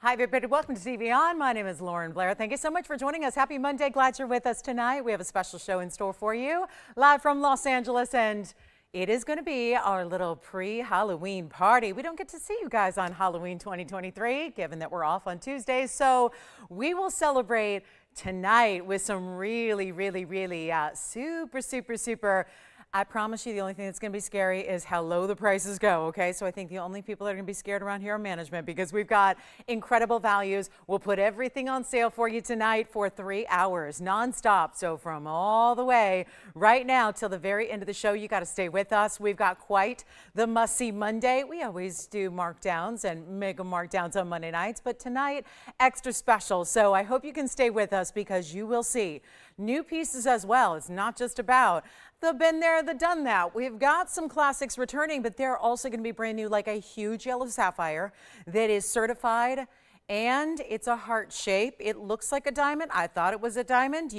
Hi, everybody. Welcome to TVON. My name is Blair. Thank you so much for joining us. Happy Monday. Glad you're with us tonight. We have a special show in store for you, live from Los Angeles, and it is going to be our little pre-Halloween party. We don't get to see you guys on Halloween 2023, given that we're off on Tuesdays, so we will celebrate tonight with some really super. I promise you the only thing that's going to be scary is how low the prices go, okay? So I think the only people that are going to be scared around here are management, because we've got incredible values. We'll put everything on sale for you tonight for 3 hours, nonstop. So from all the way right now till the very end of the show, you got to stay with us. We've got quite the must-see Monday. We always do markdowns and mega markdowns on Monday nights, but tonight, extra special. So I hope you can stay with us, because you will see new pieces as well. It's not just about the been there, the done that. We've got some classics returning, but they're also going to be brand new, like a huge yellow sapphire that is certified, and it's a heart shape. It looks like a diamond. I thought it was a diamond.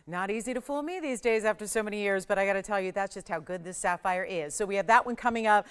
Not easy to fool me these days after so many years, but I got to tell you, that's just how good this sapphire is. So we have that one coming up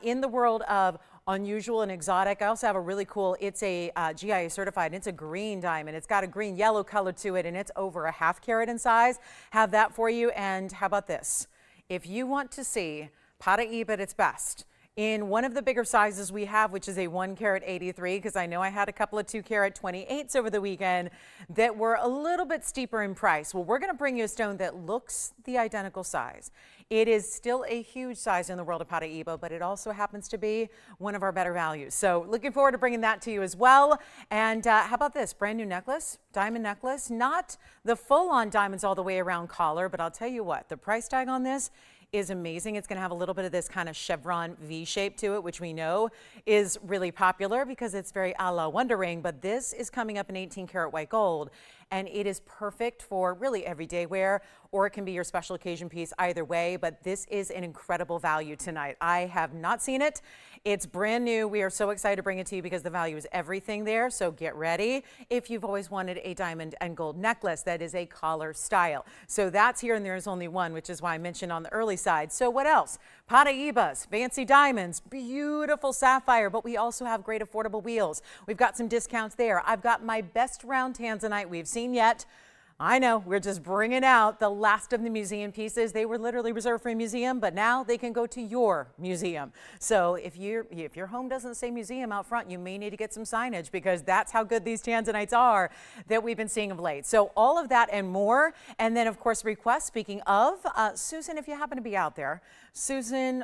in the world of unusual and exotic. I also have a really cool, it's a GIA certified, and it's a green diamond. It's got a green yellow color to it, and it's over a ½ carat in size. Have that for you. And how about this? If you want to see Paraíba at its best, in one of the bigger sizes we have, which is a 1 carat 83, because I know I had a couple of 2 carat 28s over the weekend that were a little bit steeper in price. Well, we're going to bring you a stone that looks the identical size. It is still a huge size in the world of Paraíba, but it also happens to be one of our better values. So looking forward to bringing that to you as well. And how about this brand new necklace, diamond necklace, not the full-on diamonds all the way around collar, but I'll tell you what, the price tag on this is amazing. It's going to have a little bit of this kind of chevron V shape to it, which we know is really popular because it's very a la Wonder Ring, but this is coming up in 18 karat white gold, and it is perfect for really everyday wear, or it can be your special occasion piece, either way. But this is an incredible value tonight. I have not seen it. It's brand new. We are so excited to bring it to you because the value is everything there. So get ready if you've always wanted a diamond and gold necklace that is a collar style. So that's here, and there's only one, which is why I mentioned on the early side. So what else? Paraíbas, fancy diamonds, beautiful sapphire, but we also have great affordable wheels. We've got some discounts there. I've got my best round tanzanite we've seen yet. I know, we're just bringing out the last of the museum pieces. They were literally reserved for a museum, but now they can go to your museum. So if your home doesn't say museum out front, you may need to get some signage, because that's how good these tanzanites are that we've been seeing of late. So all of that and more. And then, of course, requests. Speaking of, Susan, if you happen to be out there, Susan,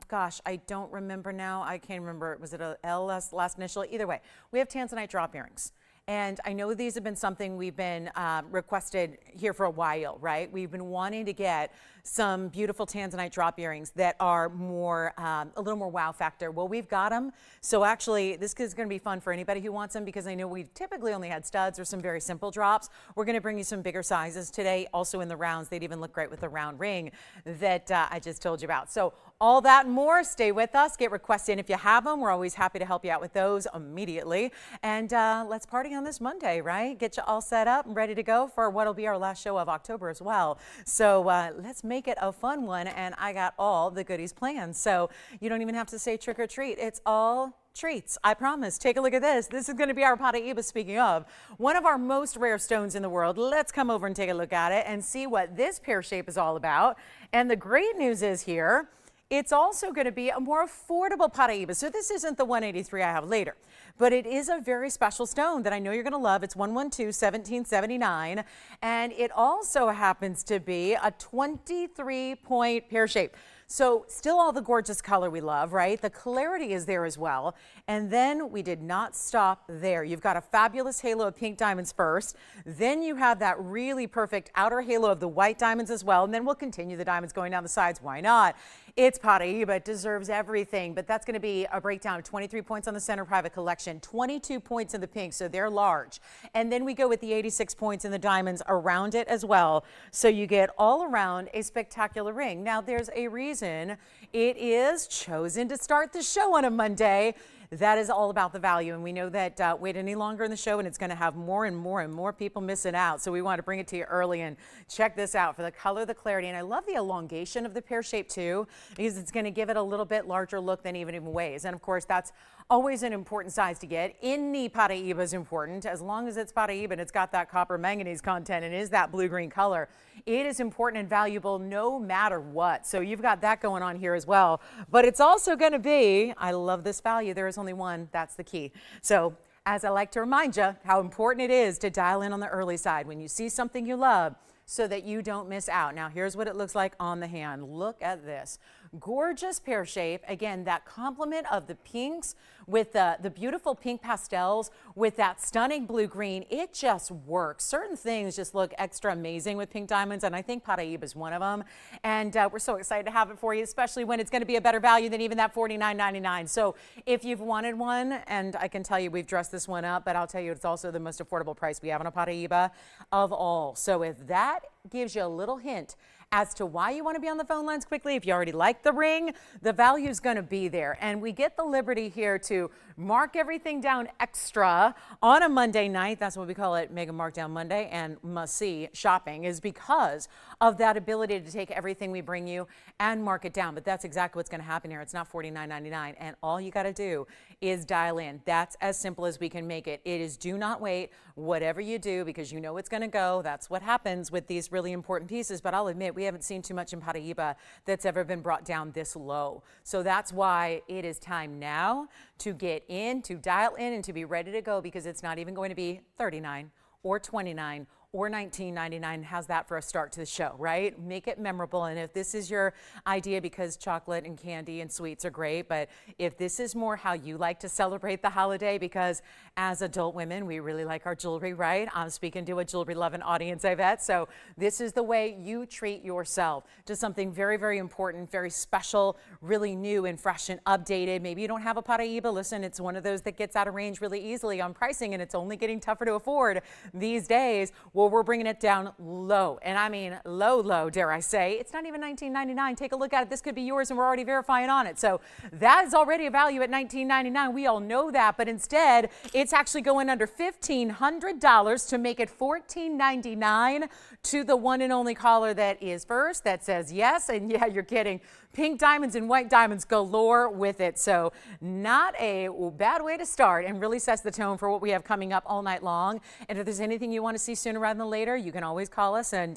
gosh, I don't remember now. I can't remember. Was it a L last initial? Either way, we have tanzanite drop earrings. And I know these have been something we've been requested here for a while, right? We've been wanting to get some beautiful tanzanite drop earrings that are more, a little more wow factor. Well, we've got them. So actually, this is going to be fun for anybody who wants them, because I know we've typically only had studs or some very simple drops. We're going to bring you some bigger sizes today, also in the rounds. They'd even look great with the round ring that I just told you about. So all that and more, stay with us. Get requests in if you have them. We're always happy to help you out with those immediately. And let's party on this Monday, right? Get you all set up and ready to go for what will be our last show of October as well. So let's make it a fun one, and I got all the goodies planned. So you don't even have to say trick or treat. It's all treats, I promise. Take a look at this. This is going to be our Paraíba, speaking of, one of our most rare stones in the world. Let's come over and take a look at it and see what this pear shape is all about. And the great news is here, it's also going to be a more affordable Paraíba. So this isn't the 183 I have later, but it is a very special stone that I know you're going to love. It's 112-1779, and it also happens to be a 23-point pear shape. So still all the gorgeous color we love, right? The clarity is there as well. And then we did not stop there. You've got a fabulous halo of pink diamonds first. Then you have that really perfect outer halo of the white diamonds as well. And then we'll continue the diamonds going down the sides. Why not? It's Paraíba. It deserves everything. But that's going to be a breakdown of 23 points on the center private collection, 22 points in the pink, so they're large. And then we go with the 86 points in the diamonds around it as well. So you get all around a spectacular ring. Now, there's a reason it is chosen to start the show on a Monday. that is all about the value. And we know that wait any longer in the show and it's going to have more and more and more people missing out. So we want to bring it to you early. And check this out for the color, the clarity. And I love the elongation of the pear shape too, because it's going to give it a little bit larger look than even weighs. And of course, that's always an important size to get. Any Paraiba is important. As long as it's Paraiba and it's got that copper manganese content and is that blue-green color, it is important and valuable no matter what. So you've got that going on here as well. But it's also going to be, I love this value. There is only one. That's the key. So as I like to remind you how important it is to dial in on the early side when you see something you love, so that you don't miss out. Now, here's what it looks like on the hand. Look at this. Gorgeous pear shape. Again, that complement of the pinks with the beautiful pink pastels with that stunning blue-green. It just works. Certain things just look extra amazing with pink diamonds, and I think Paraiba is one of them. And we're so excited to have it for you, especially when it's going to be a better value than even that $49.99. So if you've wanted one, and I can tell you we've dressed this one up, but I'll tell you it's also the most affordable price we have on a Paraiba of all. So if that gives you a little hint as to why you want to be on the phone lines quickly, if you already like the ring, the value is going to be there. And we get the liberty here to mark everything down extra on a Monday night. That's what we call it, Mega Markdown Monday, and must-see shopping is because of that ability to take everything we bring you and mark it down. But that's exactly what's going to happen here. It's not $49.99, and all you got to do is dial in. That's as simple as we can make it. It is do not wait, whatever you do, because you know it's going to go. That's what happens with these really important pieces. But I'll admit, we haven't seen too much in Paraiba that's ever been brought down this low. So that's why it is time now to get in, to dial in, and to be ready to go, because it's not even going to be $39 or $29 or $19.99. How's that for a start to the show, right? Make it memorable. And if this is your idea, because chocolate and candy and sweets are great, but if this is more how you like to celebrate the holiday, because as adult women, we really like our jewelry, right? I'm speaking to a jewelry-loving audience, I bet. So this is the way you treat yourself to something very, very important, very special, really new and fresh and updated. Maybe you don't have a Paraiba. Listen, it's one of those that gets out of range really easily on pricing, and it's only getting tougher to afford these days. Well, we're bringing it down low, and I mean low, dare I say. It's not even $19.99. Take a look at it. This could be yours, and we're already verifying on it. So that is already a value at $19.99. We all know that, but instead, it's actually going under $1,500 to make it $14.99 to the one and only caller that is first, that says yes, and yeah, you're kidding. Pink diamonds and white diamonds galore with it. So not a bad way to start, and really sets the tone for what we have coming up all night long. And if there's anything you want to see sooner rather than later, you can always call us and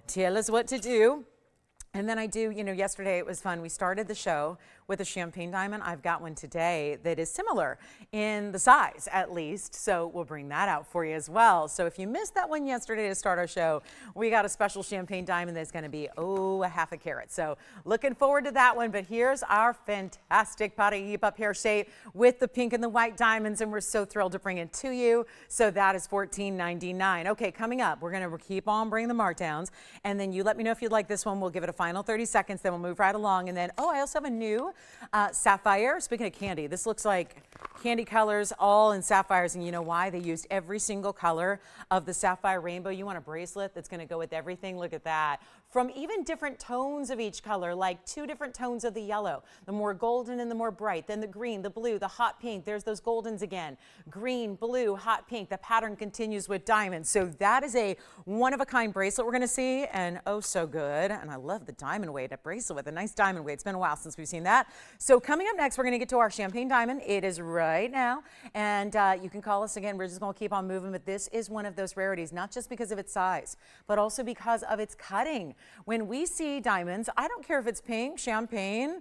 tell us what to do. And then I do, you know, yesterday it was fun. We started the show with a champagne diamond. I've got one today that is similar in the size, at least. So we'll bring that out for you as well. So if you missed that one yesterday to start our show, we got a special champagne diamond that's going to be, a half a carat. So looking forward to that one. But here's our fantastic Paraiba pear shape with the pink and the white diamonds. And we're so thrilled to bring it to you. So that is $14.99. Okay, coming up, we're going to keep on bringing the markdowns. And then you let me know if you'd like this one. We'll give it a final 30 seconds. Then we'll move right along. And then, I also have a new sapphire. Speaking of candy, this looks like candy colors all in sapphires, and you know why? They used every single color of the sapphire rainbow. You want a bracelet that's going to go with everything? Look at that. From even different tones of each color, like 2 different tones of the yellow, the more golden and the more bright, then the green, the blue, the hot pink. There's those goldens again. Green, blue, hot pink. The pattern continues with diamonds. So that is a one-of-a-kind bracelet we're going to see, and so good. And I love the diamond weight, a bracelet with a nice diamond weight. It's been a while since we've seen that. So coming up next, we're going to get to our champagne diamond. It is right now, and you can call us again. We're just going to keep on moving, but this is one of those rarities, not just because of its size, but also because of its cutting. When we see diamonds, I don't care if it's pink, champagne,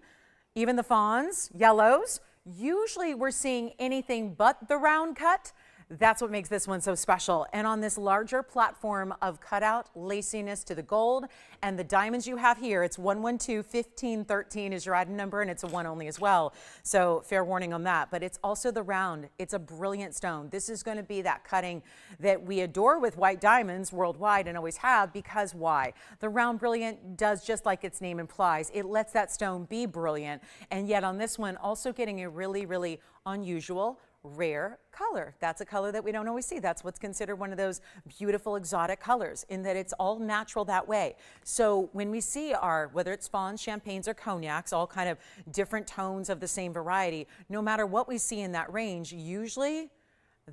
even the fawns, yellows, usually we're seeing anything but the round cut. That's what makes this one so special. And on this larger platform of cutout laciness to the gold and the diamonds you have here, it's 112-1513 is your item number, and it's a 1 only as well. So fair warning on that. But it's also the round. It's a brilliant stone. This is going to be that cutting that we adore with white diamonds worldwide and always have, because why? The round brilliant does just like its name implies. It lets that stone be brilliant. And yet on this one, also getting a really, really unusual, rare color. That's a color that we don't always see. That's what's considered one of those beautiful exotic colors, in that it's all natural that way. So when we see our, whether it's fawns, champagnes, or cognacs, all kind of different tones of the same variety, no matter what we see in that range, usually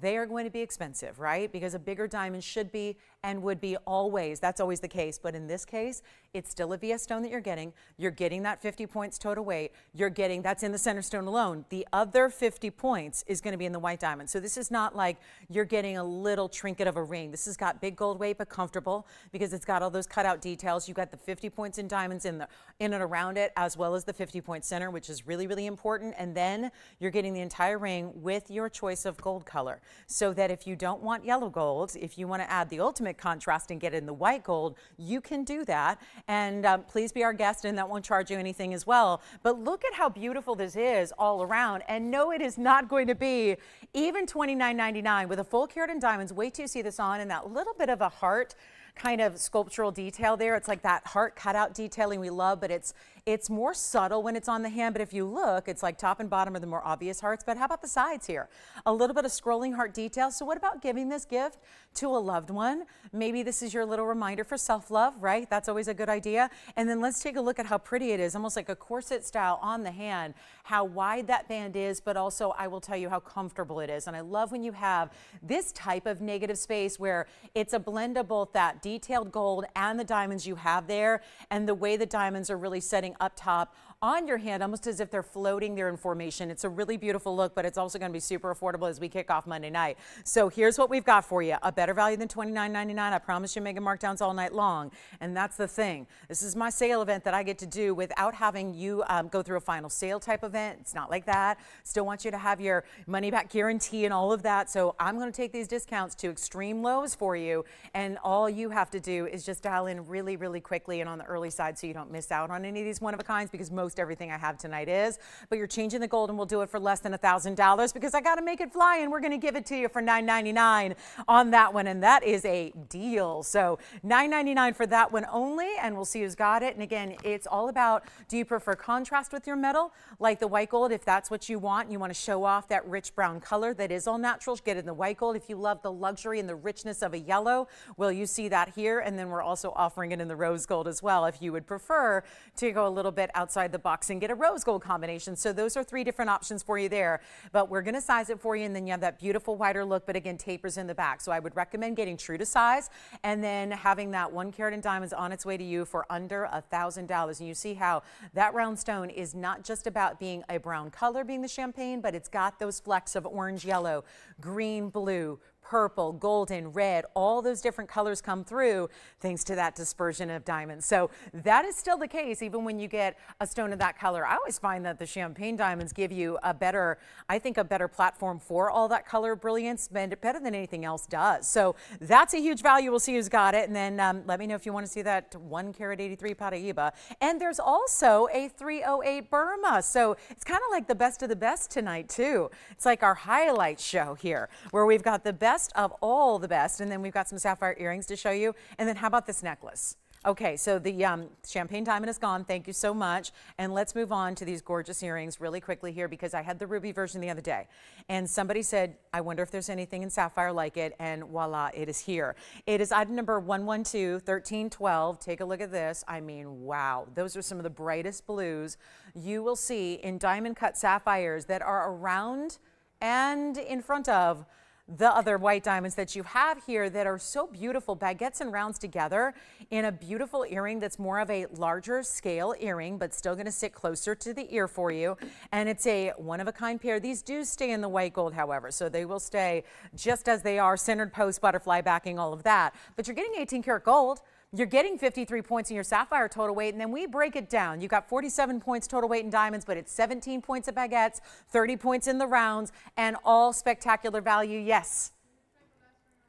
they are going to be expensive, right? Because a bigger diamond should be and would be always. That's always the case. But in this case, it's still a VS stone that you're getting. You're getting that 50 points total weight. You're getting, that's in the center stone alone. The other 50 points is going to be in the white diamond. So this is not like you're getting a little trinket of a ring. This has got big gold weight, but comfortable, because it's got all those cutout details. You've got the 50 points in diamonds in and around it, as well as the 50-point center, which is really, really important. And then you're getting the entire ring with your choice of gold color. So that if you don't want yellow gold, if you want to add the ultimate contrast and get it in the white gold, you can do that. And please be our guest, and that won't charge you anything as well. But look at how beautiful this is all around. And no, it is not going to be even $29.99 with a full carat in diamonds. Wait till you see this on, and that little bit of a heart kind of sculptural detail there. It's like that heart cutout detailing we love, but it's more subtle when it's on the hand. But if you look, it's like top and bottom are the more obvious hearts. But how about the sides here? A little bit of scrolling heart detail. So what about giving this gift to a loved one? Maybe this is your little reminder for self-love, right? That's always a good idea. And then let's take a look at how pretty it is, almost like a corset style on the hand, how wide that band is, but also I will tell you how comfortable it is. And I love when you have this type of negative space where it's a blend of both that detailed gold and the diamonds you have there, and the way the diamonds are really setting up top on your hand, almost as if they're floating there in formation. It's a really beautiful look, but it's also going to be super affordable as we kick off Monday night. So here's what we've got for you. A better value than $29.99. I promise you, making markdowns all night long. And that's the thing. This is my sale event that I get to do without having you go through a final sale type event. It's not like that. Still want you to have your money back guarantee and all of that. So I'm going to take these discounts to extreme lows for you. And all you have to do is just dial in really, really quickly and on the early side so you don't miss out on any of these one-of-a-kinds, because most everything I have tonight is. But you're changing the gold, and we'll do it for less than $1,000 because I got to make it fly, and we're going to give it to you for $9.99 on that one, and that is a deal. So $9.99 for that one only, and we'll see who's got it. And again, it's all about, do you prefer contrast with your metal like the white gold? If that's what you want, you want to show off that rich brown color that is all natural, get it in the white gold. If you love the luxury and the richness of a yellow, well, you see that here. And then we're also offering it in the rose gold as well if you would prefer to go a little bit outside the box and get a rose gold combination. So those are three different options for you there, but we're going to size it for you, and then you have that beautiful wider look, but again, tapers in the back. So I would recommend getting true to size and then having that 1 carat in diamonds on its way to you for under $1,000. And you see how that round stone is not just about being a brown color, being the champagne, but it's got those flecks of orange, yellow, green, blue, purple, golden, red, all those different colors come through thanks to that dispersion of diamonds. So that is still the case even when you get a stone of that color. I always find that the champagne diamonds give you a better, I think, a better platform for all that color brilliance, better than anything else does. So that's a huge value. We'll see who's got it. And then let me know if you want to see that 1 carat 83 Paraíba. And there's also a 308 Burma. So it's kind of like the best of the best tonight too. It's like our highlight show here where we've got the best of all the best, and then we've got some sapphire earrings to show you. And then how about this necklace? Okay, so the champagne diamond is gone. Thank you so much. And let's move on to these gorgeous earrings really quickly here, because I had the ruby version the other day. And somebody said, I wonder if there's anything in sapphire like it. And voila, it is here. It is item number 112-1312. Take a look at this. I mean, wow. Those are some of the brightest blues you will see in diamond cut sapphires that are around and in front of the other white diamonds that you have here that are so beautiful, baguettes and rounds together in a beautiful earring that's more of a larger scale earring, but still going to sit closer to the ear for you. And it's a one-of-a-kind pair. These do stay in the white gold, however, so they will stay just as they are, centered post, butterfly backing, all of that. But you're getting 18 karat gold. You're getting 53 points in your sapphire total weight, and then we break it down. You got 47 points total weight in diamonds, but it's 17 points of baguettes, 30 points in the rounds, and all spectacular value. Yes.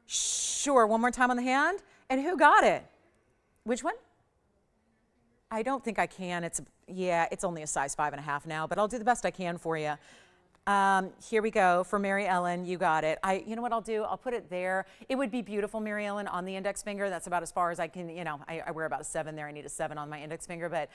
Sure. One more time on the hand. And who got it? Which one? I don't think I can. It's only a size 5.5 now, but I'll do the best I can for you. Here we go for Mary Ellen. You got it. You know what I'll do? I'll put it there. It would be beautiful, Mary Ellen, on the index finger. That's about as far as I can, I wear about a 7 there. I need a 7 on my index finger, but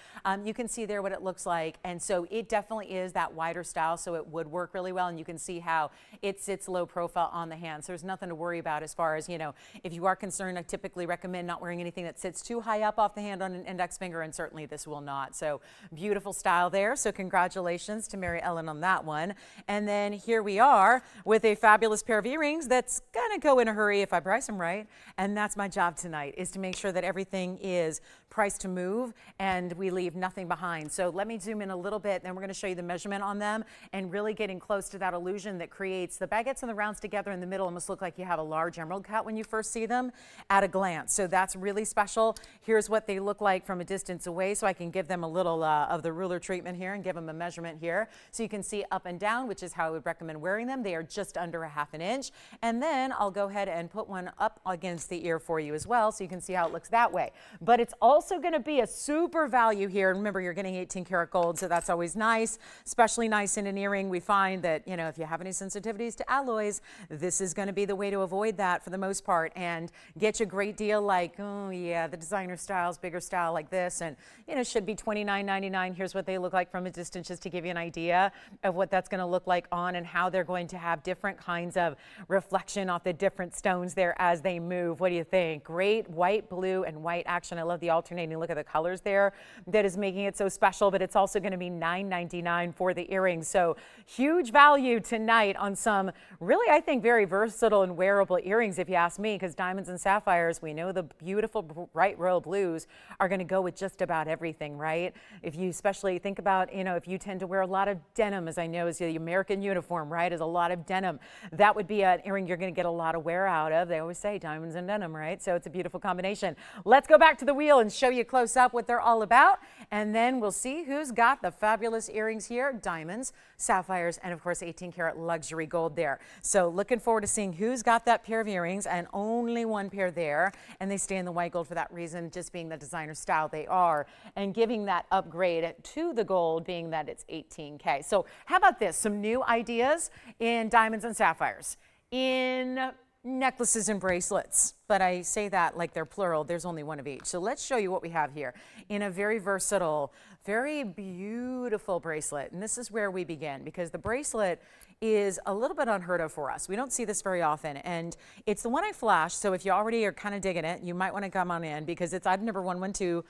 you can see there what it looks like. And so it definitely is that wider style, so it would work really well. And you can see how it sits low profile on the hand. So there's nothing to worry about as far as, if you are concerned, I typically recommend not wearing anything that sits too high up off the hand on an index finger, and certainly this will not. So beautiful style there. So congratulations to Mary Ellen on that one. And then here we are with a fabulous pair of earrings that's gonna go in a hurry if I price them right. And that's my job tonight, is to make sure that everything is priced to move and we leave nothing behind. So let me zoom in a little bit, then we're gonna show you the measurement on them and really getting close to that illusion that creates the baguettes and the rounds together in the middle. Almost look like you have a large emerald cut when you first see them at a glance. So that's really special. Here's what they look like from a distance away, so I can give them a little of the ruler treatment here and give them a measurement here. So you can see up and down, which is how I would recommend wearing them. They are just under a 1/2 inch. And then I'll go ahead and put one up against the ear for you as well, so you can see how it looks that way. But it's also going to be a super value here. Remember, you're getting 18 karat gold, so that's always nice, especially nice in an earring. We find that, if you have any sensitivities to alloys, this is going to be the way to avoid that for the most part and get you a great deal like, oh yeah, the designer styles, bigger style like this, and should be $29.99. Here's what they look like from a distance, just to give you an idea of what that's going to look like on and how they're going to have different kinds of reflection off the different stones there as they move. What do you think? Great white, blue, and white action. I love the alternating look of the colors there. That is making it so special, but it's also going to be $9.99 for the earrings. So huge value tonight on some really, I think, very versatile and wearable earrings, if you ask me, because diamonds and sapphires, we know the beautiful bright royal blues are going to go with just about everything, right? If you especially think about, if you tend to wear a lot of denim, as I know is the American uniform, right, is a lot of denim, that would be an earring you're going to get a lot of wear out of. They always say diamonds and denim, right? So it's a beautiful combination. Let's go back to the wheel and show you close up what they're all about, and then we'll see who's got the fabulous earrings here: diamonds, sapphires, and of course 18 karat luxury gold there. So looking forward to seeing who's got that pair of earrings, and only one pair there, and they stay in the white gold for that reason, just being the designer style they are, and giving that upgrade to the gold being that it's 18K. So how about this? Some new ideas in diamonds and sapphires, in necklaces and bracelets, but I say that like they're plural. There's only one of each. So let's show you what we have here in a very versatile, very beautiful bracelet. And this is where we begin, because the bracelet is a little bit unheard of for us. We don't see this very often, and it's the one I flashed. So if you already are kind of digging it, you might want to come on in, because it's item number 112.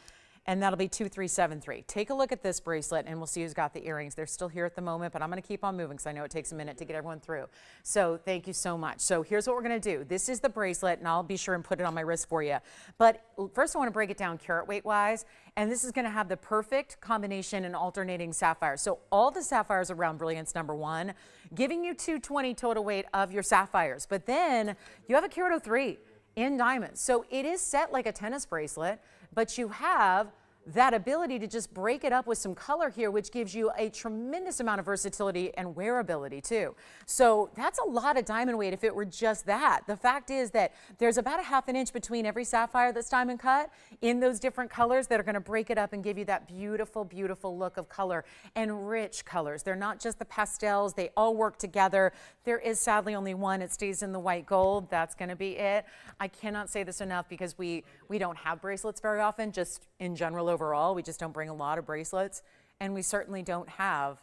And that'll be 2373. Take a look at this bracelet and we'll see who's got the earrings. They're still here at the moment, but I'm going to keep on moving because I know it takes a minute to get everyone through. So thank you so much. So here's what we're going to do. This is the bracelet, and I'll be sure and put it on my wrist for you. But first I want to break it down carat weight wise, and this is going to have the perfect combination and alternating sapphires. So all the sapphires around brilliance number 1, giving you 220 total weight of your sapphires. But then you have a carat 03 in diamonds. So it is set like a tennis bracelet, but you have that ability to just break it up with some color here, which gives you a tremendous amount of versatility and wearability too. So that's a lot of diamond weight if it were just that. The fact is that there's about a 1/2 inch between every sapphire that's diamond cut in those different colors that are going to break it up and give you that beautiful, beautiful look of color and rich colors. They're not just the pastels. They all work together. There is sadly only one. It stays in the white gold. That's going to be it. I cannot say this enough, because we don't have bracelets very often, just in general overall. We just don't bring a lot of bracelets, and we certainly don't have,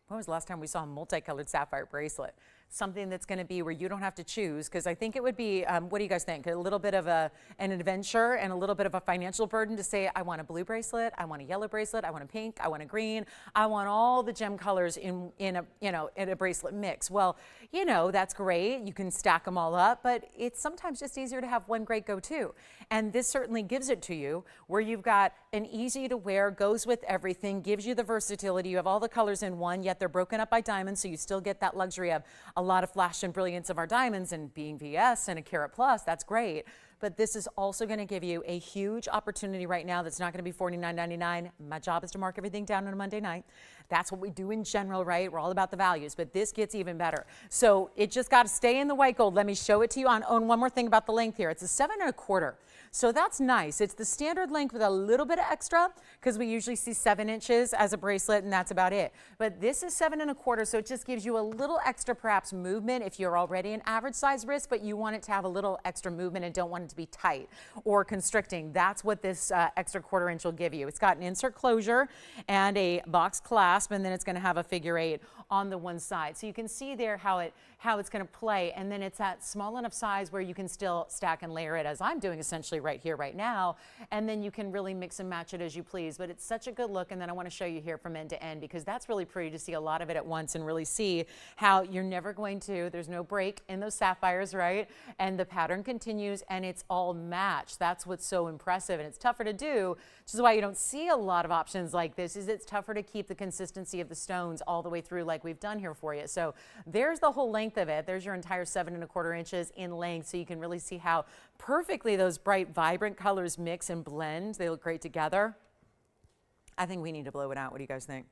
when was the last time we saw a multicolored sapphire bracelet? Something that's going to be where you don't have to choose, because I think it would be, what do you guys think? A little bit of an adventure and a little bit of a financial burden to say, I want a blue bracelet, I want a yellow bracelet, I want a pink, I want a green, I want all the gem colors in a bracelet mix. Well, that's great. You can stack them all up, but it's sometimes just easier to have one great go-to. And this certainly gives it to you, where you've got an easy to wear, goes with everything, gives you the versatility. You have all the colors in one, yet they're broken up by diamonds, so you still get that luxury of a lot of flash and brilliance of our diamonds, and being VS and a carat plus, that's great. But this is also going to give you a huge opportunity right now that's not going to be $49.99. My job is to mark everything down on a Monday night. That's what we do in general, right? We're all about the values, but this gets even better. So it just got to stay in the white gold. Let me show it to you on one more thing about the length here. It's a 7 1/4. So that's nice. It's the standard length with a little bit of extra, because we usually see 7 inches as a bracelet and that's about it. But this is 7 1/4, so it just gives you a little extra perhaps movement if you're already an average size wrist, but you want it to have a little extra movement and don't want it to be tight or constricting. That's what this extra 1/4 inch will give you. It's got an insert closure and a box clasp, and then it's going to have a figure 8 on the one side. So you can see there how it's going to play, and then it's that small enough size where you can still stack and layer it, as I'm doing essentially right here, right now, and then you can really mix and match it as you please. But it's such a good look, and then I want to show you here from end to end, because that's really pretty to see a lot of it at once and really see how you're never going to, there's no break in those sapphires, right? And the pattern continues, and it's all matched. That's what's so impressive, and it's tougher to do, which is why you don't see a lot of options like this. Is it's tougher to keep the consistency of the stones all the way through like we've done here for you. So there's the whole length of it. There's your entire 7 1/4 inches in length, so you can really see how perfectly those bright, vibrant colors mix and blend. They look great together. I think we need to blow it out. What do you guys think?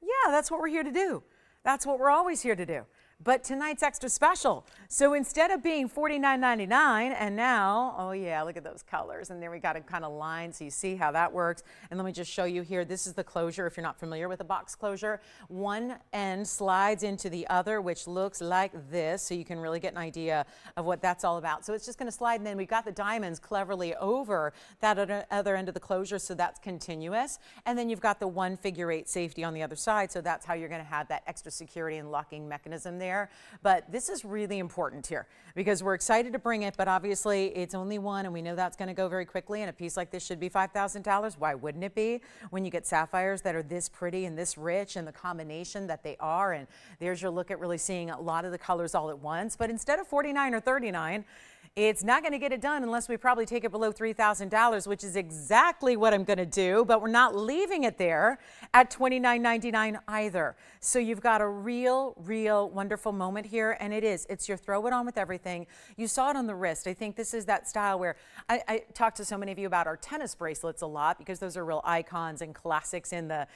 Yeah, that's what we're here to do. That's what we're always here to do. But tonight's extra special. So instead of being $49.99, and now, oh yeah, look at those colors. And there we got a kind of line, so you see how that works. And let me just show you here. This is the closure, if you're not familiar with a box closure. One end slides into the other, which looks like this, so you can really get an idea of what that's all about. So it's just going to slide, and then we've got the diamonds cleverly over that other end of the closure, so that's continuous. And then you've got the one figure 8 safety on the other side, so that's how you're going to have that extra security and locking mechanism there. But this is really important here because we're excited to bring it, but obviously it's only one, and we know that's going to go very quickly, and a piece like this should be $5,000. Why wouldn't it be when you get sapphires that are this pretty and this rich, and the combination that they are? And there's your look at really seeing a lot of the colors all at once. But instead of $49 or $39, it's not going to get it done unless we probably take it below $3,000, which is exactly what I'm going to do, but we're not leaving it there at $29.99 either. So you've got a real wonderful moment here, and it's your throw it on with everything. You saw it on the wrist. I think this is that style where I talked to so many of you about our tennis bracelets a lot, because those are real icons and classics in the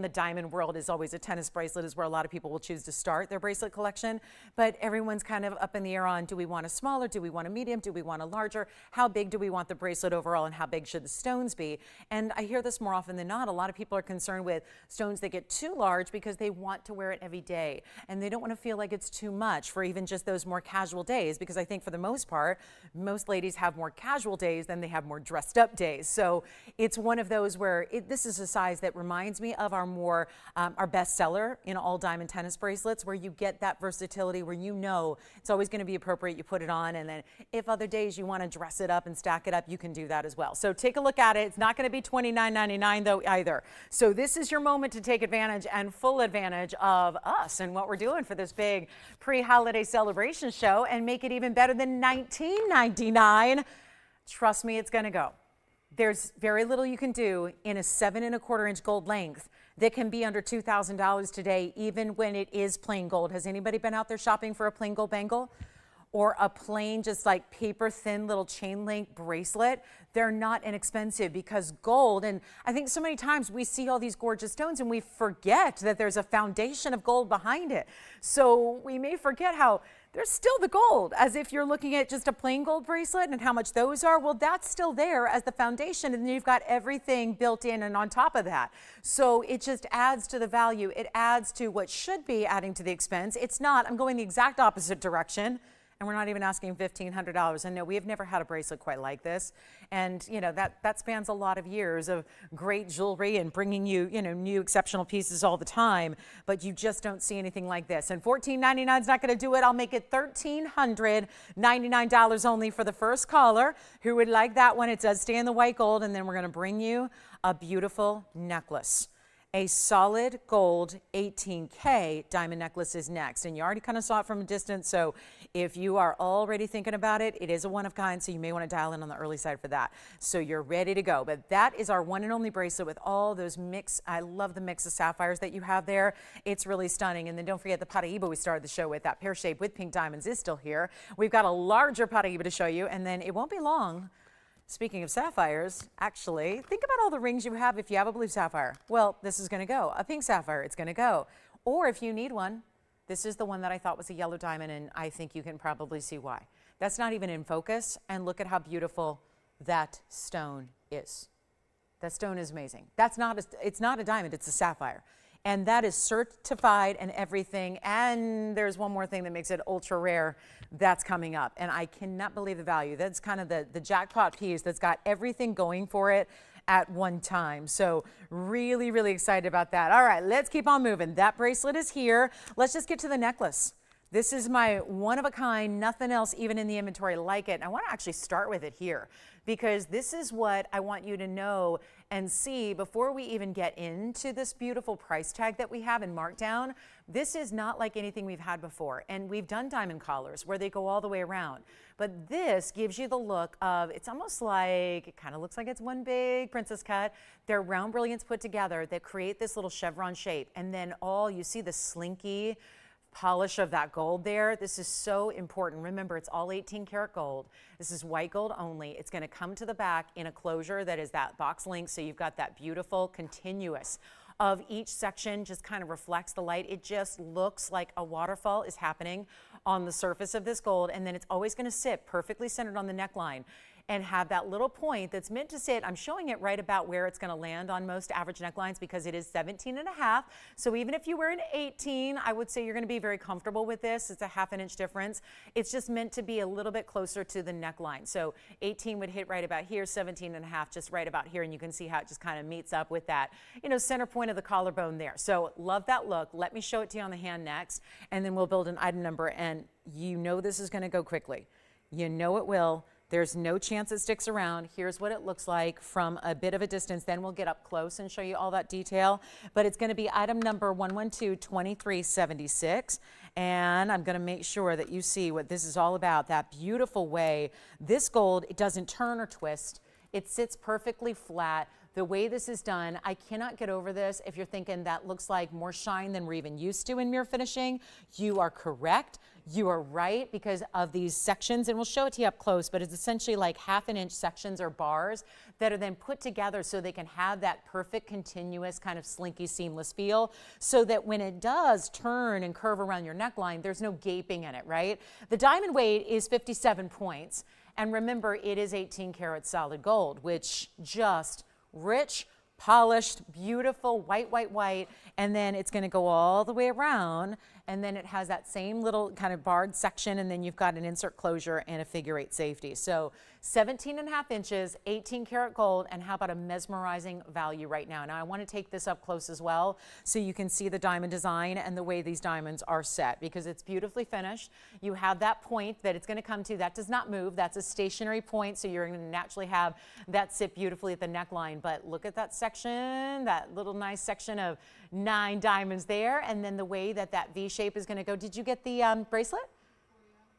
diamond world. Is always a tennis bracelet is where a lot of people will choose to start their bracelet collection, but everyone's kind of up in the air on, do we want a smaller, do we want a medium, do we want a larger, how big do we want the bracelet overall, and how big should the stones be? And I hear this more often than not. A lot of people are concerned with stones that get too large because they want to wear it every day, and they don't want to feel like it's too much for even just those more casual days, because I think for the most part, most ladies have more casual days than they have more dressed up days. So it's one of those where this is a size that reminds me of our our bestseller in all diamond tennis bracelets, where you get that versatility, where you know it's always going to be appropriate. You put it on, and then if other days you want to dress it up and stack it up, you can do that as well. So take a look at it. It's not going to be $29.99 though either. So this is your moment to take advantage and full advantage of us and what we're doing for this big pre-holiday celebration show, and make it even better than $19.99. Trust me, it's going to go. There's very little you can do in a 7 1/4 inch gold length that can be under $2,000 today, even when it is plain gold. Has anybody been out there shopping for a plain gold bangle? Or a plain, just like paper thin little chain link bracelet? They're not inexpensive, because gold, and I think so many times we see all these gorgeous stones and we forget that there's a foundation of gold behind it. So we may forget how there's still the gold, as if you're looking at just a plain gold bracelet and how much those are. Well, that's still there as the foundation, and then you've got everything built in and on top of that. So it just adds to the value. It adds to what should be adding to the expense. It's not. I'm going the exact opposite direction. And we're not even asking $1,500. And no, we have never had a bracelet quite like this. And you know, that spans a lot of years of great jewelry and bringing you, new exceptional pieces all the time. But you just don't see anything like this. And $14.99 is not going to do it. I'll make it $1,399 only for the first caller who would like that one. It does stay in the white gold. And then we're going to bring you a beautiful necklace. A solid gold 18K diamond necklace is next. And you already kind of saw it from a distance. So if you are already thinking about it, it is a one of kind. So you may want to dial in on the early side for that. So you're ready to go. But that is our one and only bracelet with all those mix. I love the mix of sapphires that you have there. It's really stunning. And then don't forget the Paraíba we started the show with. That pear shape with pink diamonds is still here. We've got a larger Paraíba to show you. And then it won't be long Speaking of sapphires, actually, think about all the rings you have if you have a blue sapphire. Well, this is going to go. A pink sapphire, it's going to go. Or if you need one, this is the one that I thought was a yellow diamond, and I think you can probably see why. That's not even in focus, and look at how beautiful that stone is. That stone is amazing. It's not a diamond, it's a sapphire. And that is certified and everything. And there's one more thing that makes it ultra rare that's coming up. And I cannot believe the value. That's kind of the jackpot piece that's got everything going for it at one time. So really, really excited about that. All right, let's keep on moving. That bracelet is here. Let's just get to the necklace. This is my one of a kind, nothing else even in the inventory like it. And I want to actually start with it here because this is what I want you to know and see before we even get into this beautiful price tag that we have in markdown. This is not like anything we've had before. And we've done diamond collars where they go all the way around. But this gives you the look of, it's almost like, it kind of looks like it's one big princess cut. They're round brilliants put together that create this little chevron shape. And then you see the slinky polish of that gold there. This is so important. Remember, it's all 18 karat gold. This is white gold only. It's going to come to the back in a closure that is that box link. So you've got that beautiful continuous of each section just kind of reflects the light. It just looks like a waterfall is happening on the surface of this gold. And then it's always going to sit perfectly centered on the neckline and have that little point that's meant to sit. I'm showing it right about where it's going to land on most average necklines because it is 17 and a half. So even if you wear an 18, I would say you're going to be very comfortable with this. It's a half an inch difference. It's just meant to be a little bit closer to the neckline. So 18 would hit right about here, 17 and a half just right about here. And you can see how it just kind of meets up with that, center point of the collarbone there. So love that look. Let me show it to you on the hand next, and then we'll build an item number. And this is going to go quickly. You know it will. There's no chance it sticks around. Here's what it looks like from a bit of a distance. Then we'll get up close and show you all that detail. But it's going to be item number 112-2376. And I'm going to make sure that you see what this is all about, that beautiful way. This gold, it doesn't turn or twist. It sits perfectly flat. The way this is done, I cannot get over this. If you're thinking that looks like more shine than we're even used to in mirror finishing, you are correct. You are right because of these sections, and we'll show it to you up close, but it's essentially like half an inch sections or bars that are then put together so they can have that perfect continuous kind of slinky seamless feel so that when it does turn and curve around your neckline, there's no gaping in it, right? The diamond weight is 57 points. And remember, it is 18 karat solid gold, which just rich, polished, beautiful, white, white, white, and then it's going to go all the way around, and then it has that same little kind of barred section, and then you've got an insert closure and a figure eight safety. So 17 and a half inches, 18 karat gold, and how about a mesmerizing value right now? Now I want to take this up close as well so you can see the diamond design and the way these diamonds are set because it's beautifully finished. You have that point that it's going to come to. That does not move. That's a stationary point, so you're going to naturally have that sit beautifully at the neckline. But look at that section, that little nice section of 9 diamonds there, and then the way that V shape is going to go. Did you get the bracelet?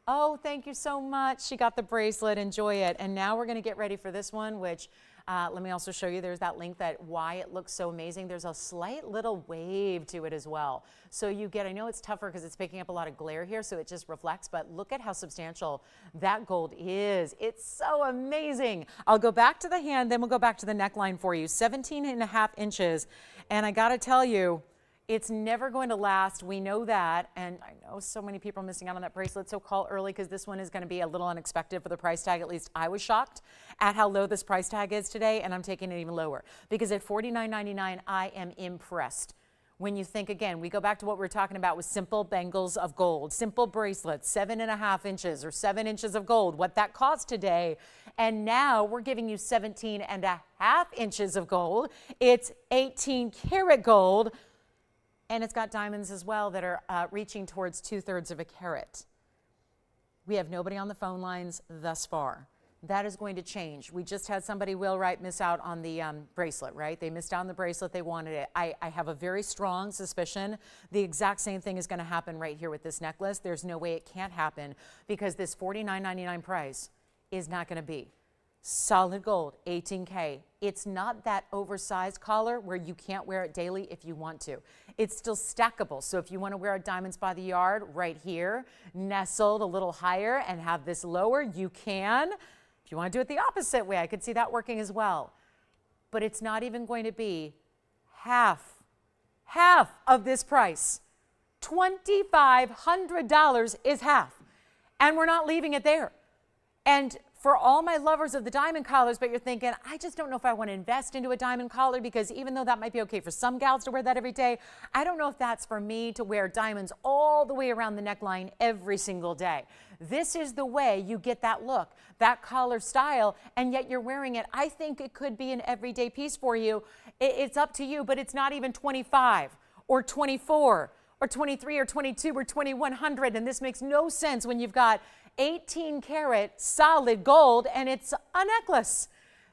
Oh, thank you so much. She got the bracelet. Enjoy it. And now we're going to get ready for this one, which let me also show you. There's that link that why it looks so amazing. There's a slight little wave to it as well. So you get, I know it's tougher because it's picking up a lot of glare here, so it just reflects, but look at how substantial that gold is. It's so amazing. I'll go back to the hand, then we'll go back to the neckline for you. 17 and a half inches. And I got to tell you, it's never going to last. We know that. And I know so many people are missing out on that bracelet. So call early because this one is going to be a little unexpected for the price tag. At least I was shocked at how low this price tag is today. And I'm taking it even lower because at $49.99, I am impressed. When you think, again, we go back to what we were talking about with simple bangles of gold, simple bracelets, 7.5 inches or 7 inches of gold, what that cost today. And now we're giving you 17.5 inches of gold. It's 18 karat gold. And it's got diamonds as well that are reaching towards 2/3 of a carat. We have nobody on the phone lines thus far. That is going to change. We just had somebody, Will Wright, miss out on the bracelet, right? They missed out on the bracelet. They wanted it. I have a very strong suspicion the exact same thing is going to happen right here with this necklace. There's no way it can't happen because this $49.99 price is not going to be. Solid gold, 18K. It's not that oversized collar where you can't wear it daily if you want to. It's still stackable. So if you want to wear a diamonds by the yard right here, nestled a little higher and have this lower, you can. If you want to do it the opposite way, I could see that working as well. But it's not even going to be half of this price. $2,500 is half. And we're not leaving it there. And for all my lovers of the diamond collars, but you're thinking, I just don't know if I want to invest into a diamond collar, because even though that might be okay for some gals to wear that every day, I don't know if that's for me to wear diamonds all the way around the neckline every single day. This is the way you get that look, that collar style, and yet you're wearing it. I think it could be an everyday piece for you. It's up to you, but it's not even 25 or 24 or 23 or 22 or 2100, and this makes no sense when you've got 18 karat solid gold, and it's a necklace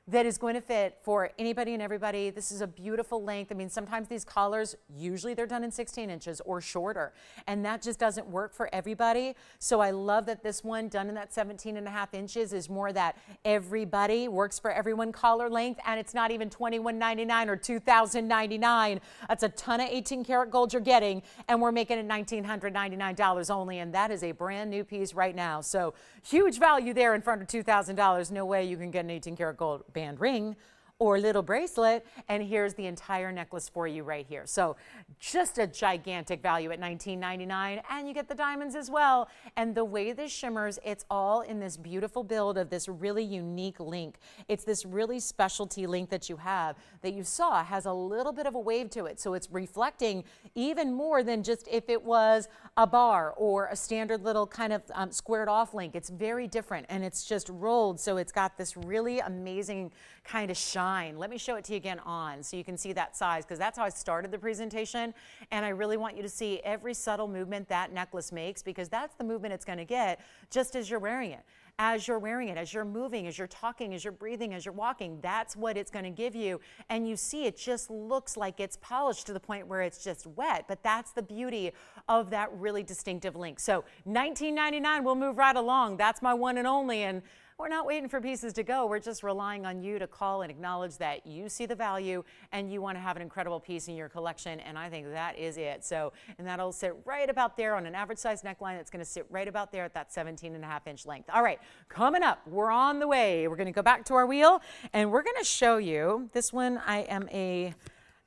that is going to fit for anybody and everybody. This is a beautiful length. I mean, sometimes these collars, usually they're done in 16 inches or shorter, and that just doesn't work for everybody. So I love that this one done in that 17.5 inches is more that everybody works for everyone collar length, and it's not even $2,199 or $2,099. That's a ton of 18 karat gold you're getting, and we're making it $1,999 only, and that is a brand new piece right now. So huge value there in front of $2,000. No way you can get an 18 karat gold band ring or little bracelet, and here's the entire necklace for you right here. So just a gigantic value at $19.99, and you get the diamonds as well. And the way this shimmers, it's all in this beautiful build of this really unique link. It's this really specialty link that you have that you saw has a little bit of a wave to it. So it's reflecting even more than just if it was a bar or a standard little kind of squared off link. It's very different, and it's just rolled. So it's got this really amazing kind of shine. Let me show it to you again on so you can see that size, because that's how I started the presentation, and I really want you to see every subtle movement that necklace makes, because that's the movement it's going to get just as you're wearing it. As you're wearing it, as you're moving, as you're talking, as you're breathing, as you're walking, that's what it's going to give you. And you see it just looks like it's polished to the point where it's just wet, but that's the beauty of that really distinctive link. So $19.99, we'll move right along. That's my one and only, and we're not waiting for pieces to go. We're just relying on you to call and acknowledge that you see the value and you want to have an incredible piece in your collection, and I think that is it. So, and that'll sit right about there on an average size neckline. It's going to sit right about there at that 17.5 inch length. All right, coming up, we're on the way. We're going to go back to our wheel, and we're going to show you this one. I am a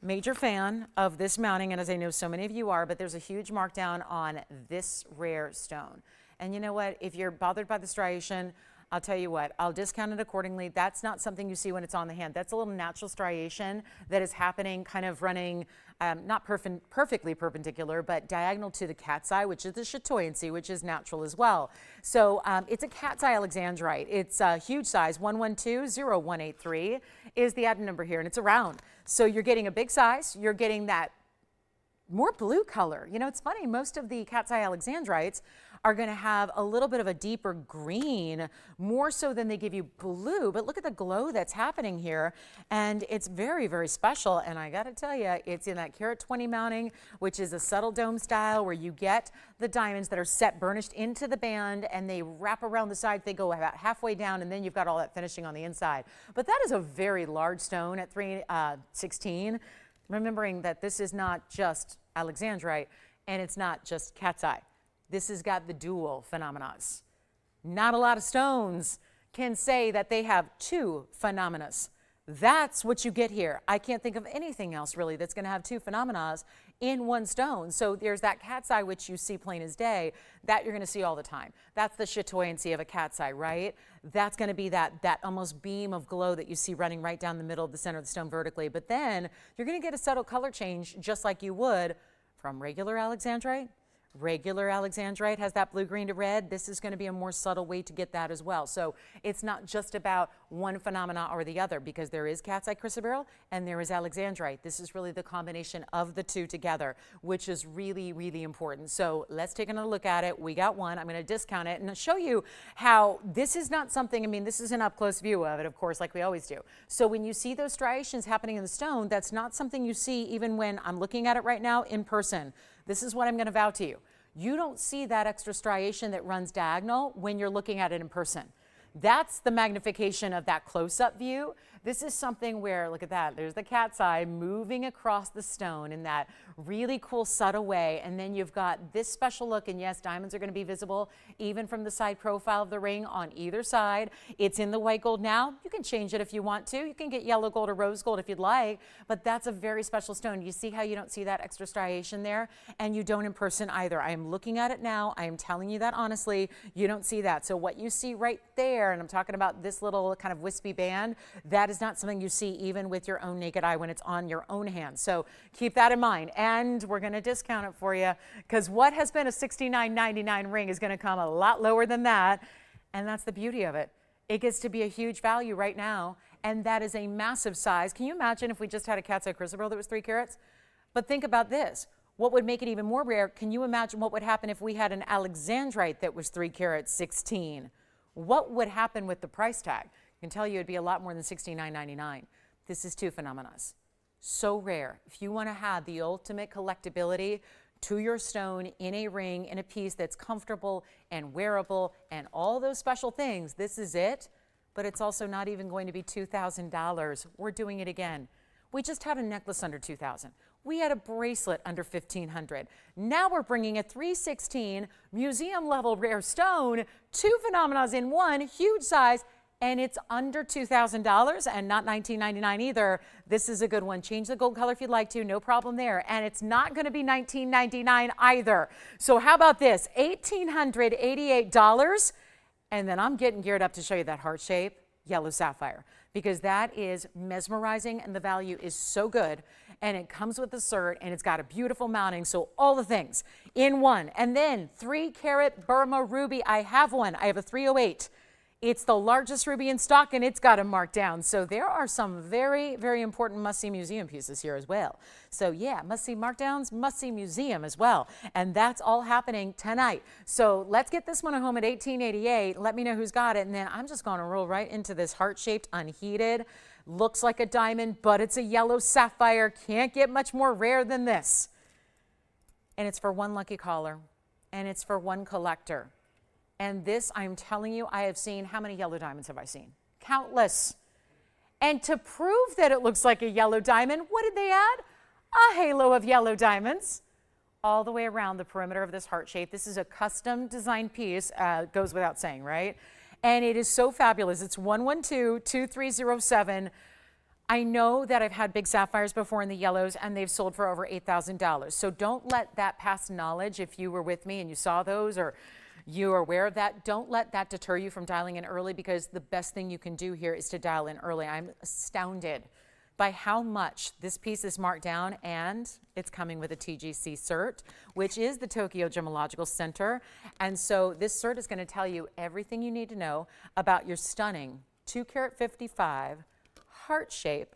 major fan of this mounting, and as I know so many of you are, but there's a huge markdown on this rare stone. And you know what? If you're bothered by the striation, I'll tell you what, I'll discount it accordingly. That's not something you see when it's on the hand. That's a little natural striation that is happening, kind of running, not perfectly perpendicular, but diagonal to the cat's eye, which is the chatoyancy, which is natural as well. So it's a cat's eye alexandrite. It's a huge size, 112-0183 is the item number here, and it's a round. So you're getting a big size. You're getting that more blue color. You know, it's funny, most of the cat's eye alexandrites are going to have a little bit of a deeper green, more so than they give you blue. But look at the glow that's happening here, and it's very, very special. And I got to tell you, it's in that carat 20 mounting, which is a subtle dome style where you get the diamonds that are set burnished into the band, and they wrap around the sides. They go about halfway down, and then you've got all that finishing on the inside. But that is a very large stone at 316. Remembering that this is not just alexandrite, and it's not just cat's eye. This has got the dual phenomenas. Not a lot of stones can say that they have two phenomenas. That's what you get here. I can't think of anything else really that's going to have two phenomenas in one stone. So there's that cat's eye, which you see plain as day, that you're going to see all the time. That's the chatoyancy of a cat's eye, right? That's going to be that almost beam of glow that you see running right down the middle of the center of the stone vertically. But then you're going to get a subtle color change just like you would from regular alexandrite. Regular alexandrite has that blue-green to red. This is going to be a more subtle way to get that as well. So it's not just about one phenomena or the other, because there is cat's eye chrysoberyl and there is alexandrite. This is really the combination of the two together, which is really, really important. So let's take another look at it. We got one. I'm going to discount it and show you how this is not something, I mean, this is an up-close view of it, of course, like we always do. So when you see those striations happening in the stone, that's not something you see even when I'm looking at it right now in person. This is what I'm going to vow to you. You don't see that extra striation that runs diagonal when you're looking at it in person. That's the magnification of that close-up view. This is something where, look at that, there's the cat's eye moving across the stone in that really cool subtle way. And then you've got this special look, and yes, diamonds are going to be visible even from the side profile of the ring on either side. It's in the white gold now. You can change it if you want to. You can get yellow gold or rose gold if you'd like, but that's a very special stone. You see how you don't see that extra striation there, and you don't in person either. I am looking at it now. I am telling you that honestly, you don't see that. So what you see right there, and I'm talking about this little kind of wispy band, that is not something you see even with your own naked eye when it's on your own hand. So keep that in mind. And we're going to discount it for you, because what has been a $69.99 ring is going to come a lot lower than that. And that's the beauty of it. It gets to be a huge value right now. And that is a massive size. Can you imagine if we just had a cat's eye chrysoberyl that was 3 carats? But think about this. What would make it even more rare? Can you imagine what would happen if we had an alexandrite that was 3 carats 16? What would happen with the price tag? I can tell you it'd be a lot more than $69.99. This is 2 phenomena. So rare. If you want to have the ultimate collectability to your stone in a ring, in a piece that's comfortable and wearable and all those special things, this is it. But it's also not even going to be $2,000. We're doing it again. We just had a necklace under $2,000. We had a bracelet under $1,500. Now we're bringing a 316 museum level rare stone, 2 phenomena in one, huge size, and it's under $2,000 and not $19.99 either. This is a good one. Change the gold color if you'd like to, no problem there. And it's not going to be $19.99 either. So how about this? $1,888. And then I'm getting geared up to show you that heart shape yellow sapphire, because that is mesmerizing and the value is so good. And it comes with the cert and it's got a beautiful mounting. So all the things in one. And then 3 carat Burma ruby. I have one. I have a 308. It's the largest ruby in stock, and it's got a mark down. So there are some very, very important must-see museum pieces here as well. So yeah, must-see markdowns, must-see museum as well. And that's all happening tonight. So let's get this one home at $1,888. Let me know who's got it, and then I'm just going to roll right into this heart-shaped, unheated. Looks like a diamond, but it's a yellow sapphire. Can't get much more rare than this. And it's for one lucky caller, and it's for one collector. And this, I'm telling you, I have seen, how many yellow diamonds have I seen? Countless. And to prove that it looks like a yellow diamond, what did they add? A halo of yellow diamonds all the way around the perimeter of this heart shape. This is a custom designed piece, goes without saying, right? And it is so fabulous. It's 112-2307. I know that I've had big sapphires before in the yellows, and they've sold for over $8,000. So don't let that past knowledge, if you were with me and you saw those, or you are aware of that, don't let that deter you from dialing in early, because the best thing you can do here is to dial in early. I'm astounded by how much this piece is marked down, and it's coming with a TGC cert, which is the Tokyo Gemological Center. And so this cert is going to tell you everything you need to know about your stunning 2 carat 55 heart shape.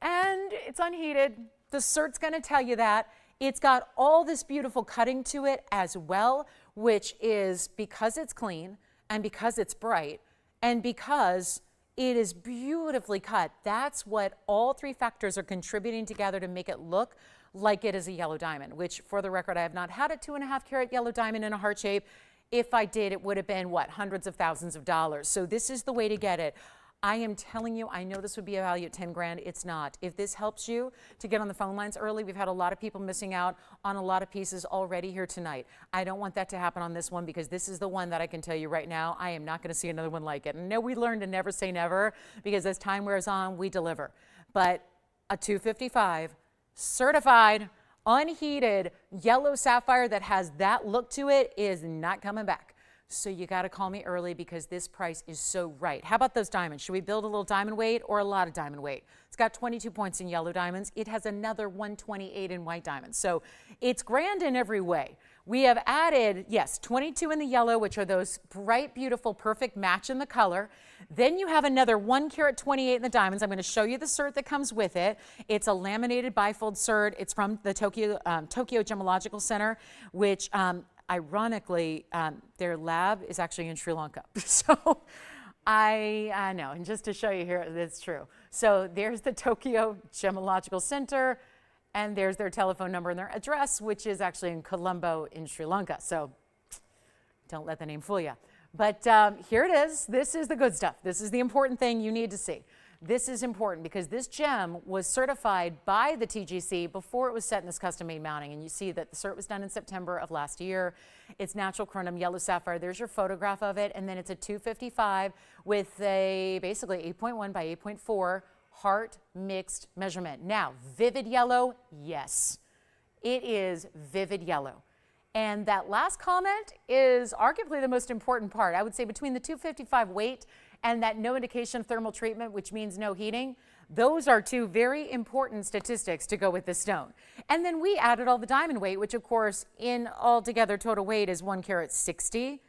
And it's unheated. The cert's going to tell you that. It's got all this beautiful cutting to it as well, which is because it's clean and because it's bright and because it is beautifully cut. That's what all 3 factors are contributing together to make it look like it is a yellow diamond, which, for the record, I have not had a 2.5 carat yellow diamond in a heart shape. If I did, it would have been, what, hundreds of thousands of dollars. So this is the way to get it. I am telling you, I know this would be a value at 10 grand. It's not. If this helps you to get on the phone lines early, we've had a lot of people missing out on a lot of pieces already here tonight. I don't want that to happen on this one, because this is the one that I can tell you right now, I am not going to see another one like it. And no, we learned to never say never, because as time wears on, we deliver. But a 255 certified, unheated yellow sapphire that has that look to it is not coming back. So you got to call me early, because this price is so right. How about those diamonds? Should we build a little diamond weight or a lot of diamond weight? It's got 22 points in yellow diamonds. It has another 128 in white diamonds. So it's grand in every way. We have added, yes, 22 in the yellow, which are those bright, beautiful, perfect match in the color. Then you have another 1 carat 28 in the diamonds. I'm going to show you the cert that comes with it. It's a laminated bifold cert. It's from the Tokyo Gemological Center, which ironically, their lab is actually in Sri Lanka. So I know, and just to show you here, it's true. So there's the Tokyo Gemological Center, and there's their telephone number and their address, which is actually in Colombo in Sri Lanka. So don't let the name fool you. But here it is. This is the good stuff. This is the important thing you need to see. This is important because this gem was certified by the TGC before it was set in this custom-made mounting. And you see that the cert was done in September of last year. It's natural corundum yellow sapphire. There's your photograph of it. And then it's a 255 with a basically 8.1 by 8.4 heart mixed measurement. Now, vivid yellow, yes. It is vivid yellow. And that last comment is arguably the most important part. I would say between the 255 weight and that no indication of thermal treatment, which means no heating, those are two very important statistics to go with this stone. And then we added all the diamond weight, which of course in altogether total weight is 1 carat 60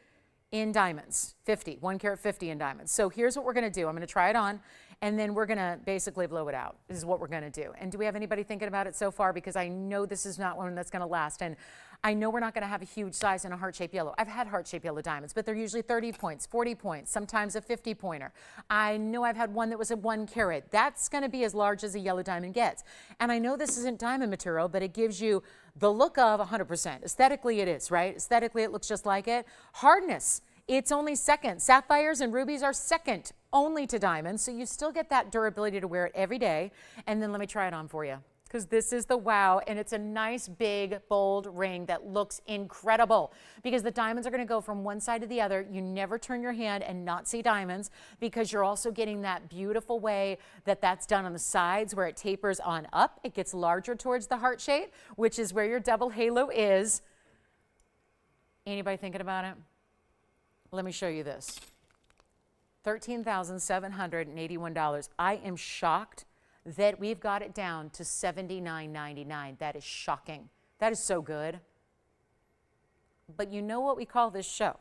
in diamonds, 50, 1 carat 50 in diamonds. So here's what we're gonna do. I'm gonna try it on and then we're gonna basically blow it out. This is what we're gonna do. And do we have anybody thinking about it so far? Because I know this is not one that's gonna last. And I know we're not gonna have a huge size in a heart-shaped yellow. I've had heart-shaped yellow diamonds, but they're usually 30 points, 40 points, sometimes a 50 pointer. I know I've had one that was a 1 carat. That's gonna be as large as a yellow diamond gets. And I know this isn't diamond material, but it gives you the look of 100%. Aesthetically it is, right? Aesthetically it looks just like it. Hardness, it's only second. Sapphires and rubies are second only to diamonds, so you still get that durability to wear it every day. And then let me try it on for you, because this is the wow, and it's a nice, big, bold ring that looks incredible, because the diamonds are gonna go from one side to the other. You never turn your hand and not see diamonds, because you're also getting that beautiful way that that's done on the sides where it tapers on up. It gets larger towards the heart shape, which is where your double halo is. Anybody thinking about it? Let me show you this. $13,781. I am shocked that we've got it down to $79.99. That is shocking. That is so good. But you know what we call this show?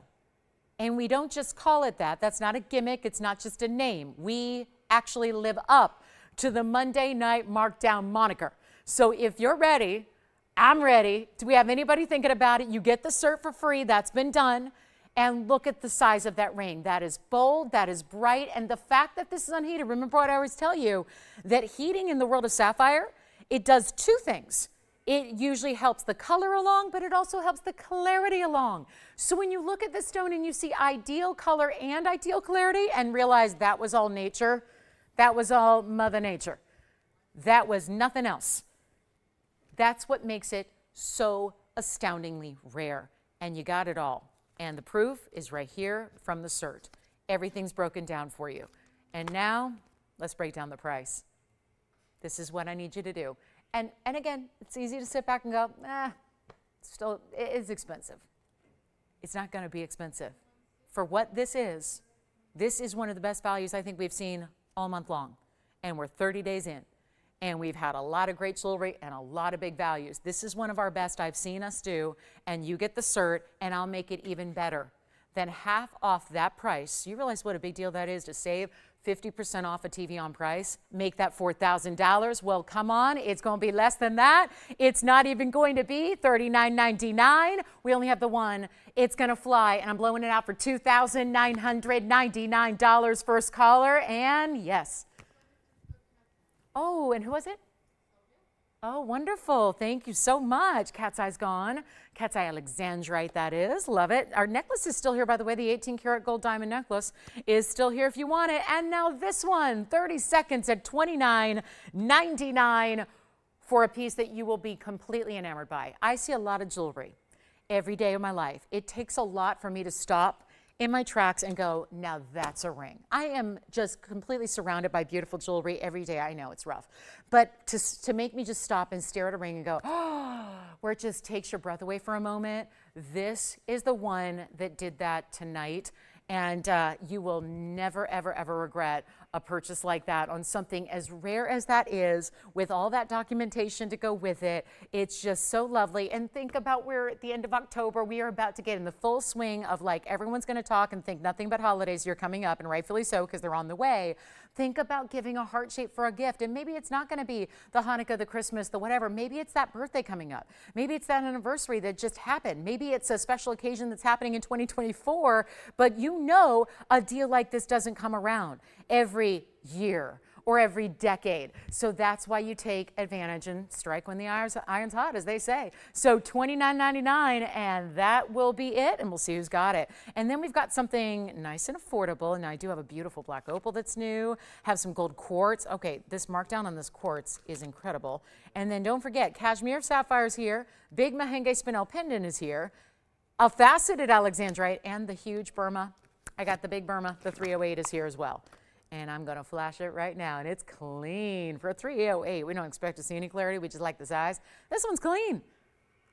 And we don't just call it that. That's not a gimmick. It's not just a name. We actually live up to the Monday Night Markdown moniker. So if you're ready, I'm ready. Do we have anybody thinking about it? You get the cert for free. That's been done. And look at the size of that ring. That is bold, that is bright, and the fact that this is unheated, remember what I always tell you, that heating in the world of sapphire, it does two things. It usually helps the color along, but it also helps the clarity along. So when you look at this stone and you see ideal color and ideal clarity and realize that was all nature, that was all Mother Nature, that was nothing else. That's what makes it so astoundingly rare, and you got it all. And the proof is right here from the cert. Everything's broken down for you. And now, let's break down the price. This is what I need you to do. And again, it's easy to sit back and go, still, it is expensive. It's not gonna be expensive. For what this is one of the best values I think we've seen all month long. And we're 30 days in. And we've had a lot of great jewelry and a lot of big values. This is one of our best I've seen us do, and you get the cert, and I'll make it even better. Then half off that price. You realize what a big deal that is to save 50% off a TVON price, make that $4,000. Well, come on, it's gonna be less than that. It's not even going to be $39.99. We only have the one. It's gonna fly, and I'm blowing it out for $2,999 first caller, and yes. Oh, and who was it? Oh, wonderful. Thank you so much. Cat's Eye's gone. Cat's Eye Alexandrite, that is. Love it. Our necklace is still here, by the way. The 18 karat gold diamond necklace is still here if you want it. And now this one, 30 seconds at $29.99 for a piece that you will be completely enamored by. I see a lot of jewelry every day of my life. It takes a lot for me to stop in my tracks and go, now that's a ring. I am just completely surrounded by beautiful jewelry every day. I know it's rough, but to make me just stop and stare at a ring and go, oh, where it just takes your breath away for a moment, this is the one that did that tonight. And you will never, ever, ever regret a purchase like that on something as rare as that is, with all that documentation to go with it. It's just so lovely. And think about we're at the end of October. We are about to get in the full swing of, like, everyone's going to talk and think nothing but holidays. You're coming up, and rightfully so, because they're on the way. Think about giving a heart shape for a gift. And maybe it's not going to be the Hanukkah, the Christmas, the whatever. Maybe it's that birthday coming up. Maybe it's that anniversary that just happened. Maybe it's a special occasion that's happening in 2024, but you know a deal like this doesn't come around every year or every decade. So that's why you take advantage and strike when the iron's hot, as they say. So $29.99, and that will be it, and we'll see who's got it. And then we've got something nice and affordable, and I do have a beautiful black opal that's new, have some gold quartz. Okay, this markdown on this quartz is incredible. And then don't forget, cashmere sapphire's here, big Mahenge spinel pendant is here, a faceted alexandrite, and the huge Burma. I got the big Burma, the 308 is here as well. And I'm gonna flash it right now, and it's clean. For a 308, we don't expect to see any clarity, we just like the size. This one's clean.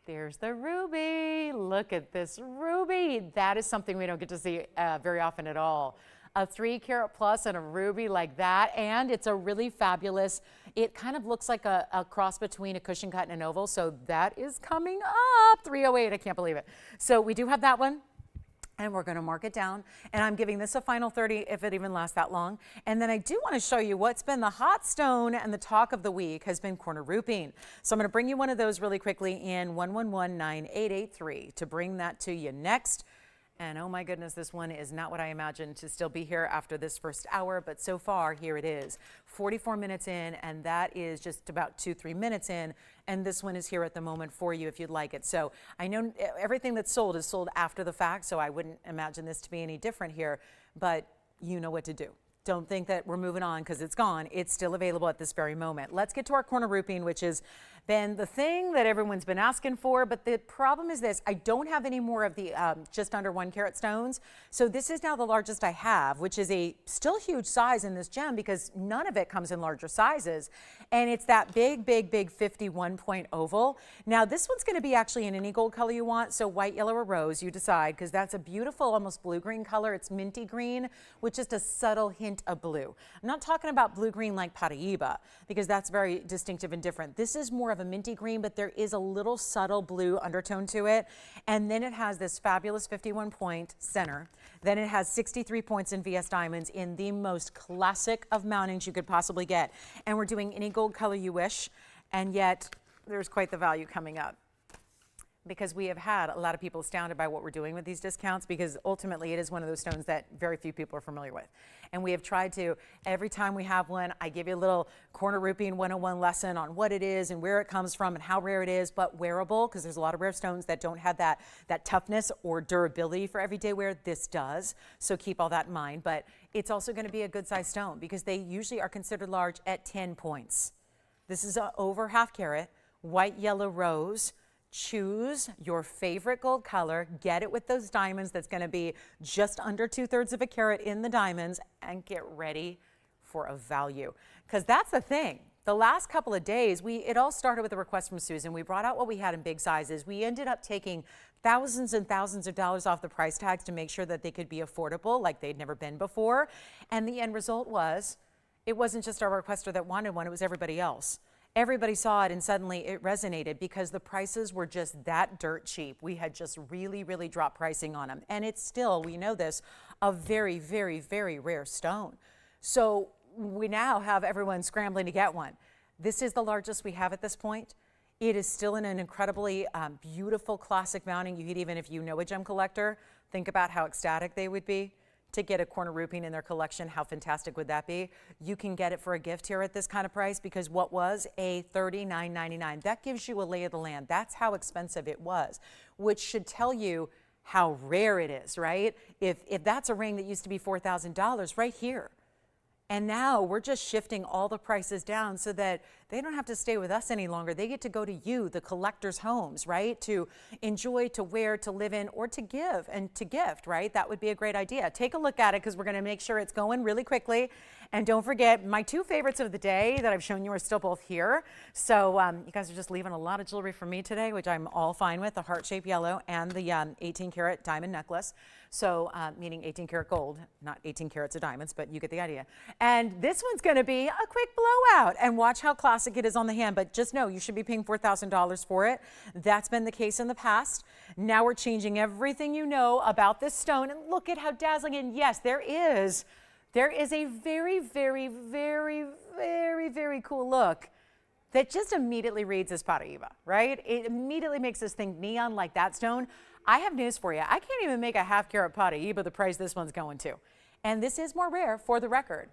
There's the ruby. Look at this ruby. That is something we don't get to see very often at all. A 3 carat plus and a ruby like that, and it's a really fabulous, it kind of looks like a cross between a cushion cut and an oval, so that is coming up. 308, I can't believe it. So we do have that one. And we're going to mark it down, and I'm giving this a final 30 if it even lasts that long. And then I do want to show you what's been the hot stone and the talk of the week has been corner roofing. So I'm going to bring you one of those really quickly in 111-9883 to bring that to you next. And oh my goodness, this one is not what I imagined to still be here after this first hour, but so far, here it is. 44 minutes in, and that is just about 2-3 minutes in, and this one is here at the moment for you if you'd like it. So I know everything that's sold is sold after the fact, so I wouldn't imagine this to be any different here, but you know what to do. Don't think that we're moving on because it's gone. It's still available at this very moment. Let's get to our corner roofing, which has been the thing that everyone's been asking for, but the problem is this: I don't have any more of the just under 1 carat stones. So this is now the largest I have, which is a still huge size in this gem because none of it comes in larger sizes. And it's that big, big, big 51 point oval. Now this one's gonna be actually in any gold color you want. So white, yellow, or rose, you decide, because that's a beautiful, almost blue-green color. It's minty green with just a subtle hint of blue. I'm not talking about blue-green like Paraíba, because that's very distinctive and different. This is more of a minty green, but there is a little subtle blue undertone to it. And then it has this fabulous 51 point center. Then it has 63 points in VS diamonds in the most classic of mountings you could possibly get. And we're doing any gold color you wish, and yet there's quite the value coming up, because we have had a lot of people astounded by what we're doing with these discounts, because ultimately it is one of those stones that very few people are familiar with. And we have tried to, every time we have one, I give you a little corner roofing 101 lesson on what it is and where it comes from and how rare it is, but wearable, because there's a lot of rare stones that don't have that toughness or durability for everyday wear. This does, so keep all that in mind. But it's also going to be a good size stone, because they usually are considered large at 10 points. This is over 1/2 carat, white, yellow, rose. Choose your favorite gold color, get it with those diamonds that's going to be just under 2/3 of a carat in the diamonds, and get ready for a value. Because that's the thing. The last couple of days, it all started with a request from Susan. We brought out what we had in big sizes. We ended up taking thousands and thousands of dollars off the price tags to make sure that they could be affordable like they'd never been before. And the end result was, it wasn't just our requester that wanted one, it was everybody else. Everybody saw it, and suddenly it resonated because the prices were just that dirt cheap. We had just really, really dropped pricing on them. And it's still, we know this, a very, very, very rare stone. So we now have everyone scrambling to get one. This is the largest we have at this point. It is still in an incredibly beautiful classic mounting. You could, even if you know a gem collector, think about how ecstatic they would be to get a corner roofing in their collection. How fantastic would that be? You can get it for a gift here at this kind of price, because what was a $39.99, that gives you a lay of the land. That's how expensive it was, which should tell you how rare it is, right? If that's a ring that used to be $4,000 right here, and now we're just shifting all the prices down so that they don't have to stay with us any longer. They get to go to you, the collectors' homes, right? To enjoy, to wear, to live in, or to give and to gift, right? That would be a great idea. Take a look at it, because we're going to make sure it's going really quickly. And don't forget, my 2 favorites of the day that I've shown you are still both here. So you guys are just leaving a lot of jewelry for me today, which I'm all fine with, the heart-shaped yellow and the 18 karat diamond necklace. So meaning 18 karat gold, not 18 carats of diamonds, but you get the idea. And this one's going to be a quick blowout, and watch how classic it is on the hand. But just know you should be paying $4,000 for it. That's been the case in the past. Now we're changing everything you know about this stone, and look at how dazzling. And yes, there is a very, very, very, very, very cool look that just immediately reads as Paraíba, right? It immediately makes us think neon like that stone. I have news for you. I can't even make a 1/2 carat Paraíba the price this one's going to. And this is more rare, for the record.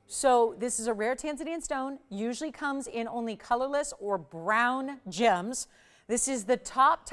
So this is a rare Tanzanian stone, usually comes in only colorless or brown gems. This is the top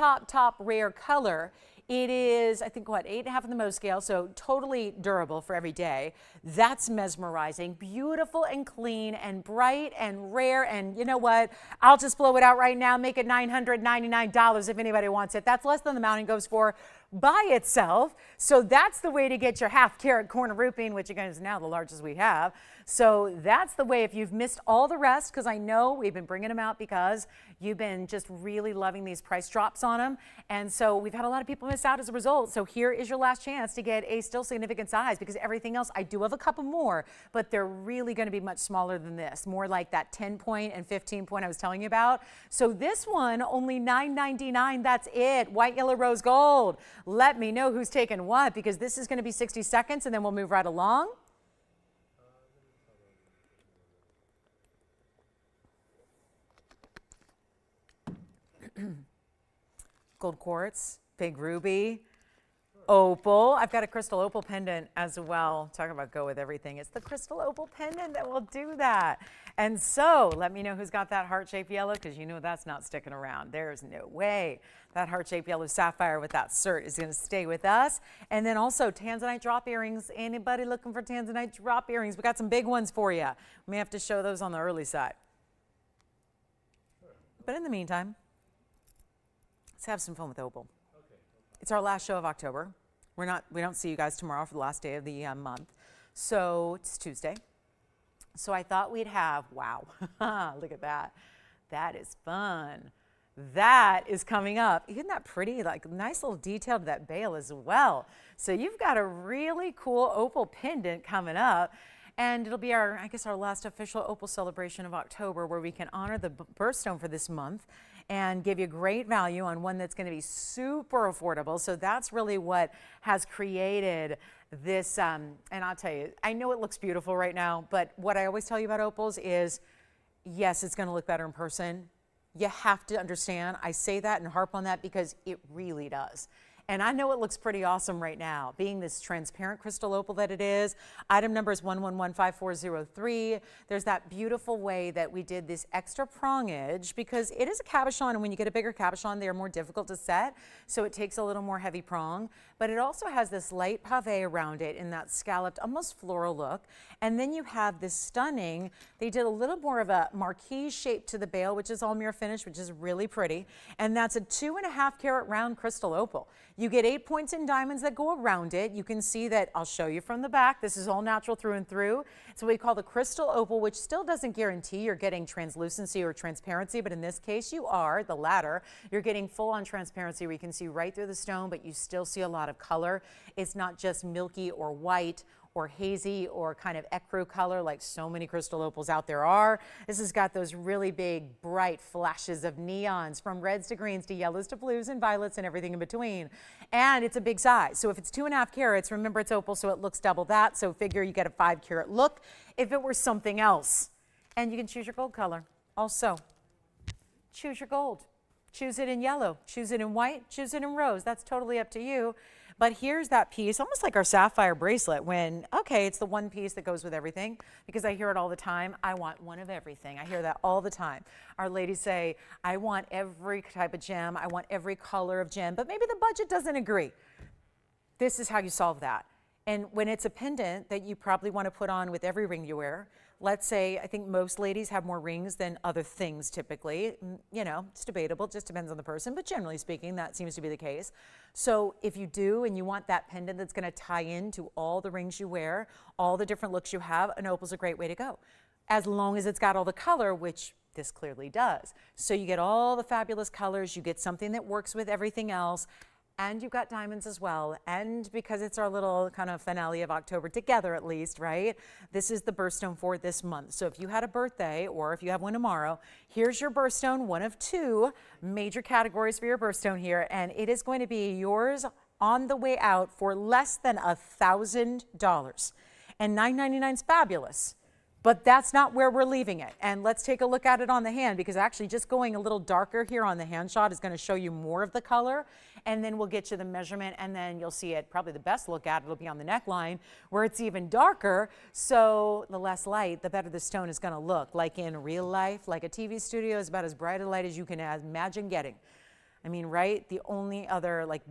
rare color. It is, I think, what, 8.5 on the Mohs scale, so totally durable for every day. That's mesmerizing, beautiful and clean and bright and rare. And you know what? I'll just blow it out right now, make it $999 if anybody wants it. That's less than the mounting goes for by itself. So that's the way to get your half-carat corner rupine, which again is now the largest we have. So that's the way if you've missed all the rest, because I know we've been bringing them out because you've been just really loving these price drops on them. And so we've had a lot of people miss out as a result. So here is your last chance to get a still significant size, because everything else, I do have a couple more, but they're really going to be much smaller than this, more like that 10 point and 15 point I was telling you about. So this one, only $9.99. That's it. White, yellow, rose, gold. Let me know who's taking what, because this is going to be 60 seconds and then we'll move right along. Gold quartz, big ruby, opal. I've got a crystal opal pendant as well. Talk about go with everything. It's the crystal opal pendant that will do that. And so let me know who's got that heart-shaped yellow, because you know that's not sticking around. There's no way that heart-shaped yellow sapphire with that cert is going to stay with us. And then also Tanzanite drop earrings. Anybody looking for Tanzanite drop earrings? We got some big ones for you. We may have to show those on the early side. But in the meantime, let's have some fun with opal. It's our last show of October. We don't see you guys tomorrow for the last day of the month. So it's Tuesday. So I thought we'd have, wow, look at that. That is fun. That is coming up. Isn't that pretty? Like nice little detail to that bail as well. So you've got a really cool opal pendant coming up. And it'll be our, I guess, our last official opal celebration of October, where we can honor the birthstone for this month and give you great value on one that's going to be super affordable. So that's really what has created this. And I'll tell you, I know it looks beautiful right now, but what I always tell you about opals is, yes, it's going to look better in person. You have to understand, I say that and harp on that because it really does. And I know it looks pretty awesome right now, being this transparent crystal opal that it is. Item number is 1115403. There's that beautiful way that we did this extra prong edge, because it is a cabochon, and when you get a bigger cabochon, they are more difficult to set, so it takes a little more heavy prong. But it also has this light pave around it in that scalloped, almost floral look. And then you have this stunning, they did a little more of a marquise shape to the bail, which is all mirror finish, which is really pretty. And that's a 2.5 carat round crystal opal. You get 8 points in diamonds that go around it. You can see that, I'll show you from the back. This is all natural through and through. It's what we call the crystal opal, which still doesn't guarantee you're getting translucency or transparency, but in this case you are, the latter. You're getting full on transparency where you can see right through the stone, but you still see a lot of color. It's not just milky or white or hazy or kind of ecru color like so many crystal opals out there are. This has got those really big, bright flashes of neons, from reds to greens to yellows to blues and violets and everything in between. And it's a big size. So if it's 2.5 carats, remember it's opal, so it looks double that. So figure you get a 5 carat look if it were something else. And you can choose your gold color. Also, choose your gold. Choose it in yellow, choose it in white, choose it in rose. That's totally up to you. But here's that piece, almost like our sapphire bracelet, when, okay, it's the one piece that goes with everything, because I hear it all the time. I want one of everything. I hear that all the time. Our ladies say, I want every type of gem. I want every color of gem, but maybe the budget doesn't agree. This is how you solve that. And when it's a pendant that you probably want to put on with every ring you wear, let's say, I think most ladies have more rings than other things typically. You know, it's debatable, just depends on the person, but generally speaking, that seems to be the case. So if you do and you want that pendant that's going to tie into all the rings you wear, all the different looks you have, an opal's a great way to go. As long as it's got all the color, which this clearly does. So you get all the fabulous colors, you get something that works with everything else, and you've got diamonds as well. And because it's our little kind of finale of October together, at least, right? This is the birthstone for this month. So if you had a birthday, or if you have one tomorrow, here's your birthstone, one of 2 major categories for your birthstone here. And it is going to be yours on the way out for less than $1,000. And $9.99 is fabulous. But that's not where we're leaving it. And let's take a look at it on the hand, because actually just going a little darker here on the hand shot is going to show you more of the color. and then we'll get you the measurement, and then you'll see it. Probably the best look at it'll be on the neckline where it's even darker. So the less light, the better the stone is going to look. Like in real life, like a TV studio is about as bright a light as you can imagine getting. I mean, right? The only other like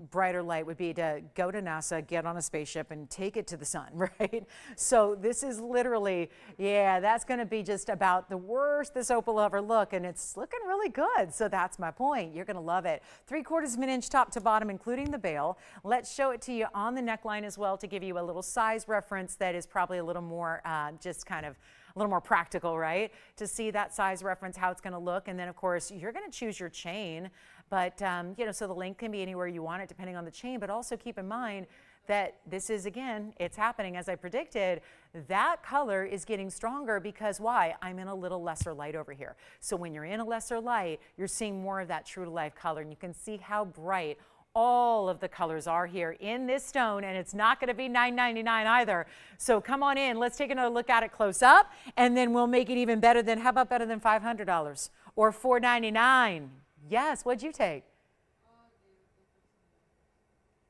brighter light would be to go to NASA, get on a spaceship and take it to the sun, right? So this is literally, yeah, that's going to be just about the worst this opal will ever look, and it's looking really good. So that's my point. You're going to love it. 3/4 of an inch top to bottom, including the bail. Let's show it to you on the neckline as well to give you a little size reference that is probably a little more just kind of a little more practical, right? To see that size reference, how it's going to look. And then, of course, you're going to choose your chain. But, you know, so the length can be anywhere you want it depending on the chain. But also keep in mind that this is, again, it's happening as I predicted. That color is getting stronger because why? I'm in a little lesser light over here. So when you're in a lesser light, you're seeing more of that true to life color. And you can see how bright all of the colors are here in this stone, and it's not going to be $9.99 either. So come on in, let's take another look at it close up, and then we'll make it even better than, how about better than $500 or $4.99? Yes, what'd you take?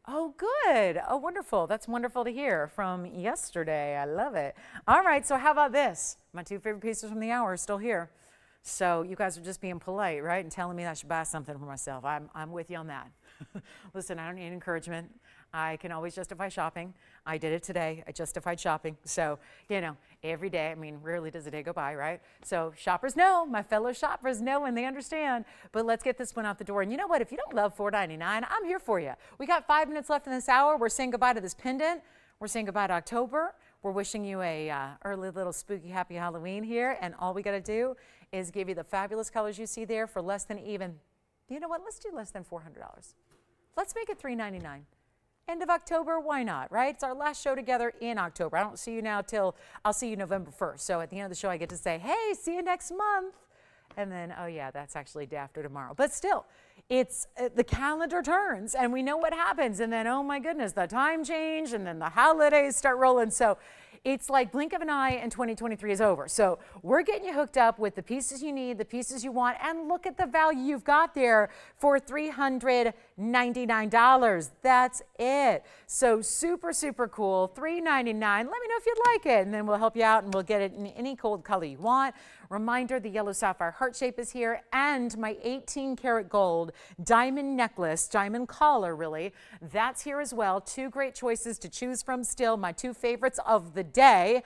Oh, good. Oh, wonderful. That's wonderful to hear from yesterday. I love it. All right, so how about this? My two favorite pieces from the hour are still here. So you guys are just being polite, right? And telling me I should buy something for myself. I'm with you on that. Listen, I don't need encouragement. I can always justify shopping. I did it today. I justified shopping. So, you know, every day, I mean, rarely does a day go by, right? So shoppers know, my fellow shoppers know, and they understand. But let's get this one out the door. And you know what? If you don't love $4.99, I'm here for you. We got 5 minutes left in this hour. We're saying goodbye to this pendant. We're saying goodbye to October. We're wishing you a early little spooky happy Halloween here. And all we got to do is give you the fabulous colors you see there for less than even, you know what? Let's do less than $400. Let's make it $3.99. End of October, why not, right? It's our last show together in October. I don't see you now till, I'll see you November 1st. So at the end of the show, I get to say, hey, see you next month. And then, oh yeah, that's actually day after tomorrow. But still, it's the calendar turns and we know what happens. And then, oh my goodness, the time change and then the holidays start rolling. So it's like blink of an eye and 2023 is over. So we're getting you hooked up with the pieces you need, the pieces you want, and look at the value you've got there for $399. That's it. So super, super cool. $399. Let me know if you'd like it, and then we'll help you out and we'll get it in any cold color you want. Reminder, the yellow sapphire heart shape is here, and my 18 karat gold diamond necklace, diamond collar really, that's here as well. Two great choices to choose from still. My two favorites of the day,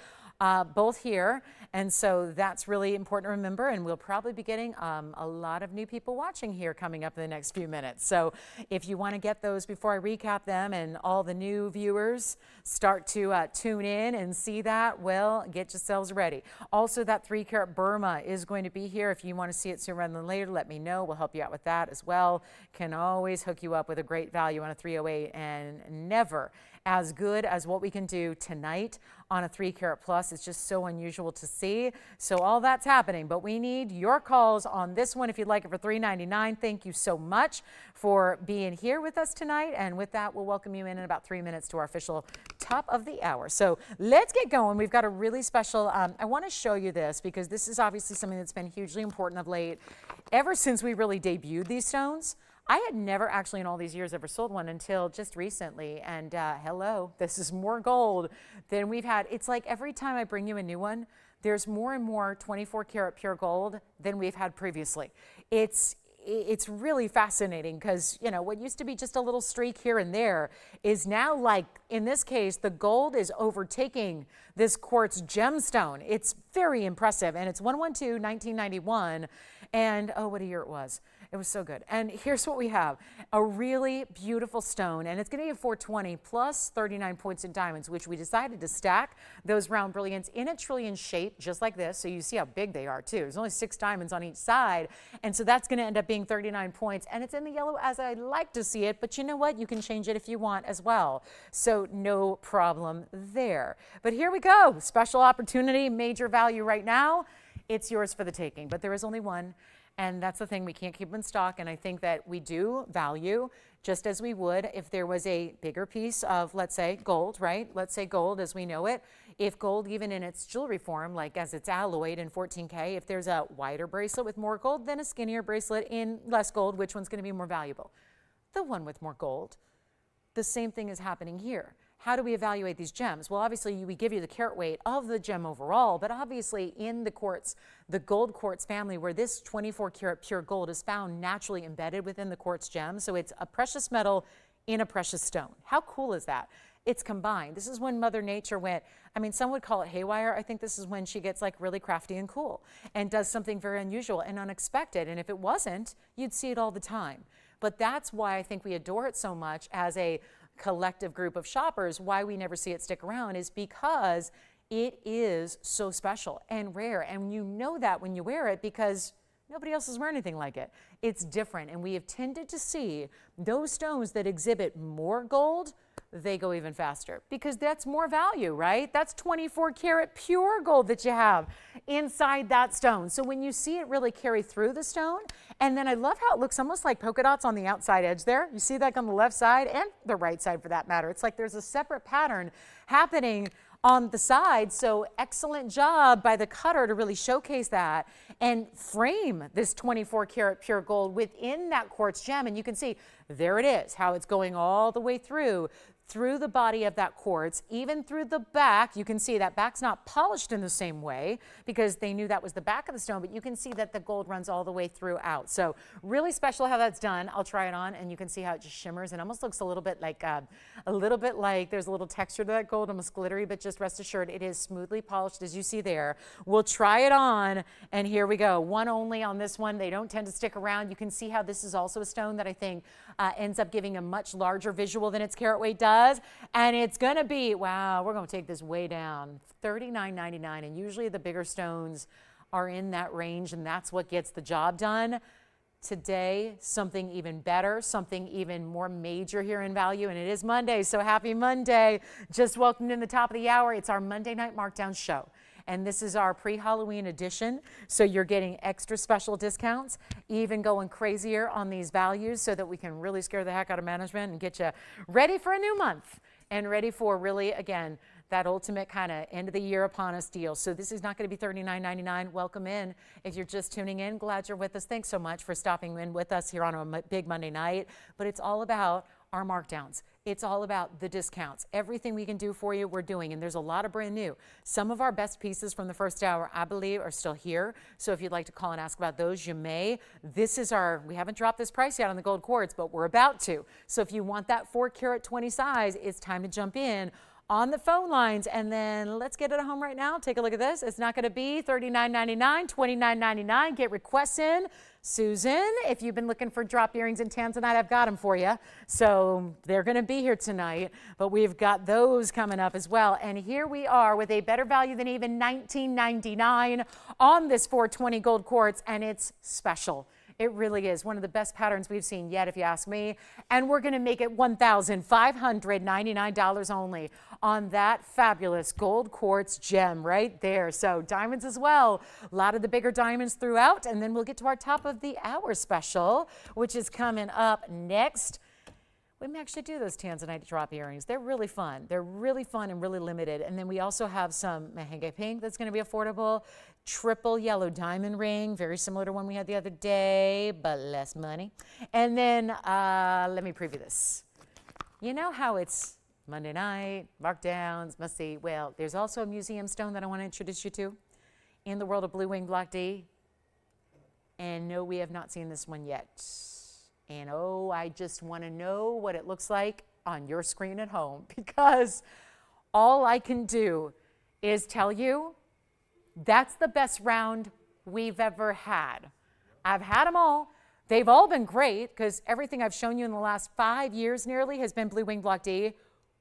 both here. And so that's really important to remember, and we'll probably be getting a lot of new people watching here coming up in the next few minutes. So if you want to get those before I recap them and all the new viewers start to tune in and see that, well, get yourselves ready. Also, that 3 karat Burma is going to be here. If you want to see it sooner rather than later, let me know. We'll help you out with that as well. Can always hook you up with a great value on a 308, and never as good as what we can do tonight on a 3 karat plus. It's just so unusual to see. So all that's happening, but we need your calls on this one if you'd like it for $399. Thank you so much for being here with us tonight. And with that, we'll welcome you in about 3 minutes to our official top of the hour. So let's get going. We've got a really special, I want to show you this because this is obviously something that's been hugely important of late. Ever since we really debuted these stones, I had never actually in all these years ever sold one until just recently. And hello, this is more gold than we've had. It's like every time I bring you a new one, there's more and more 24 karat pure gold than we've had previously. It's really fascinating because, you know, what used to be just a little streak here and there is now, like in this case, the gold is overtaking this quartz gemstone. It's very impressive. And it's 112, 1991. And oh, what a year it was. It was so good. And here's what we have. A really beautiful stone, and it's going to be a 420 plus 39 points in diamonds, which we decided to stack those round brilliants in a trillion shape, just like this. So you see how big they are, too. There's only 6 diamonds on each side, and so that's going to end up being 39 points. And it's in the yellow as I like to see it, but you know what? You can change it if you want as well. So no problem there. But here we go. Special opportunity, major value right now. It's yours for the taking, but there is only one. And that's the thing, we can't keep them in stock. And I think that we do value, just as we would if there was a bigger piece of, let's say, gold, right? Let's say gold as we know it. If gold, even in its jewelry form, like as it's alloyed in 14K, if there's a wider bracelet with more gold than a skinnier bracelet in less gold, which one's going to be more valuable? the one with more gold. The same thing is happening here. How do we evaluate these gems? Well, obviously, we give you the carat weight of the gem overall, but obviously in the quartz, the gold quartz family, where this 24 karat pure gold is found naturally embedded within the quartz gem. So it's a precious metal in a precious stone. How cool is that? It's combined. This is when Mother Nature went, I mean, some would call it haywire. I think this is when she gets like really crafty and cool and does something very unusual and unexpected. And if it wasn't, you'd see it all the time. But that's why I think we adore it so much as a collective group of shoppers. Why we never see it stick around is because it is so special and rare. And you know that when you wear it because nobody else is wearing anything like it. It's different. And we have tended to see those stones that exhibit more gold, they go even faster because that's more value, right? That's 24 karat pure gold that you have inside that stone. So when you see it really carry through the stone, and then I love how it looks almost like polka dots on the outside edge there. You see that on the left side and the right side for that matter. It's like there's a separate pattern happening on the side. So excellent job by the cutter to really showcase that and frame this 24 karat pure gold within that quartz gem. And you can see there it is, how it's going all the way through the body of that quartz, even through the back. You can see that back's not polished in the same way because they knew that was the back of the stone, but you can see that the gold runs all the way throughout. So really special how that's done. I'll try it on and you can see how it just shimmers and almost looks a little bit like there's a little texture to that gold, almost glittery, but just rest assured it is smoothly polished as you see there. We'll try it on and here we go. One only on this one. They don't tend to stick around. You can see how this is also a stone that I think ends up giving a much larger visual than its carat weight does. And it's going to be, wow, we're going to take this way down, $39.99. And usually the bigger stones are in that range, and that's what gets the job done. Today, something even better, something even more major here in value, and it is Monday, so happy Monday. Just welcomed in the top of the hour. It's our Monday night markdown show. And this is our pre-Halloween edition, so you're getting extra special discounts, even going crazier on these values so that we can really scare the heck out of management and get you ready for a new month and ready for really, again, that ultimate kind of end of the year upon us deal. So this is not going to be $39.99. Welcome in. If you're just tuning in, glad you're with us. Thanks so much for stopping in with us here on a big Monday night. But it's all about our markdowns. It's all about the discounts. Everything we can do for you, we're doing. And there's a lot of brand new. Some of our best pieces from the first hour, I believe, are still here. So if you'd like to call and ask about those, you may. This is we haven't dropped this price yet on the gold quartz, but we're about to. So if you want that 4 karat 20 size, it's time to jump in on the phone lines, and then let's get it at home right now. Take a look at this. It's not going to be $39.99, $29.99. Get requests in. Susan, if you've been looking for drop earrings and tanzanite, I've got them for you. So they're going to be here tonight, but we've got those coming up as well. And here we are with a better value than even $19.99 on this 420 gold quartz, and it's special. It really is one of the best patterns we've seen yet, if you ask me. And we're going to make it $1,599 only on that fabulous gold quartz gem right there. So diamonds as well. A lot of the bigger diamonds throughout. And then we'll get to our top of the hour special, which is coming up next. We may actually do those tanzanite drop earrings. They're really fun. They're really fun and really limited. And then we also have some merengue pink that's going to be affordable. Triple yellow diamond ring, very similar to one we had the other day, but less money. And then let me preview this. You know how it's Monday night, markdowns, must see. Well, there's also a museum stone that I want to introduce you to in the world of Blue Wing Block D. And no, we have not seen this one yet. And oh, I just want to know what it looks like on your screen at home, because all I can do is tell you that's the best round we've ever had. I've had them all. They've all been great because everything I've shown you in the last 5 years nearly has been Blue Wing Block D.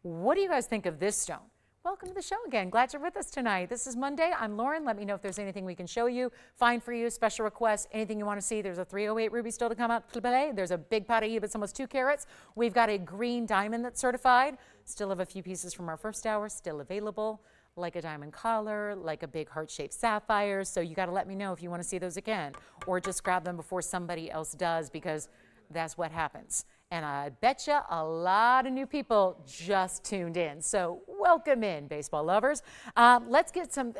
What do you guys think of this stone? Welcome to the show again. Glad you're with us tonight. This is Monday. I'm Lauren. Let me know if there's anything we can show you, find for you, special requests, anything you want to see. There's a 308 ruby still to come out. There's a big pot of it's almost 2 carats. We've got a green diamond that's certified. Still have a few pieces from our first hour still available, like a diamond collar, like a big heart-shaped sapphire. So you got to let me know if you want to see those again, or just grab them before somebody else does, because that's what happens. And I bet you a lot of new people just tuned in. So welcome in, baseball lovers. Let's get some,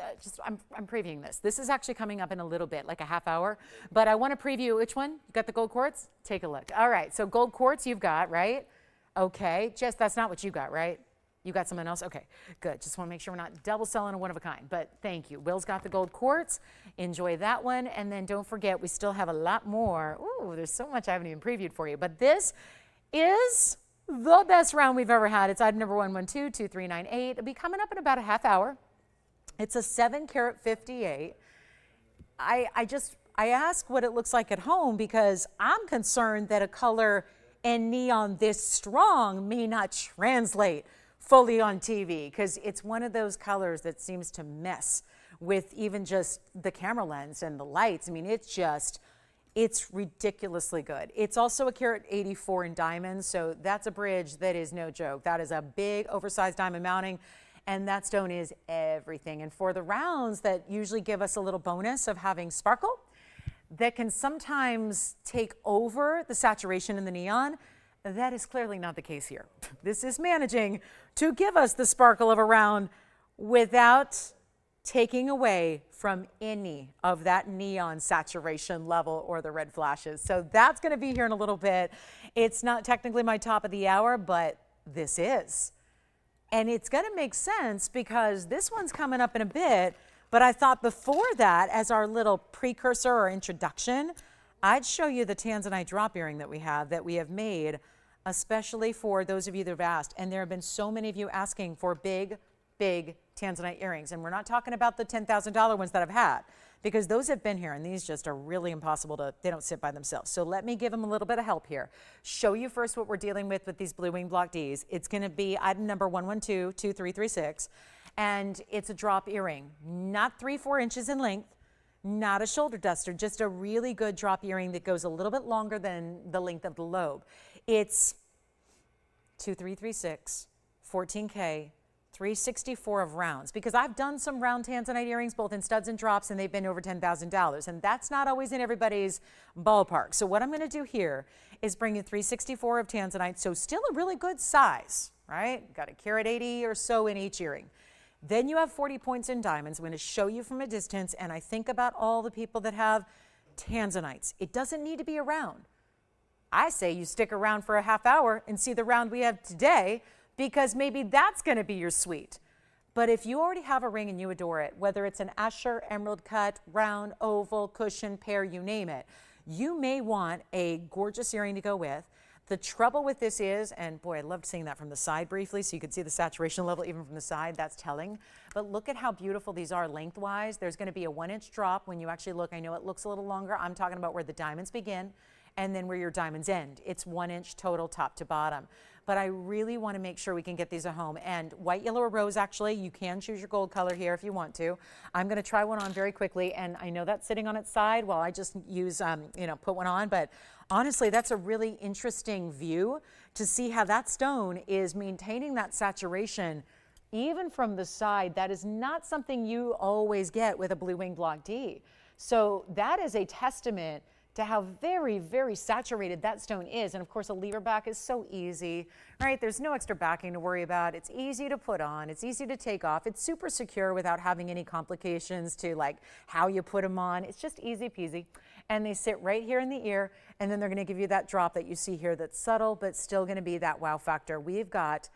I'm previewing this. This is actually coming up in a little bit, like a half hour. But I want to preview which one? You got the gold quartz? Take a look. All right, so gold quartz you've got, right? Okay, Jess, that's not what you got, right? You got someone else? Okay, good. Just want to make sure we're not double selling a one of a kind, but thank you. Will's got the gold quartz. Enjoy that one. And then don't forget, we still have a lot more. Ooh, there's so much I haven't even previewed for you. But this is the best round we've ever had. It's item number 1122398. It'll be coming up in about a half hour. It's a 7-carat 58. I ask what it looks like at home because I'm concerned that a color and neon this strong may not translate fully on TV because it's one of those colors that seems to mess with even just the camera lens and the lights. I mean, it's ridiculously good. It's also a carat 84 in diamonds, so that's a bridge that is no joke. That is a big oversized diamond mounting, and that stone is everything. And for the rounds that usually give us a little bonus of having sparkle, that can sometimes take over the saturation in the neon, that is clearly not the case here. This is managing to give us the sparkle of a round without taking away from any of that neon saturation level or the red flashes. So that's going to be here in a little bit. It's not technically my top of the hour, but this is. And it's going to make sense because this one's coming up in a bit. But I thought before that, as our little precursor or introduction, I'd show you the tanzanite drop earring that we have made, especially for those of you that have asked. And there have been so many of you asking for big tanzanite earrings. And we're not talking about the $10,000 ones that I've had, because those have been here and these just are really impossible they don't sit by themselves. So let me give them a little bit of help here. Show you first what we're dealing with these blue wing block Ds. It's going to be item number 1122336. And it's a drop earring, not 3-4 inches in length, not a shoulder duster, just a really good drop earring that goes a little bit longer than the length of the lobe. It's 2336, 14K, 364 of rounds, because I've done some round tanzanite earrings both in studs and drops, and they've been over $10,000, and that's not always in everybody's ballpark. So what I'm going to do here is bring you 364 of tanzanite, so still a really good size, right? Got a carat 80 or so in each earring. Then you have 40 points in diamonds. I'm going to show you from a distance, and I think about all the people that have tanzanites. It doesn't need to be a round. I say you stick around for a half hour and see the round we have today, because maybe that's going to be your sweet. But if you already have a ring and you adore it, whether it's an Asher, emerald cut, round, oval, cushion, pear, you name it, you may want a gorgeous earring to go with. The trouble with this is, and boy, I loved seeing that from the side briefly, so you could see the saturation level even from the side. That's telling. But look at how beautiful these are lengthwise. There's going to be a 1-inch drop when you actually look. I know it looks a little longer. I'm talking about where the diamonds begin and then where your diamonds end. It's 1 inch total top to bottom. But I really want to make sure we can get these at home. And white, yellow, or rose, actually, you can choose your gold color here if you want to. I'm going to try one on very quickly, and I know that's sitting on its side while I just use, put one on. But honestly, that's a really interesting view to see how that stone is maintaining that saturation even from the side. That is not something you always get with a blue wing block D. So that is a testament to how very, very saturated that stone is. And of course, a lever back is so easy, right? There's no extra backing to worry about. It's easy to put on. It's easy to take off. It's super secure without having any complications to like how you put them on. It's just easy peasy. And they sit right here in the ear, and then they're gonna give you that drop that you see here that's subtle, but still gonna be that wow factor. We've got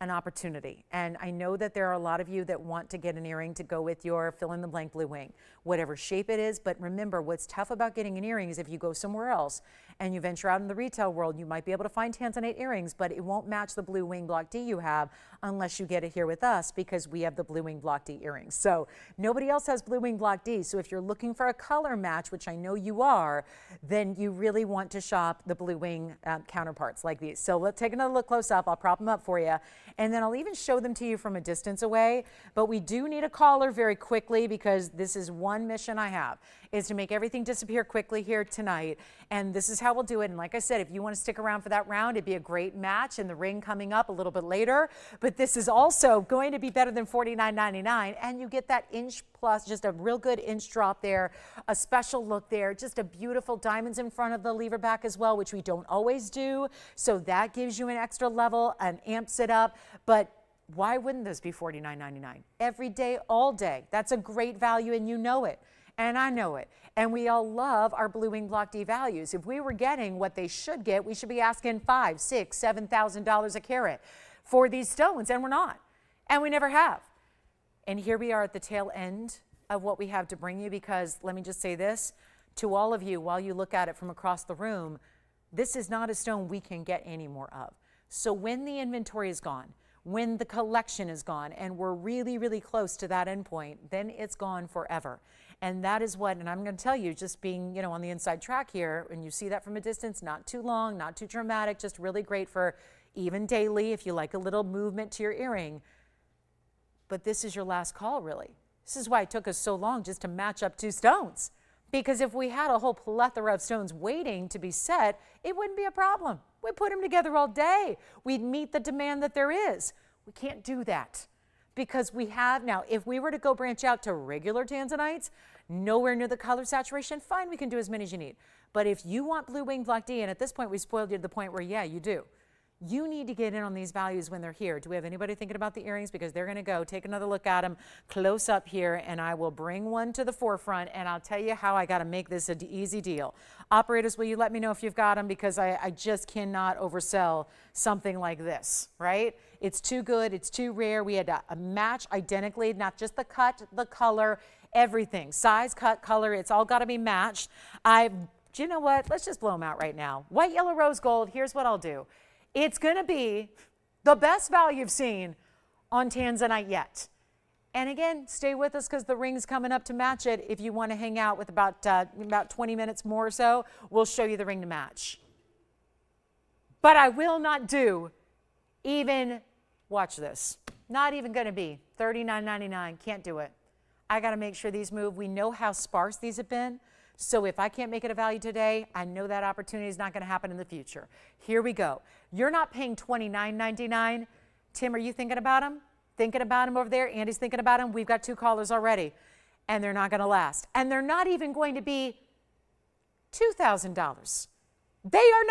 an opportunity. And I know that there are a lot of you that want to get an earring to go with your fill in the blank blue wing, whatever shape it is. But remember, what's tough about getting an earring is if you go somewhere else and you venture out in the retail world, you might be able to find tanzanite earrings, but it won't match the blue wing block D you have unless you get it here with us, because we have the blue wing block D earrings. So nobody else has blue wing block D. So if you're looking for a color match, which I know you are, then you really want to shop the blue wing counterparts like these. So let's take another look close up. I'll prop them up for you. And then I'll even show them to you from a distance away. But we do need a caller very quickly, because this is one mission I have. is to make everything disappear quickly here tonight. And this is how we'll do it. And like I said, if you want to stick around for that round, it'd be a great match, and the ring coming up a little bit later. But this is also going to be better than $49.99, and you get that inch plus, just a real good inch drop there, a special look there, just a beautiful diamonds in front of the lever back as well, which we don't always do. So that gives you an extra level and amps it up. But why wouldn't this be $49.99? Every day, all day. That's a great value, and you know it. And I know it. And we all love our Blue Wing Block D values. If we were getting what they should get, we should be asking $5,000, $6,000, $7,000 a carat for these stones, and we're not. And we never have. And here we are at the tail end of what we have to bring you, because let me just say this to all of you while you look at it from across the room. This is not a stone we can get any more of. So when the inventory is gone, when the collection is gone, and we're really, really close to that endpoint, then it's gone forever. And that is what, and I'm going to tell you, just being, you know, on the inside track here, and you see that from a distance, not too long, not too dramatic, just really great for even daily if you like a little movement to your earring. But this is your last call, really. This is why it took us so long just to match up two stones. Because if we had a whole plethora of stones waiting to be set, it wouldn't be a problem. We'd put them together all day. We'd meet the demand that there is. We can't do that because we have now, if we were to go branch out to regular tanzanites, nowhere near the color saturation, fine, we can do as many as you need. But if you want Blue Wing Block D, and at this point we spoiled you to the point where, yeah, you do. You need to get in on these values when they're here. Do we have anybody thinking about the earrings? Because they're going to go. Take another look at them close up here, and I will bring one to the forefront, and I'll tell you how I got to make this an easy deal. Operators, will you let me know if you've got them? Because I just cannot oversell something like this, right? It's too good. It's too rare. We had a match identically, not just the cut, the color, everything. Size, cut, color. It's all got to be matched. Do you know what? Let's just blow them out right now. White, yellow, rose gold. Here's what I'll do. It's going to be the best value you've seen on Tanzanite yet. And again, stay with us because the ring's coming up to match it. If you want to hang out with about 20 minutes more or so, we'll show you the ring to match. But I will not do even, watch this, not even going to be $39.99. Can't do it. I got to make sure these move. We know how sparse these have been. So if I can't make it a value today, I know that opportunity is not going to happen in the future. Here we go. You're not paying $29.99. Tim, are you thinking about them? Thinking about them over there? Andy's thinking about them? We've got two callers already, and they're not going to last. And they're not even going to be $2,000. They are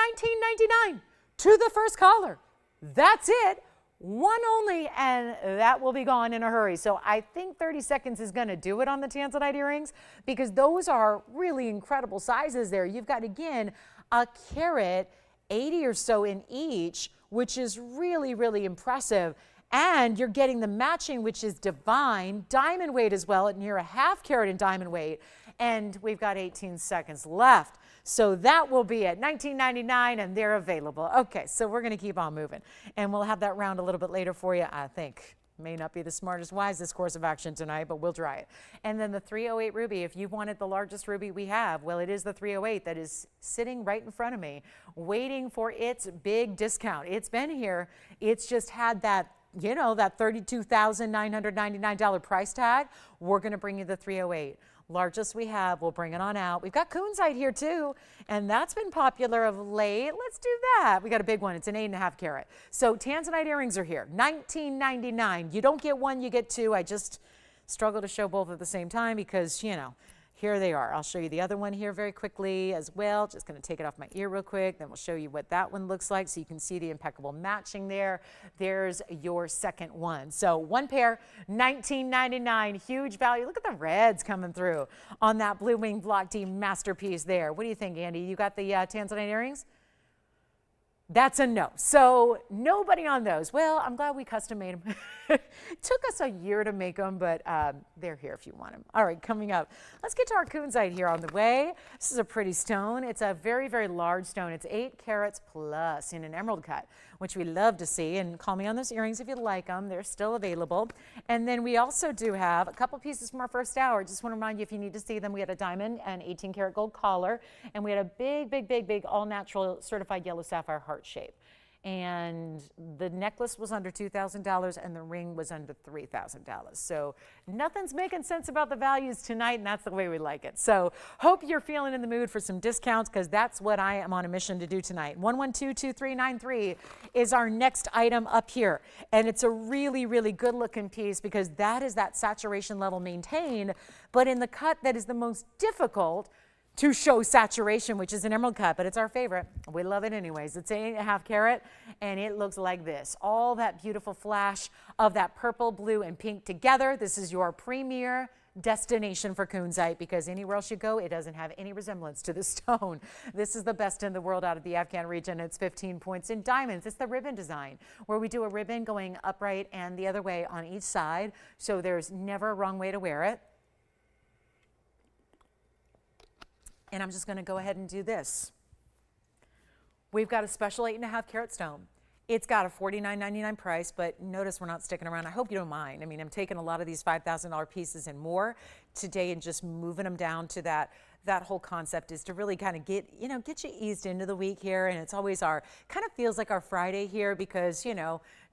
$19.99 to the first caller. That's it. One only, and that will be gone in a hurry. So I think 30 seconds is going to do it on the Tanzanite earrings because those are really incredible sizes there. You've got, again, a carat, 80 or so in each, which is really, really impressive. And you're getting the matching, which is divine, diamond weight as well, at near a half carat in diamond weight. And we've got 18 seconds left. So that will be at $19.99, and they're available. Okay, so we're going to keep on moving. And we'll have that round a little bit later for you, I think. May not be the smartest, wisest course of action tonight, but we'll try it. And then the 308 ruby, if you wanted the largest ruby we have, well, it is the 308 that is sitting right in front of me, waiting for its big discount. It's been here. It's just had that, you know, that $32,999 price tag. We're going to bring you the 308. Largest we have, we'll bring it on out. We've got kunzite here too, and that's been popular of late. Let's do that. We got a big one. It's an 8.5 carat. So Tanzanite earrings are here, $19.99. You don't get one, you get two. I just struggle to show both at the same time because, you know, here they are. I'll show you the other one here very quickly as well. Just going to take it off my ear real quick. Then we'll show you what that one looks like so you can see the impeccable matching there. There's your second one. So one pair, $19.99, huge value. Look at the reds coming through on that Blue Wing Block D masterpiece there. What do you think, Andy? You got the Tanzanite earrings? That's a no. So nobody on those. Well, I'm glad we custom made them. It took us a year to make them, but they're here if you want them. All right, coming up, let's get to our kunzite here on the way. This is a pretty stone. It's a very, very large stone. It's 8 carats plus in an emerald cut, which we love to see. And call me on those earrings if you like them. They're still available. And then we also do have a couple pieces from our first hour. Just want to remind you, if you need to see them, we had a diamond and 18 karat gold collar, and we had a big, big, big, big all natural certified yellow sapphire heart shape. and the necklace was under $2,000 and the ring was under $3,000. So nothing's making sense about the values tonight, and that's the way we like it. So hope you're feeling in the mood for some discounts, because that's what I am on a mission to do tonight. 1122393 is our next item up here, and it's a really, really good looking piece because that is that saturation level maintained, but in the cut that is the most difficult to show saturation, which is an emerald cut, but it's our favorite. We love it anyways. It's 8.5 carat, and it looks like this. All that beautiful flash of that purple, blue, and pink together. This is your premier destination for kunzite, because anywhere else you go, it doesn't have any resemblance to the stone. This is the best in the world out of the Afghan region. It's 15 points in diamonds. It's the ribbon design, where we do a ribbon going upright and the other way on each side, so there's never a wrong way to wear it. And I'm just going to go ahead and do this. We've got a special 8.5 carat stone. It's got a $49.99 price, but notice we're not sticking around. I hope you don't mind. I mean, I'm taking a lot of these $5,000 pieces and more today and just moving them down to that. That whole concept is to really kind of get you eased into the week here. And it's always kind of feels like our Friday here, because,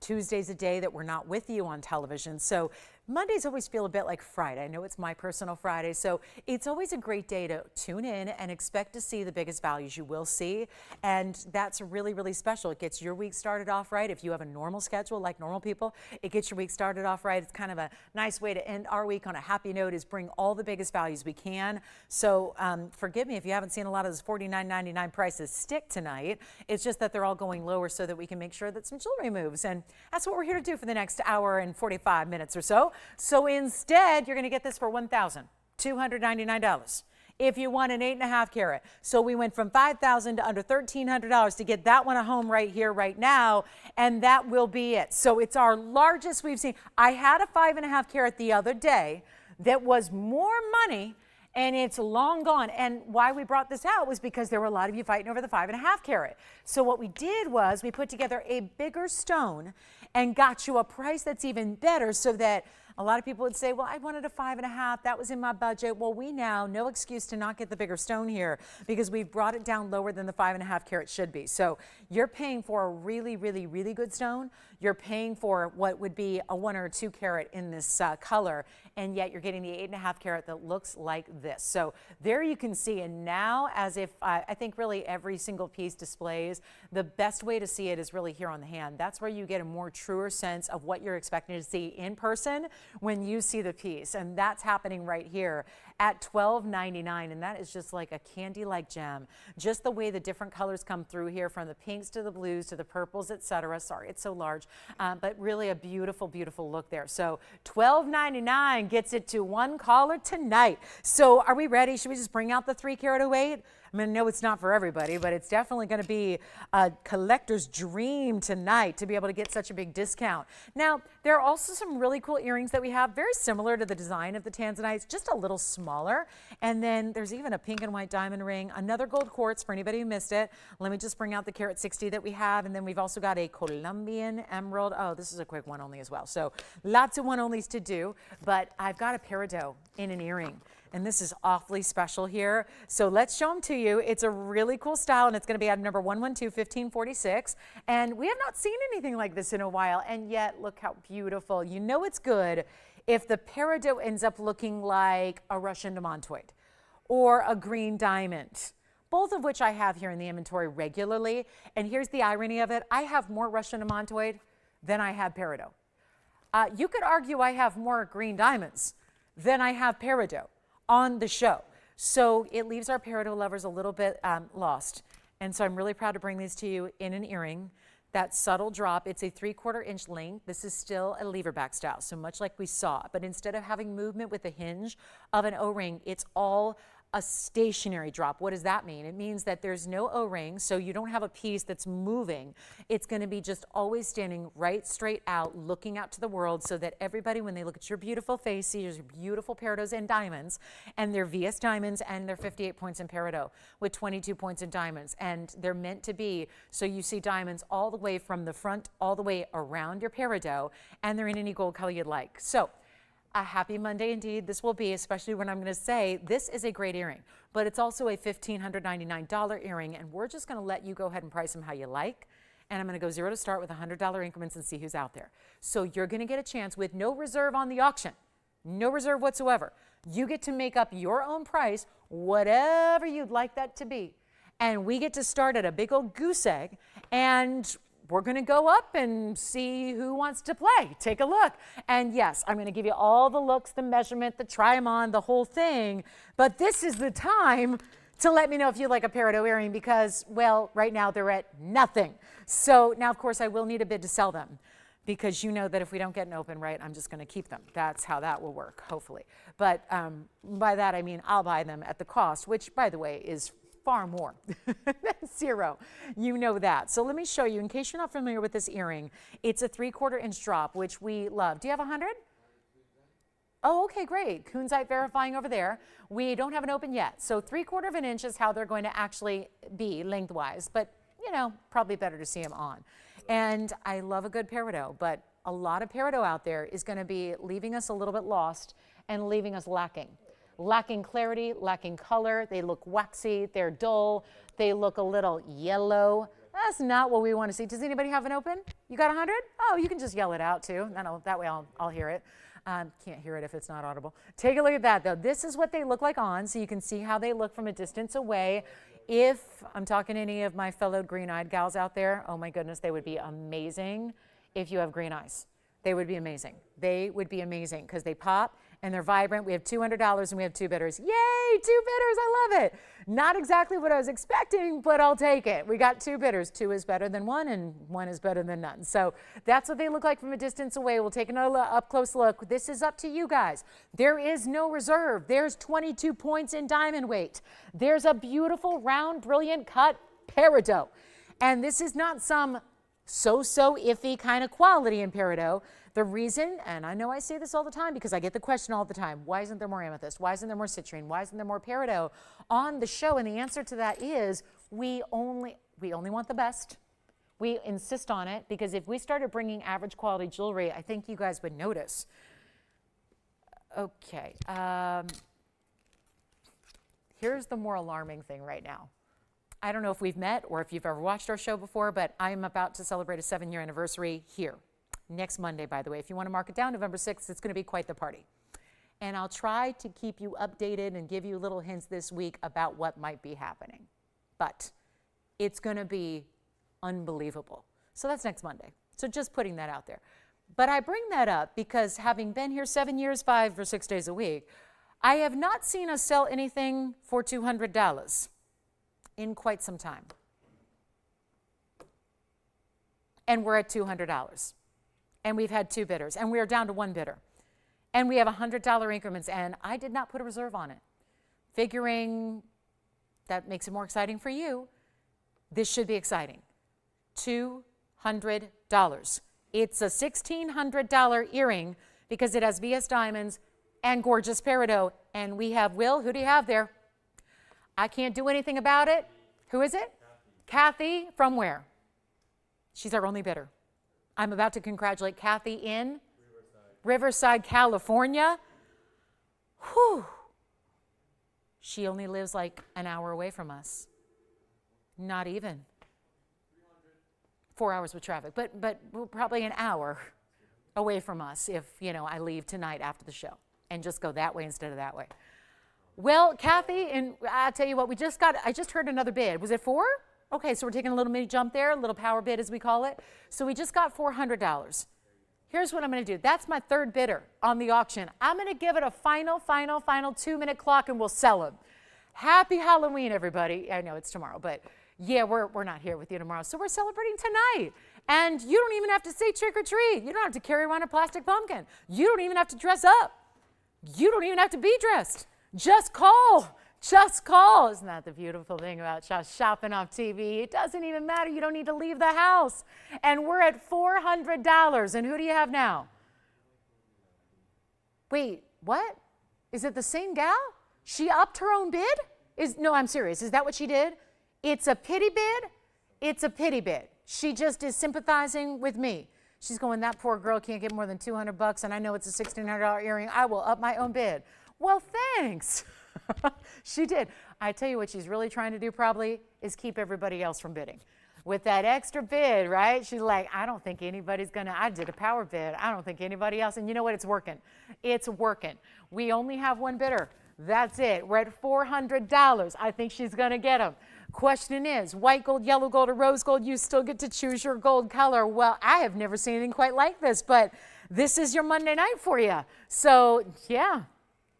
Tuesday's a day that we're not with you on television. So Mondays always feel a bit like Friday. I know it's my personal Friday, so it's always a great day to tune in and expect to see the biggest values you will see. And that's really, really special. It gets your week started off right. If you have a normal schedule like normal people, it gets your week started off right. It's kind of a nice way to end our week on a happy note, is bring all the biggest values we can. So forgive me if you haven't seen a lot of those $49.99 prices stick tonight. It's just that they're all going lower so that we can make sure that some jewelry moves. And that's what we're here to do for the next hour and 45 minutes or so. So instead, you're going to get this for $1,299 if you want an 8.5 carat. So we went from $5,000 to under $1,300 to get that one at home right here, right now, and that will be it. So it's our largest we've seen. I had a 5.5 carat the other day that was more money, and it's long gone. And why we brought this out was because there were a lot of you fighting over the 5.5 carat. So what we did was we put together a bigger stone and got you a price that's even better, so that a lot of people would say, well, I wanted a 5.5, that was in my budget. Well, we now, no excuse to not get the bigger stone here, because we've brought it down lower than the 5.5 carat should be. So you're paying for a really, really, really good stone. You're paying for what would be a 1 or 2 carat in this color, and yet you're getting the 8.5 carat that looks like this. So there you can see, and now, as if I think really every single piece displays, the best way to see it is really here on the hand. That's where you get a more truer sense of what you're expecting to see in person when you see the piece. And that's happening right here at $12.99, and that is just like a candy-like gem. Just the way the different colors come through here, from the pinks to the blues to the purples, etc. Sorry, it's so large, but really a beautiful, beautiful look there. So $12.99 gets it to one caller tonight. So are we ready? Should we just bring out the 3 carat 08? I mean, I know it's not for everybody, but it's definitely going to be a collector's dream tonight to be able to get such a big discount. Now, there are also some really cool earrings that we have, very similar to the design of the tanzanites, just a little smaller. And then there's even a pink and white diamond ring, another gold quartz for anybody who missed it. Let me just bring out the carat 60 that we have. And then we've also got a Colombian emerald. Oh, this is a quick one only as well. So lots of one onlys to do, but I've got a peridot in an earring. And this is awfully special here. So let's show them to you. It's a really cool style, and it's going to be item number 112-1546. And we have not seen anything like this in a while, and yet look how beautiful. You know it's good if the peridot ends up looking like a Russian demantoid or a green diamond, both of which I have here in the inventory regularly. And here's the irony of it. I have more Russian demantoid than I have peridot. You could argue I have more green diamonds than I have peridot on the show. So it leaves our peridot lovers a little bit lost. And so I'm really proud to bring these to you in an earring. That subtle drop, it's a 3/4 inch length. This is still a lever back style, so much like we saw. But instead of having movement with the hinge of an O-ring, it's all a stationary drop. What does that mean? It means that there's no O-ring, so you don't have a piece that's moving. It's going to be just always standing right straight out, looking out to the world, so that everybody, when they look at your beautiful face, sees your beautiful peridots and diamonds, and they're VS diamonds, and they're 58 points in peridot with 22 points in diamonds, and they're meant to be so you see diamonds all the way from the front all the way around your peridot, and they're in any gold color you'd like. So a happy Monday indeed this will be, especially when I'm going to say this is a great earring, but it's also a $1,599 earring, and we're just going to let you go ahead and price them how you like and I'm going to go 0 to start with $100 increments and see who's out there. So you're going to get a chance with no reserve on the auction, no reserve whatsoever. You get to make up your own price, whatever you'd like that to be. And we get to start at a big old goose egg, and we're going to go up and see who wants to play. Take a look. And yes, I'm going to give you all the looks, the measurement, the try 'em on, the whole thing. But this is the time to let me know if you like a peridot earring because, well, right now they're at nothing. So now, of course, I will need a bid to sell them because you know that if we don't get an open right, I'm just going to keep them. That's how that will work, hopefully. But by that, I mean I'll buy them at the cost, which, by the way, is far more than 0. You know that. So let me show you, in case you're not familiar with this earring, it's a 3/4 inch drop, which we love. Do you have 100? Oh, okay, great. Kunzite verifying over there. We don't have an open yet. So 3/4 inch is how they're going to actually be lengthwise, but you know, probably better to see them on. And I love a good peridot, but a lot of peridot out there is going to be leaving us a little bit lost and leaving us lacking clarity, lacking color. They look waxy, they're dull, they look a little yellow. That's not what we want to see. Does anybody have an open? You got 100? Oh, you can just yell it out too. That way I'll hear it. Can't hear it if it's not audible. Take a look at that though. This is what they look like on, so you can see how they look from a distance away. If I'm talking to any of my fellow green-eyed gals out there, oh my goodness, they would be amazing if you have green eyes. They would be amazing. They would be amazing because they pop and they're vibrant. We have $200 and we have 2 bidders. Yay, 2 bidders, I love it. Not exactly what I was expecting, but I'll take it. We got 2 bidders. 2 is better than 1 and 1 is better than none. So that's what they look like from a distance away. We'll take another up close look. This is up to you guys. There is no reserve. There's 22 points in diamond weight. There's a beautiful, round, brilliant cut peridot. And this is not some so-so iffy kind of quality in peridot. The reason, and I know I say this all the time because I get the question all the time, why isn't there more amethyst? Why isn't there more citrine? Why isn't there more peridot on the show? And the answer to that is we only want the best. We insist on it because if we started bringing average quality jewelry, I think you guys would notice. Okay. Here's the more alarming thing right now. I don't know if we've met or if you've ever watched our show before, but I'm about to celebrate a 7-year anniversary here. Next Monday, by the way. If you want to mark it down, November 6th, it's going to be quite the party. And I'll try to keep you updated and give you little hints this week about what might be happening. But it's going to be unbelievable. So that's next Monday. So just putting that out there. But I bring that up because having been here 7 years, 5 or 6 days a week, I have not seen us sell anything for $200 in quite some time. And we're at $200. And we've had 2 bidders. And we are down to 1 bidder. And we have $100 increments. And I did not put a reserve on it. Figuring that makes it more exciting for you, this should be exciting. $200. It's a $1,600 earring because it has VS diamonds and gorgeous peridot. And we have, Will, who do you have there? I can't do anything about it. Who is it? Kathy. From where? She's our only bidder. I'm about to congratulate Kathy in Riverside, California. Whew. She only lives like an hour away from us. Not even. 4 hours with traffic, but probably an hour away from us if, you know, I leave tonight after the show and just go that way instead of that way. Well, Kathy, and I'll tell you what, I just heard another bid. Was it 4? Okay, so we're taking a little mini jump there, a little power bid as we call it. So we just got $400. Here's what I'm going to do. That's my 3rd bidder on the auction. I'm going to give it a final 2-minute clock and we'll sell them. Happy Halloween, everybody. I know it's tomorrow, but yeah, we're not here with you tomorrow. So we're celebrating tonight. And you don't even have to say trick or treat. You don't have to carry around a plastic pumpkin. You don't even have to dress up. You don't even have to be dressed. Just call. Just call. Isn't that the beautiful thing about shopping off TV? It doesn't even matter. You don't need to leave the house. And we're at $400. And who do you have now? Wait, what? Is it the same gal? She upped her own bid? No, I'm serious. Is that what she did? It's a pity bid? It's a pity bid. She just is sympathizing with me. She's going, that poor girl can't get more than $200 and I know it's a $1,600 earring. I will up my own bid. Well, thanks. She did. I tell you what she's really trying to do probably is keep everybody else from bidding. with that extra bid, right? She's like, I don't think anybody's gonna, I did a power bid. I don't think anybody else, and you know what, it's working. It's working. We only have one bidder. That's it. We're at $400. I think she's gonna get them. Question is, white gold, yellow gold, or rose gold, you still get to choose your gold color. Well, I have never seen anything quite like this, but this is your Monday night for you. So yeah,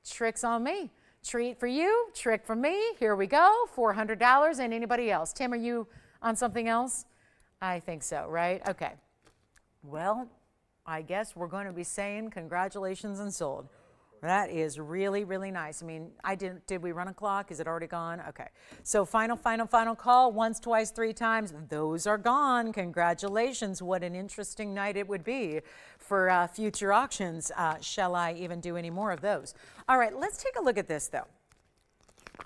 tricks on me. Treat for you, trick for me. Here we go, $400. And anybody else? Tim, are you on something else? I think so, right? Okay. Well, I guess we're going to be saying congratulations and sold. That is really, really nice. I mean, did we run a clock? Is it already gone? Okay. So final call, once, twice, 3 times. Those are gone. Congratulations. What an interesting night it would be for future auctions. Shall I even do any more of those? All right, let's take a look at this though.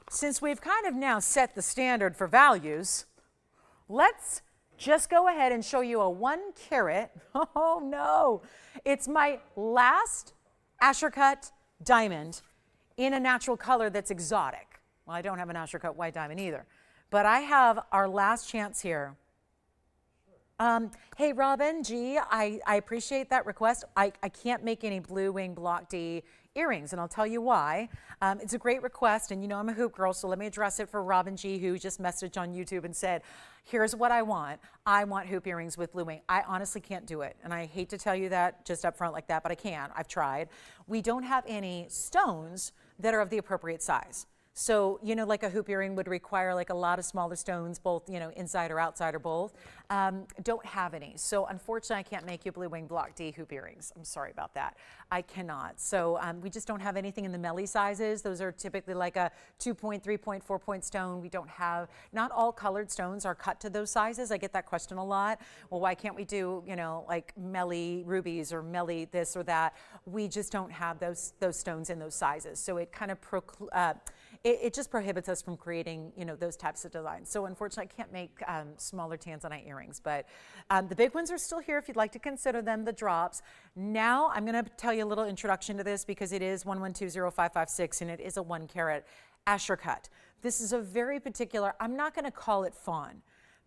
Since we've kind of now set the standard for values, let's just go ahead and show you a 1 carat. Oh no, it's my last Asher cut diamond in a natural color that's exotic. Well, I don't have an Asher cut white diamond either, but I have our last chance here. Hey, Robin G, I appreciate that request. I can't make any blue wing block D earrings, and I'll tell you why. It's a great request, and you know I'm a hoop girl, so let me address it for Robin G, who just messaged on YouTube and said, here's what I want. I want hoop earrings with blue wing. I honestly can't do it, and I hate to tell you that just up front like that, but I can. I've tried. We don't have any stones that are of the appropriate size. So, you know, like a hoop earring would require like a lot of smaller stones, both, you know, inside or outside or both. Don't have any. So unfortunately, I can't make you blue wing block D hoop earrings. I'm sorry about that. I cannot. So we just don't have anything in the melly sizes. Those are typically like a 2-point, 3-point, 4-point stone. We don't have, not all colored stones are cut to those sizes. I get that question a lot. Well, why can't we do, you know, like melly rubies or melly this or that? We just don't have those stones in those sizes. So it kind of it just prohibits us from creating, you know, those types of designs. So unfortunately, I can't make smaller tanzanite earrings, but the big ones are still here if you'd like to consider them, the drops. Now I'm going to tell you a little introduction to this because it is 1120556 and it is a 1 carat Asher cut. This is a very particular, I'm not going to call it fawn,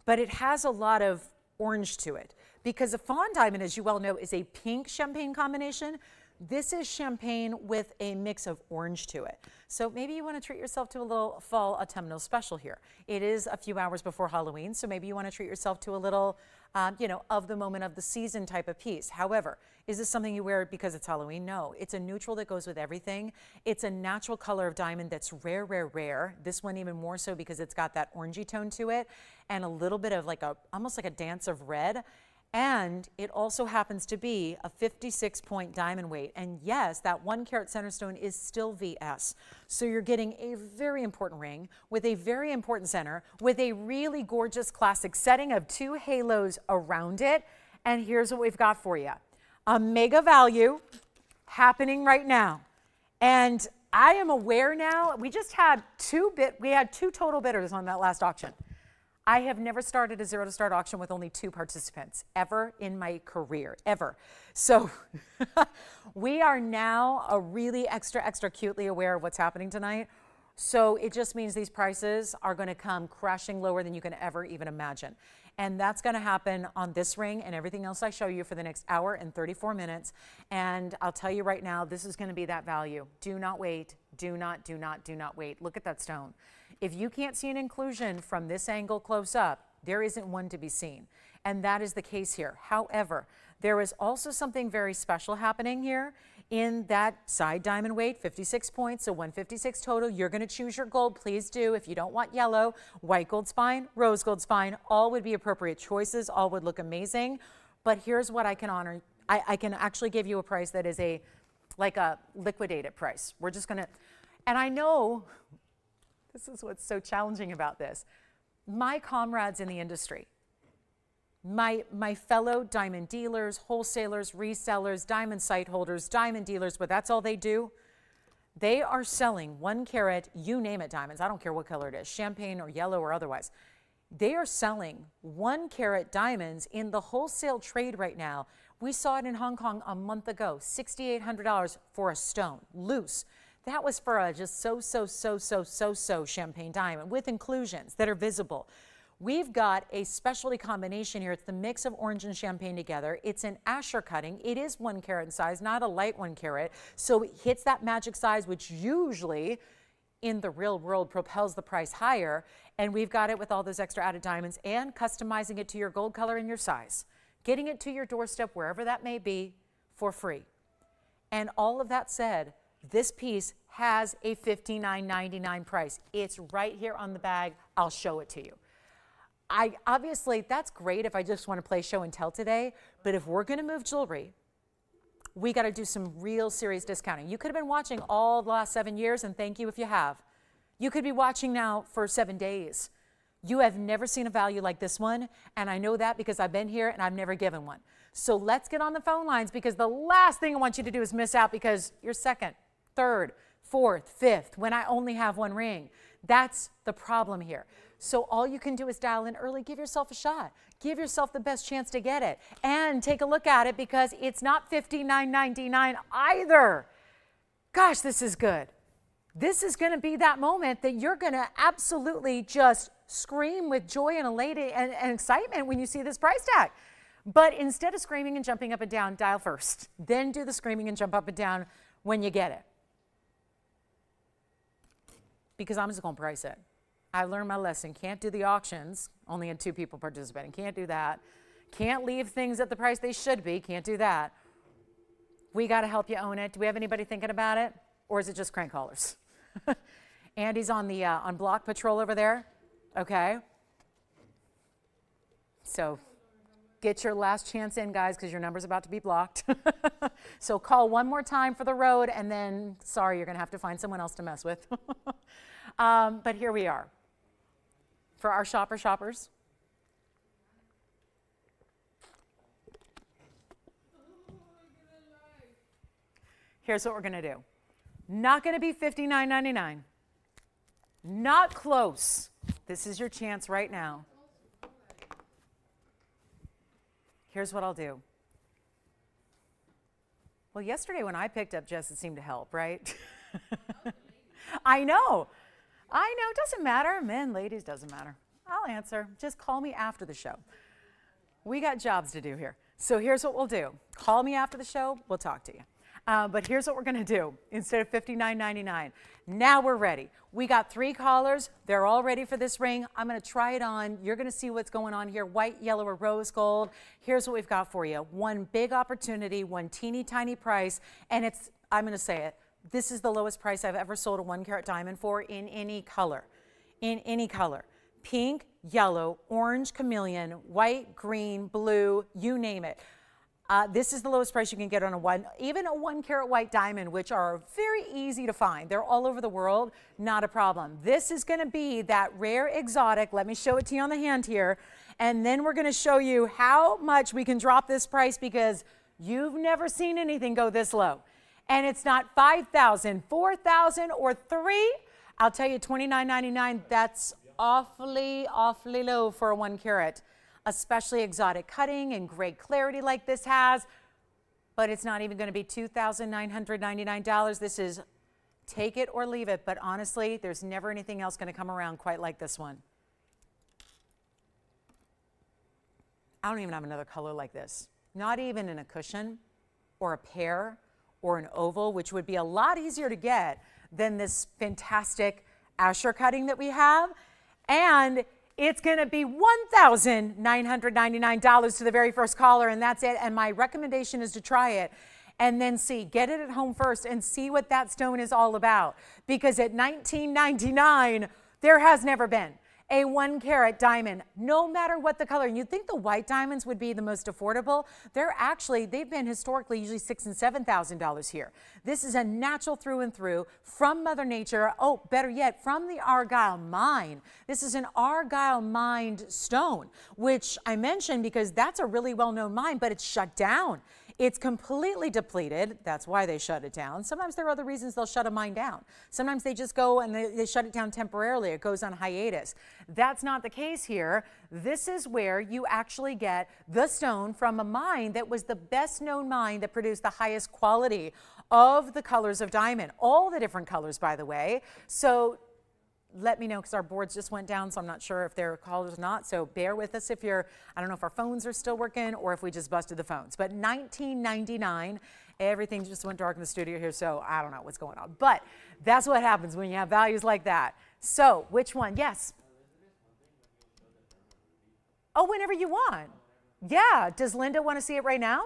but it has a lot of orange to it because a fawn diamond, as you well know, is a pink champagne combination. This is champagne with a mix of orange to it. So maybe you want to treat yourself to a little fall autumnal special here. It is a few hours before Halloween, so maybe you want to treat yourself to a little, you know, of the moment of the season type of piece. However, is this something you wear because it's Halloween? No, it's a neutral that goes with everything. It's a natural color of diamond that's rare, rare, rare. This one even more so because it's got that orangey tone to it and a little bit of like almost like a dance of red. And it also happens to be a 56-point diamond weight. And yes, that 1 carat center stone is still VS. So you're getting a very important ring with a very important center with a really gorgeous classic setting of 2 halos around it. And here's what we've got for you. A mega value happening right now. And I am aware now, we just had we had 2 total bidders on that last auction. I have never started a zero to start auction with only 2 participants ever in my career, ever. So we are now really extra acutely aware of what's happening tonight. So it just means these prices are going to come crashing lower than you can ever even imagine. And that's going to happen on this ring and everything else I show you for the next hour and 34 minutes. And I'll tell you right now, this is going to be that value. Do not wait. Do not wait. Look at that stone. If you can't see an inclusion from this angle close up, there isn't one to be seen. And that is the case here. However, there is also something very special happening here in that side diamond weight, 56 points, so 156 total. You're going to choose your gold, please do. If you don't want yellow, white gold spine, rose gold spine, all would be appropriate choices, all would look amazing. But here's what I can honor. I can actually give you a price that is like a liquidated price. We're just going to, and I know, this is what's so challenging about this. My comrades in the industry, my fellow diamond dealers, wholesalers, resellers, diamond site holders, diamond dealers, but that's all they do. They are selling 1 carat, you name it, diamonds. I don't care what color it is, champagne or yellow or otherwise. They are selling 1 carat diamonds in the wholesale trade right now. We saw it in Hong Kong a month ago, $6,800 for a stone, loose. That was for a just so champagne diamond with inclusions that are visible. We've got a specialty combination here. It's the mix of orange and champagne together. It's an Asher cutting. It is 1 carat in size, not a light 1 carat. So it hits that magic size, which usually in the real world propels the price higher. And we've got it with all those extra added diamonds and customizing it to your gold color and your size. Getting it to your doorstep, wherever that may be, for free. And all of that said, this piece has a $59.99 price. It's right here on the bag. I'll show it to you. Obviously, that's great if I just want to play show and tell today, but if we're going to move jewelry, we got to do some real serious discounting. You could have been watching all the last 7 years, and thank you if you have. You could be watching now for 7 days. You have never seen a value like this one, and I know that because I've been here and I've never given one. So let's get on the phone lines, because the last thing I want you to do is miss out because you're second, third, fourth, fifth, when I only have one ring. That's the problem here. So all you can do is dial in early, give yourself a shot. Give yourself the best chance to get it. And take a look at it, because it's not $59.99 either. Gosh, this is good. This is going to be that moment that you're going to absolutely just scream with joy and elation and excitement when you see this price tag. But instead of screaming and jumping up and down, dial first. Then do the screaming and jump up and down when you get it. Because I'm just going to price it. I learned my lesson. Can't do the auctions. Only had 2 people participating. Can't do that. Can't leave things at the price they should be. Can't do that. We got to help you own it. Do we have anybody thinking about it? Or is it just crank callers? Andy's on the on block patrol over there. Okay. So get your last chance in, guys, because your number's about to be blocked. So call one more time for the road, and then, sorry, you're going to have to find someone else to mess with. But here we are. For our shoppers, here's what we're going to do. Not going to be $59.99. Not close. This is your chance right now. Here's what I'll do. Well, yesterday when I picked up Jess, it seemed to help, right? I know. It doesn't matter. Men, ladies, doesn't matter. I'll answer. Just call me after the show. We got jobs to do here. So here's what we'll do. Call me after the show. We'll talk to you. But here's what we're going to do. Instead of $59.99, now we're ready. We got 3 callers. They're all ready for this ring. I'm going to try it on. You're going to see what's going on here. White, yellow, or rose gold. Here's what we've got for you. One big opportunity, one teeny tiny price. And it's, I'm going to say it, this is the lowest price I've ever sold a 1 carat diamond for in any color. In any color. Pink, yellow, orange, chameleon, white, green, blue, you name it. This is the lowest price you can get on even a 1 carat white diamond, which are very easy to find. They're all over the world, not a problem. This is going to be that rare exotic. Let me show it to you on the hand here. And then we're going to show you how much we can drop this price, because you've never seen anything go this low. And it's not $5,000, $4,000, or $3,000. I'll tell you, $29.99, that's awfully, awfully low for a 1 carat. Especially exotic cutting and great clarity like this has, but it's not even going to be $2,999. This is take it or leave it, but honestly, there's never anything else going to come around quite like this one. I don't even have another color like this. Not even in a cushion or a pear or an oval, which would be a lot easier to get than this fantastic Asher cutting that we have. And it's going to be $1,999 to the very first caller, and that's it. And my recommendation is to try it and then see. Get it at home first and see what that stone is all about. Because at $19.99, there has never been a 1 carat diamond, no matter what the color. And you'd think the white diamonds would be the most affordable. They've been historically usually $6,000 and $7,000 here. This is a natural through and through from Mother Nature. Oh, better yet, from the Argyle mine. This is an Argyle mined stone, which I mentioned because that's a really well-known mine, but it's shut down. It's completely depleted. That's why they shut it down. Sometimes there are other reasons they'll shut a mine down. Sometimes they just go and they shut it down temporarily. It goes on hiatus. That's not the case here. This is where you actually get the stone from a mine that was the best known mine that produced the highest quality of the colors of diamond. All the different colors, by the way. So let me know because our boards just went down, so I'm not sure if they're called or not. So bear with us if you're, I don't know if our phones are still working or if we just busted the phones. But $19.99, everything just went dark in the studio here, so I don't know what's going on. But that's what happens when you have values like that. So which one? Yes. Oh, whenever you want. Yeah. Does Linda want to see it right now?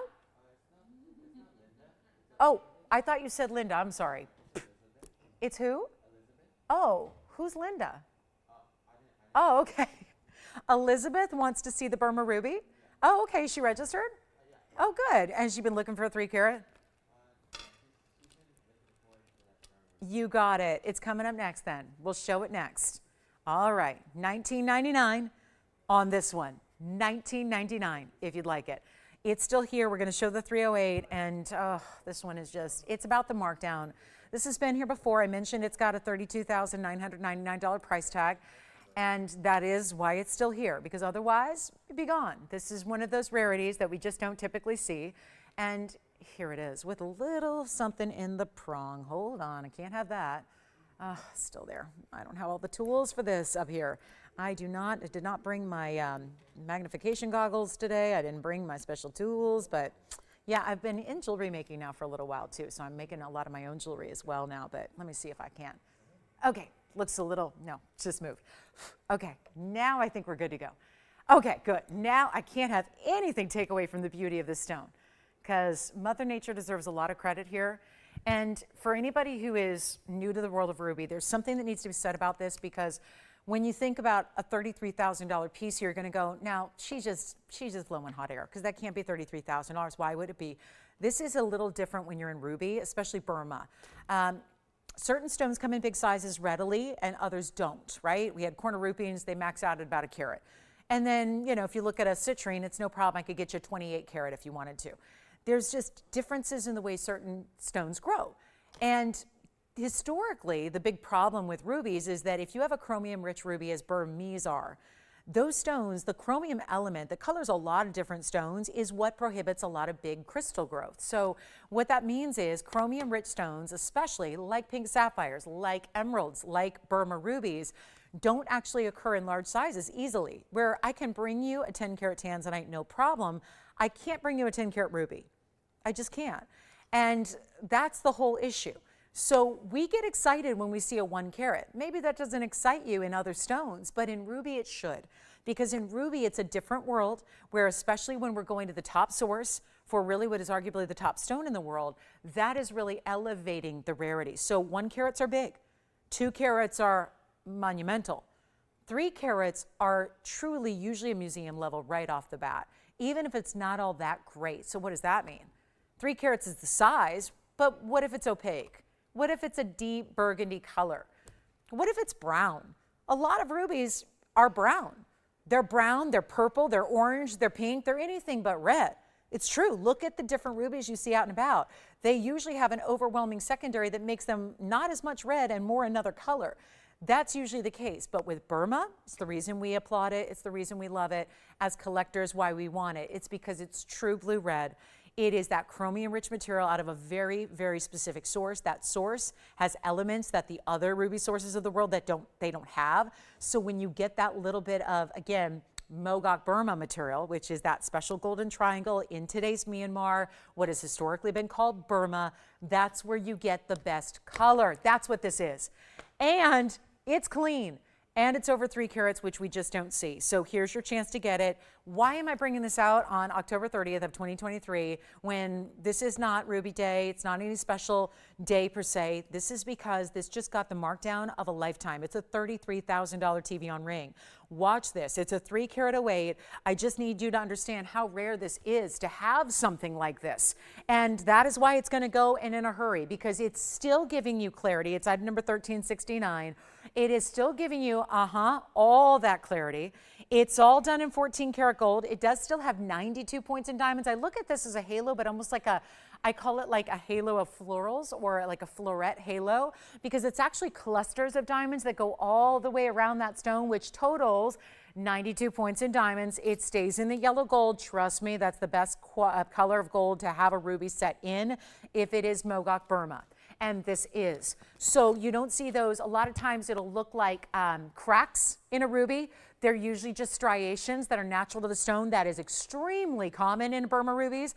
Oh, I thought you said Linda. I'm sorry. It's who? Oh, who's Linda? Oh, okay. Elizabeth wants to see the Burma Ruby. Oh, okay. She registered? Oh, good. And she's been looking for a 3 carat? You got it. It's coming up next then. We'll show it next. All right. $19.99 on this one. $19.99 if you'd like it. It's still here. We're going to show the 308, and this one is just, it's about the markdown. This has been here before. I mentioned it's got a $32,999 price tag, and that is why it's still here, because otherwise it'd be gone. This is one of those rarities that we just don't typically see, and here it is with a little something in the prong. Hold on, I can't have that. Still there. I don't have all the tools for this up here. I did not bring my magnification goggles today. I didn't bring my special tools, but yeah, I've been in jewelry making now for a little while too, so I'm making a lot of my own jewelry as well now, but let me see if I can. Okay, looks a little, no, just moved. Okay, now I think we're good to go. Okay, good. Now I can't have anything take away from the beauty of this stone, because Mother Nature deserves a lot of credit here. And for anybody who is new to the world of ruby, there's something that needs to be said about this, because when you think about a $33,000 piece, you're going to go, now she's just blowing hot air, because that can't be $33,000. Why would it be? This is a little different when you're in ruby, especially Burma. Certain stones come in big sizes readily and others don't, right? We had corner rupees, they max out at about 1 carat. And then, you know, if you look at a citrine, it's no problem. I could get you a 28 carat if you wanted to. There's just differences in the way certain stones grow. And historically, the big problem with rubies is that if you have a chromium-rich ruby, as Burmese are, those stones, the chromium element that colors a lot of different stones, is what prohibits a lot of big crystal growth. So what that means is chromium-rich stones, especially like pink sapphires, like emeralds, like Burma rubies, don't actually occur in large sizes easily. Where I can bring you a 10-carat tanzanite, no problem, I can't bring you a 10-carat ruby. I just can't. And that's the whole issue. So we get excited when we see a 1 carat. Maybe that doesn't excite you in other stones, but in ruby it should. Because in ruby it's a different world, where especially when we're going to the top source for really what is arguably the top stone in the world, that is really elevating the rarity. So 1 carats are big, 2 carats are monumental. 3 carats are truly usually a museum level right off the bat, even if it's not all that great. So what does that mean? 3 carats is the size, but what if it's opaque? What if it's a deep burgundy color? What if it's brown? A lot of rubies are brown. They're brown, they're purple, they're orange, they're pink, they're anything but red. It's true. Look at the different rubies you see out and about. They usually have an overwhelming secondary that makes them not as much red and more another color. That's usually the case. But with Burma, it's the reason we applaud it. It's the reason we love it. As collectors, why we want it. It's because it's true blue red. It is that chromium-rich material out of a very, very specific source. That source has elements that the other ruby sources of the world that they don't have. So when you get that little bit of, again, Mogok Burma material, which is that special golden triangle in today's Myanmar, what has historically been called Burma, that's where you get the best color. That's what this is. And it's clean. And it's over 3 carats, which we just don't see. So here's your chance to get it. Why am I bringing this out on October 30th of 2023 when this is not Ruby Day? It's not any special day per se. This is because this just got the markdown of a lifetime. It's a $33,000 TVON ring. Watch this. It's a 3 carat 08. I just need you to understand how rare this is to have something like this. And that is why it's going to go in a hurry, because it's still giving you clarity. It's item number 1369. It is still giving you, all that clarity. It's all done in 14 karat gold. It does still have 92 points in diamonds. I look at this as a halo, but almost like I call it like a halo of florals, or like a floret halo, because it's actually clusters of diamonds that go all the way around that stone, which totals 92 points in diamonds. It stays in the yellow gold. Trust me, that's the best color of gold to have a ruby set in if it is Mogok Burma. and this is. So you don't see those. A lot of times it'll look like cracks in a ruby. They're usually just striations that are natural to the stone. That is extremely common in Burma rubies,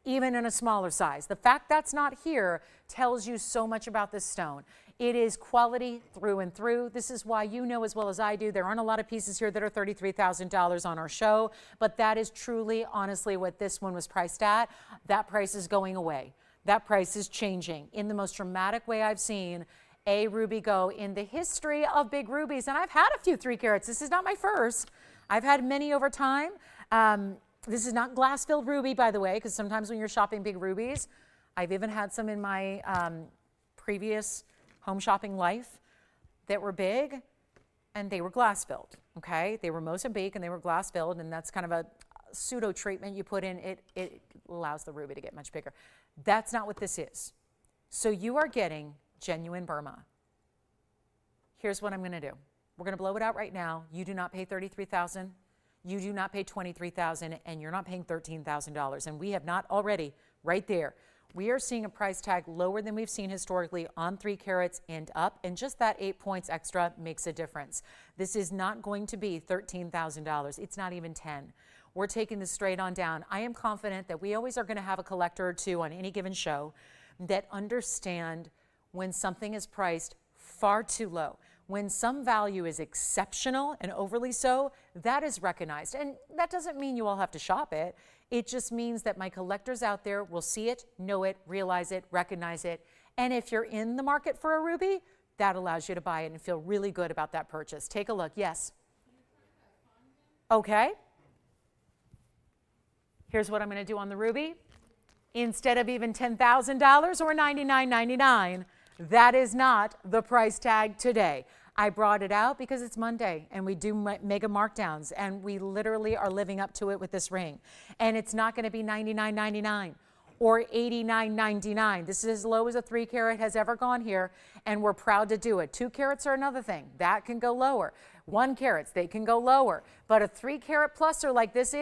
even in a smaller size. The fact that's not here tells you so much about this stone. It is quality through and through. This is why you know as well as I do, there aren't a lot of pieces here that are $33,000 on our show, but that is truly, honestly, what this one was priced at. That price is going away. That price is changing in the most dramatic way I've seen a ruby go in the history of big rubies. And I've had a few 3 carats. This is not my first. I've had many over time. This is not glass-filled ruby, by the way, because sometimes when you're shopping big rubies, I've even had some in my previous home shopping life that were big, and they were glass-filled, okay? They were Mozambique, and they were glass-filled, and that's kind of a pseudo treatment you put in. It allows the ruby to get much bigger. That's not what this is. So you are getting genuine Burma. Here's what I'm going to do. We're going to blow it out right now. You do not pay $33,000. You do not pay $23,000, and you're not paying $13,000. And we have not already, right there, we are seeing a price tag lower than we've seen historically on 3 carats and up, and just that 8 points extra makes a difference. This is not going to be $13,000. It's not even 10. We're taking this straight on down. I am confident that we always are going to have a collector or two on any given show that understand when something is priced far too low. When some value is exceptional and overly so, that is recognized. And that doesn't mean you all have to shop it. It just means that my collectors out there will see it, know it, realize it, recognize it. And if you're in the market for a ruby, that allows you to buy it and feel really good about that purchase. Take a look. Yes? Okay. Here's what I'm going to do on the ruby. Instead of even $10,000 or $99.99, that is not the price tag today. I brought it out because it's Monday and we do mega markdowns, and we literally are living up to it with this ring. And it's not going to be $99.99 or $89.99. This is as low as a 3 carat has ever gone here, and we're proud to do it. 2 carats are another thing. That can go lower. 1 carats, they can go lower. But a 3 carat pluser like this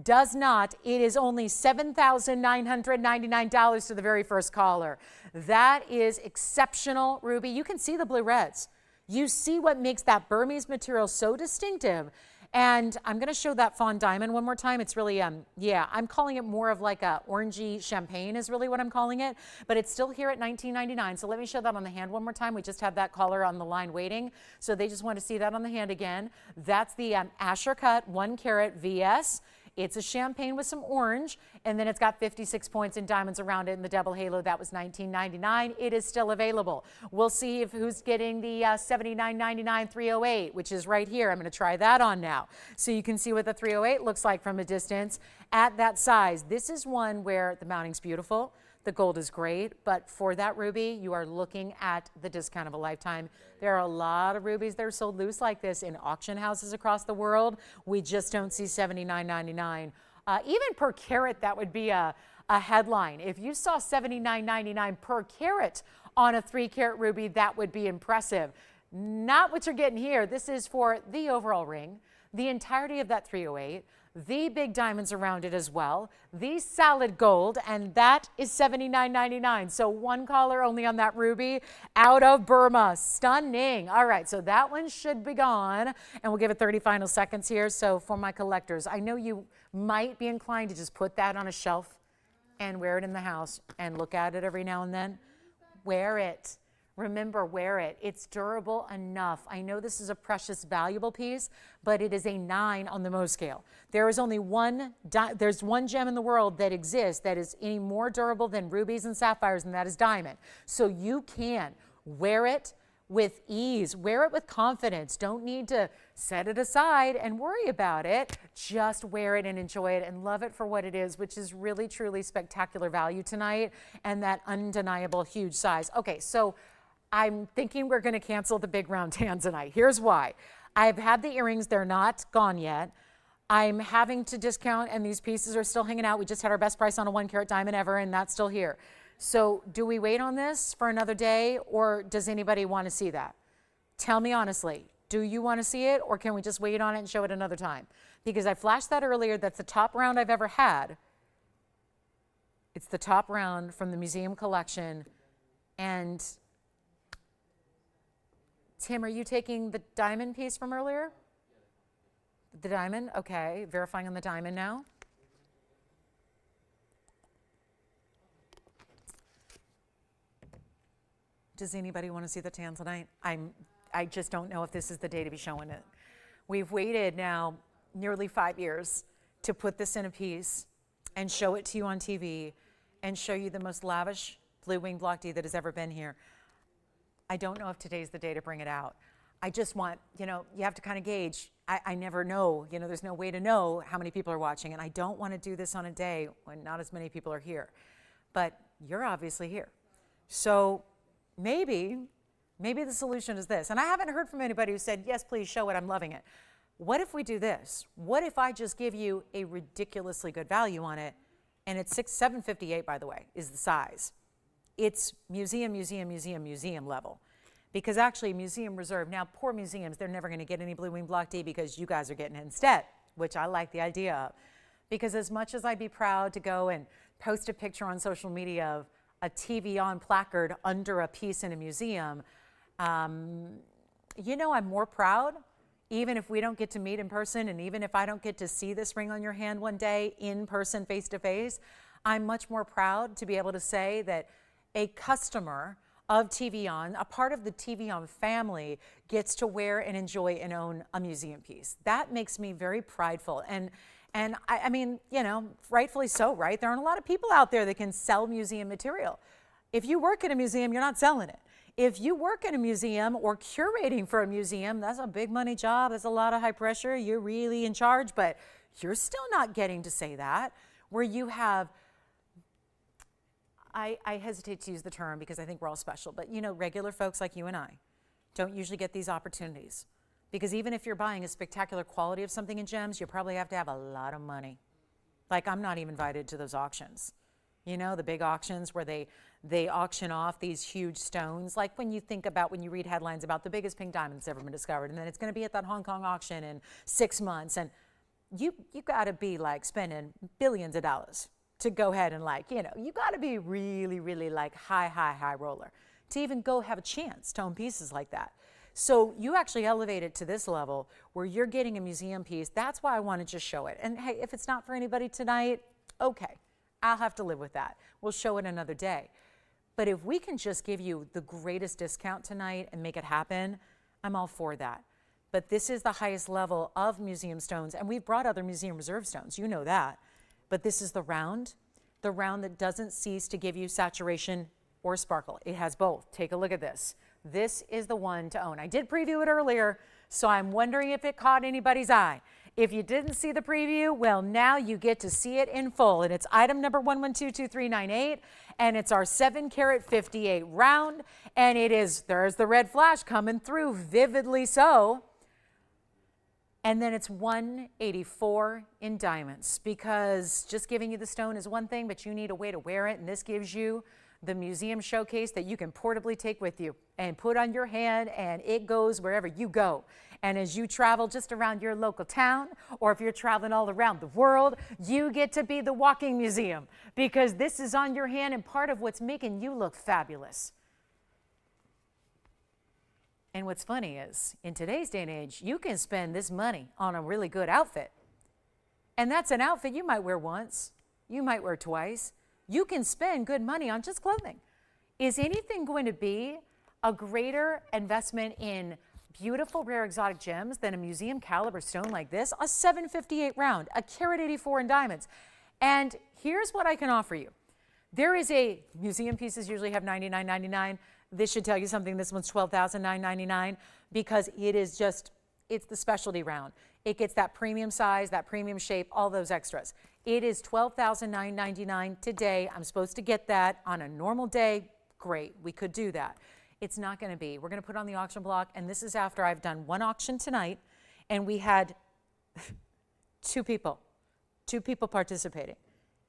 does not. It is only $7,999 to the very first caller. That is exceptional ruby. You can see the blue reds. You see what makes that Burmese material so distinctive. And I'm going to show that fawn diamond one more time. It's really, yeah, I'm calling it more of like a orangey champagne is really what I'm calling it. But it's still here at $19.99. So let me show that on the hand one more time. We just have that caller on the line waiting. So they just want to see that on the hand again. That's the Asher Cut 1 carat VS. It's a champagne with some orange, and then it's got 56 points and diamonds around it in the double halo. That was $19.99. It is still available. We'll see if who's getting the $79.99 308, which is right here. I'm going to try that on now. So you can see what the 308 looks like from a distance at that size. This is one where the mounting's beautiful. The gold is great, but for that ruby, you are looking at the discount of a lifetime. There are a lot of rubies that are sold loose like this in auction houses across the world. We just don't see $79.99. Even per carat, that would be a headline. If you saw $79.99 per carat on a 3 carat ruby, that would be impressive. Not what you're getting here. This is for the overall ring, the entirety of that 308, the big diamonds around it as well, the solid gold, and that is $79.99. So 1 caller only on that ruby out of Burma. Stunning. All right, so that one should be gone, and we'll give it 30 final seconds here. So for my collectors, I know you might be inclined to just put that on a shelf and wear it in the house and look at it every now and then. Wear it. Remember, wear it. It's durable enough. I know this is a precious, valuable piece, but it is a 9 on the Mohs scale. There is only there's one gem in the world that exists that is any more durable than rubies and sapphires, and that is diamond. So you can wear it with ease. Wear it with confidence. Don't need to set it aside and worry about it. Just wear it and enjoy it and love it for what it is, which is really, truly spectacular value tonight and that undeniable huge size. Okay, so I'm thinking we're going to cancel the big round tanzanite. Here's why. I've had the earrings. They're not gone yet. I'm having to discount, and these pieces are still hanging out. We just had our best price on a 1 carat diamond ever, and that's still here. So do we wait on this for another day, or does anybody want to see that? Tell me honestly. Do you want to see it, or can we just wait on it and show it another time? Because I flashed that earlier. That's the top round I've ever had. It's the top round from the museum collection. And Tim, are you taking the diamond piece from earlier? The diamond, okay, verifying on the diamond now. Does anybody want to see the tan tonight? I just don't know if this is the day to be showing it. We've waited now nearly 5 years to put this in a piece and show it to you on TV and show you the most lavish blue wing block D that has ever been here. I don't know if today's the day to bring it out. I just want, you have to kind of gauge. I never know, there's no way to know how many people are watching, and I don't want to do this on a day when not as many people are here. But you're obviously here. So maybe the solution is this. And I haven't heard from anybody who said, yes, please show it, I'm loving it. What if we do this? What if I just give you a ridiculously good value on it, and it's $758, by the way, is the size. It's museum level. Because actually, museum reserve, now poor museums, they're never going to get any blue wing block D because you guys are getting it instead, which I like the idea of. Because as much as I'd be proud to go and post a picture on social media of a TVON placard under a piece in a museum, I'm more proud, even if we don't get to meet in person, and even if I don't get to see this ring on your hand one day in person, face to face, I'm much more proud to be able to say that a customer of TVON, a part of the TVON family, gets to wear and enjoy and own a museum piece. That makes me very prideful. And I mean, rightfully so, right? There aren't a lot of people out there that can sell museum material. If you work at a museum, you're not selling it. If you work in a museum or curating for a museum, that's a big money job. That's a lot of high pressure. You're really in charge, but you're still not getting to say that, where you have, I hesitate to use the term because I think we're all special, but regular folks like you and I don't usually get these opportunities. Because even if you're buying a spectacular quality of something in gems, you probably have to have a lot of money. Like, I'm not even invited to those auctions. The big auctions where they auction off these huge stones. Like when you read headlines about the biggest pink diamond that's ever been discovered, and then it's going to be at that Hong Kong auction in 6 months. And you got to be like spending billions of dollars to go ahead and you got to be really, really like high roller to even go have a chance to own pieces like that. So you actually elevate it to this level where you're getting a museum piece. That's why I want to just show it. And hey, if it's not for anybody tonight, okay, I'll have to live with that. We'll show it another day. But if we can just give you the greatest discount tonight and make it happen, I'm all for that. But this is the highest level of museum stones, and we've brought other museum reserve stones, you know that. But this is the round that doesn't cease to give you saturation or sparkle. It has both. Take a look at this. This is the one to own. I did preview it earlier, so I'm wondering if it caught anybody's eye. If you didn't see the preview, well, now you get to see it in full. And it's item number 11222398, and it's our 7-carat 58 round. And there's the red flash coming through, vividly so. And then it's $184 in diamonds, because just giving you the stone is one thing, but you need a way to wear it, and this gives you the museum showcase that you can portably take with you and put on your hand, and it goes wherever you go. And as you travel just around your local town, or if you're traveling all around the world, you get to be the walking museum, because this is on your hand and part of what's making you look fabulous. And what's funny is, in today's day and age, you can spend this money on a really good outfit. And that's an outfit you might wear once, you might wear twice. You can spend good money on just clothing. Is anything going to be a greater investment in beautiful, rare, exotic gems than a museum caliber stone like this? A 758 round, a carat 84 in diamonds. And here's what I can offer you. There is museum pieces usually have $99.99. This should tell you something. This one's $12,999 because it's the specialty round. It gets that premium size, that premium shape, all those extras. It is $12,999 today. I'm supposed to get that on a normal day. Great, we could do that. It's not going to be. We're going to put it on the auction block, and this is after I've done one auction tonight, and we had two people participating.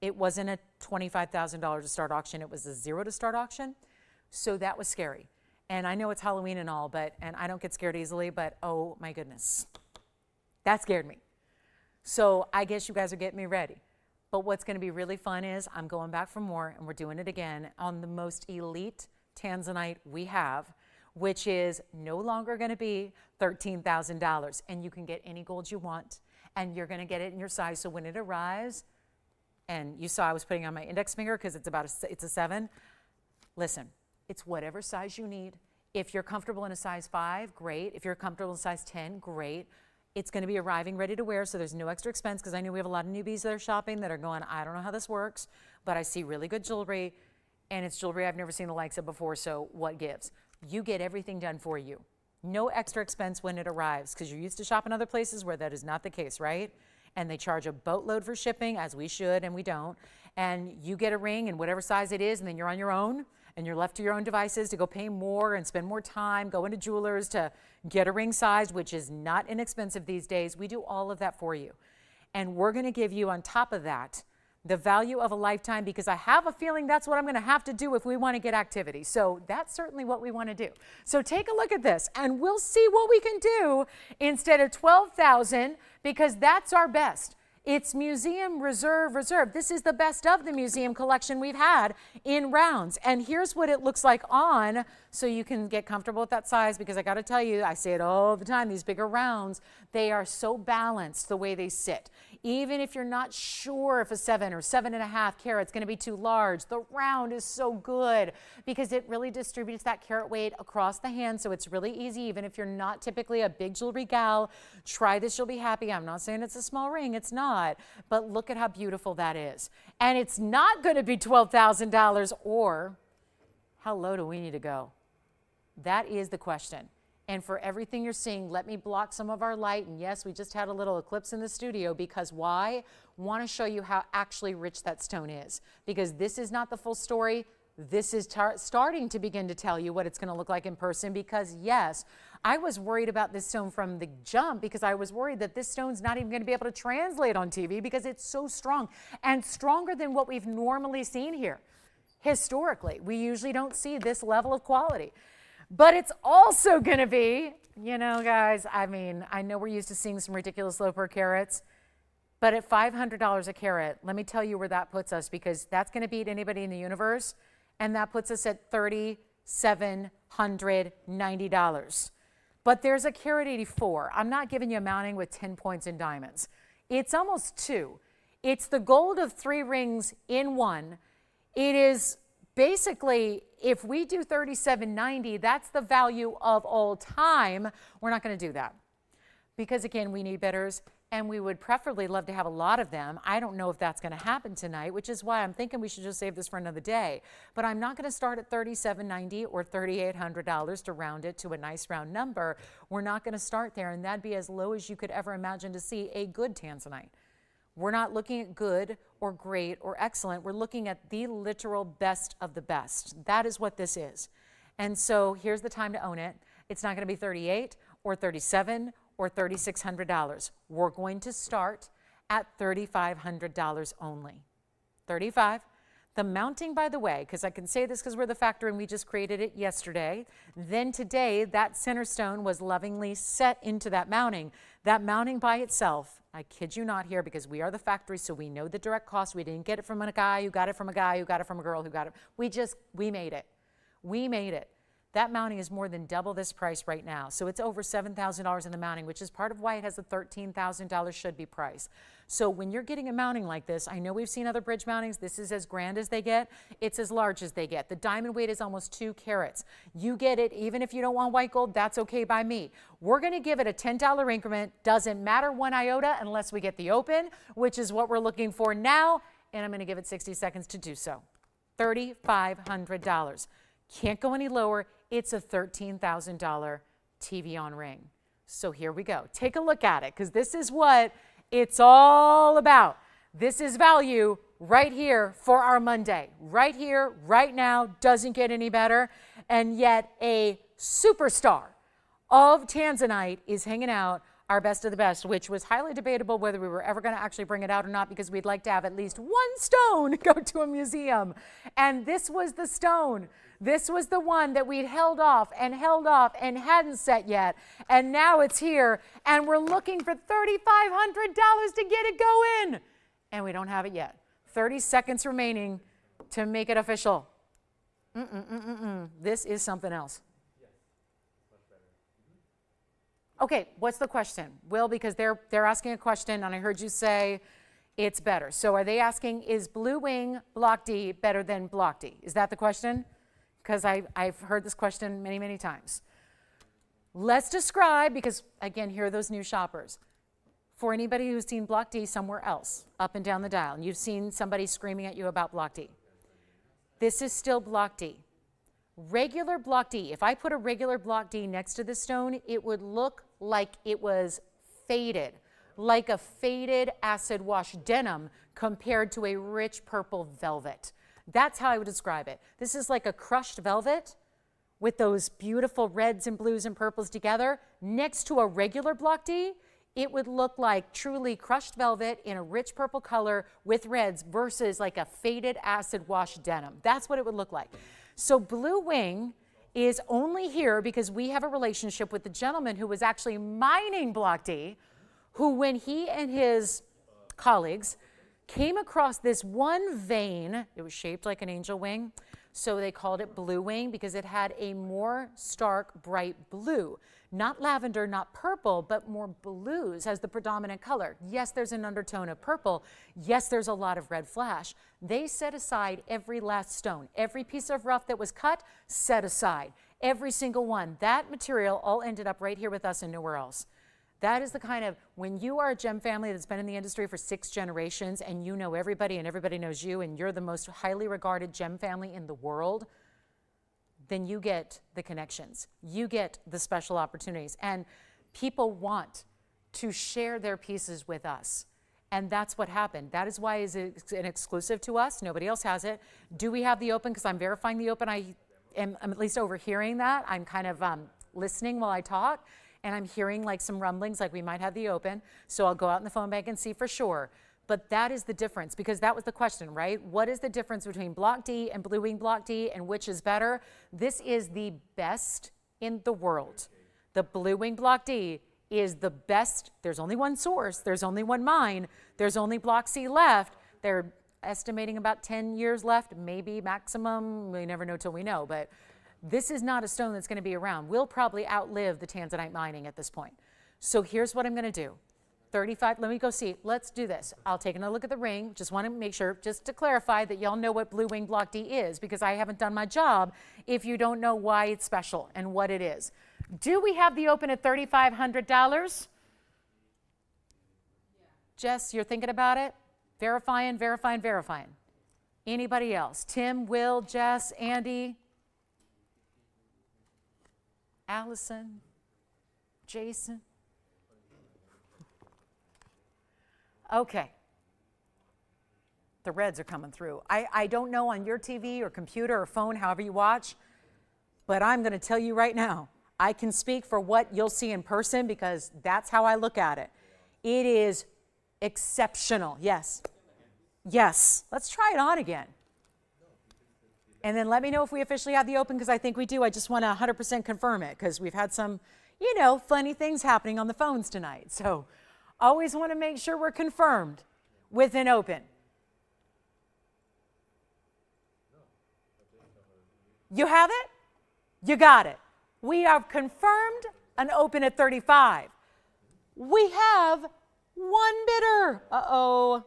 It wasn't a $25,000 to start auction. It was a $0 to start auction. So that was scary. And I know it's Halloween and all, and I don't get scared easily, but oh my goodness, that scared me. So I guess you guys are getting me ready. But what's going to be really fun is I'm going back for more, and we're doing it again on the most elite tanzanite we have, which is no longer going to be $13,000. And you can get any gold you want, and you're going to get it in your size. So when it arrives, and you saw I was putting on my index finger because it's a 7. Listen, it's whatever size you need. If you're comfortable in a size 5, great. If you're comfortable in size 10, great. It's going to be arriving ready to wear, so there's no extra expense, because I know we have a lot of newbies that are shopping that are going, I don't know how this works, but I see really good jewelry, and it's jewelry I've never seen the likes of before, so what gives? You get everything done for you. No extra expense when it arrives, because you're used to shopping other places where that is not the case, right? And they charge a boatload for shipping, as we should, and we don't. And you get a ring in whatever size it is, and then you're on your own, and you're left to your own devices to go pay more and spend more time, go into jewelers to get a ring size, which is not inexpensive these days. We do all of that for you. And we're going to give you, on top of that, the value of a lifetime, because I have a feeling that's what I'm going to have to do if we want to get activity. So that's certainly what we want to do. So take a look at this, and we'll see what we can do instead of $12,000, because that's our best. It's Museum Reserve. This is the best of the museum collection we've had in rounds. And here's what it looks like on, so you can get comfortable with that size, because I got to tell you, I say it all the time, these bigger rounds, they are so balanced the way they sit. Even if you're not sure if a 7 or 7.5 carats is going to be too large, the round is so good because it really distributes that carat weight across the hand. So it's really easy, even if you're not typically a big jewelry gal. Try this, you'll be happy. I'm not saying it's a small ring, it's not, but look at how beautiful that is. And it's not going to be $12,000, or how low do we need to go? That is the question. And for everything you're seeing, let me block some of our light. And yes, we just had a little eclipse in the studio, because why? Want to show you how actually rich that stone is. Because this is not the full story. This is starting to begin to tell you what it's going to look like in person. Because yes, I was worried about this stone from the jump, because I was worried that this stone's not even going to be able to translate on TV, because it's so strong, and stronger than what we've normally seen here. Historically, we usually don't see this level of quality. But it's also going to be, you know, guys, I mean, I know we're used to seeing some ridiculous low per carats, but at $500 a carat, let me tell you where that puts us, because that's going to beat anybody in the universe, and that puts us at $3,790. But there's a carat 84. I'm not giving you a mounting with 10 points in diamonds. It's almost 2. It's the gold of 3 rings in 1. It is basically, if we do $3,790, that's the value of all time. We're not going to do that, because again, we need bidders, and we would preferably love to have a lot of them. I don't know if that's going to happen tonight, which is why I'm thinking we should just save this for another day. But I'm not going to start at $3,790 or $3,800 to round it to a nice round number. We're not going to start there, and that'd be as low as you could ever imagine to see a good tanzanite. We're not looking at good or great or excellent. We're looking at the literal best of the best. That is what this is. And so here's the time to own it. It's not going to be $38 or $37 or $3,600. We're going to start at $3,500 only. $35. The mounting, by the way, because I can say this because we're the factory and we just created it yesterday. Then today, that center stone was lovingly set into that mounting. That mounting by itself, I kid you not here, because we are the factory, so we know the direct cost. We didn't get it from a guy who got it from a guy who got it from a girl who got it. We made it. We made it. That mounting is more than double this price right now. So it's over $7,000 in the mounting, which is part of why it has a $13,000 should be price. So when you're getting a mounting like this, I know we've seen other bridge mountings. This is as grand as they get. It's as large as they get. The diamond weight is almost 2 carats. You get it, even if you don't want white gold, that's okay by me. We're going to give it a $10 increment. Doesn't matter 1 iota unless we get the open, which is what we're looking for now. And I'm going to give it 60 seconds to do so. $3,500. Can't go any lower. It's a $13,000 TVON ring. So here we go. Take a look at it, because this is what it's all about. This is value right here for our Monday. Right here, right now, doesn't get any better. And yet a superstar of tanzanite is hanging out, our best of the best, which was highly debatable whether we were ever going to actually bring it out or not, because we'd like to have at least 1 stone go to a museum. And this was the stone. This was the one that we'd held off and hadn't set yet. And now it's here, and we're looking for $3,500 to get it going. And we don't have it yet. 30 seconds remaining to make it official. This is something else. Okay, what's the question? Will, because they're asking a question, and I heard you say it's better. So are they asking, is Blue Wing Block D better than Block D? Is that the question? Because I've heard this question many, many times. Let's describe, because again, here are those new shoppers. For anybody who's seen Block D somewhere else, up and down the dial, and you've seen somebody screaming at you about Block D. This is still Block D. Regular Block D, if I put a regular Block D next to this stone, it would look like it was faded, like a faded acid wash denim compared to a rich purple velvet. That's how I would describe it. This is like a crushed velvet with those beautiful reds and blues and purples together. Next to a regular Block D, it would look like truly crushed velvet in a rich purple color with reds versus like a faded acid wash denim. That's what it would look like. So Blue Wing is only here because we have a relationship with the gentleman who was actually mining Block D, who when he and his colleagues came across this one vein, it was shaped like an angel wing, so they called it Blue Wing because it had a more stark, bright blue. Not lavender, not purple, but more blues as the predominant color. Yes, there's an undertone of purple. Yes, there's a lot of red flash. They set aside every last stone. Every piece of rough that was cut, set aside. Every single one. That material all ended up right here with us and nowhere else. That is the kind of, when you are a gem family that's been in the industry for 6 generations and you know everybody and everybody knows you and you're the most highly regarded gem family in the world, then you get the connections. You get the special opportunities. And people want to share their pieces with us. And that's what happened. That is why it's an exclusive to us. Nobody else has it. Do we have the open? Because I'm verifying the open. I'm at least overhearing that. I'm kind of listening while I talk. And I'm hearing like some rumblings like we might have the open. So I'll go out in the phone bank and see for sure. But that is the difference, because that was the question, right? What is the difference between Block D and Blue Wing Block D, and which is better? This is the best in the world. The Blue Wing Block D is the best. There's only one source. There's only one mine. There's only Block C left. They're estimating about 10 years left, maybe maximum. We never know till we know. But this is not a stone that's going to be around. We'll probably outlive the tanzanite mining at this point. So here's what I'm going to do. 35, let me go see. Let's do this. I'll take another look at the ring. Just want to make sure, just to clarify that y'all know what Blue Wing Block D is, because I haven't done my job if you don't know why it's special and what it is. Do we have the open at $3,500? Yeah. Jess, you're thinking about it? Verifying, verifying, verifying. Anybody else? Tim, Will, Jess, Andy, Allison, Jason? Okay. The reds are coming through. I don't know on your TV or computer or phone, however you watch, but I'm going to tell you right now, I can speak for what you'll see in person because that's how I look at it. It is exceptional. Yes. Yes. Let's try it on again. And then let me know if we officially have the open, because I think we do. I just want to 100% confirm it because we've had some, funny things happening on the phones tonight. So always want to make sure we're confirmed with an open. You have it? You got it. We have confirmed an open at 35. We have one bidder. Uh-oh.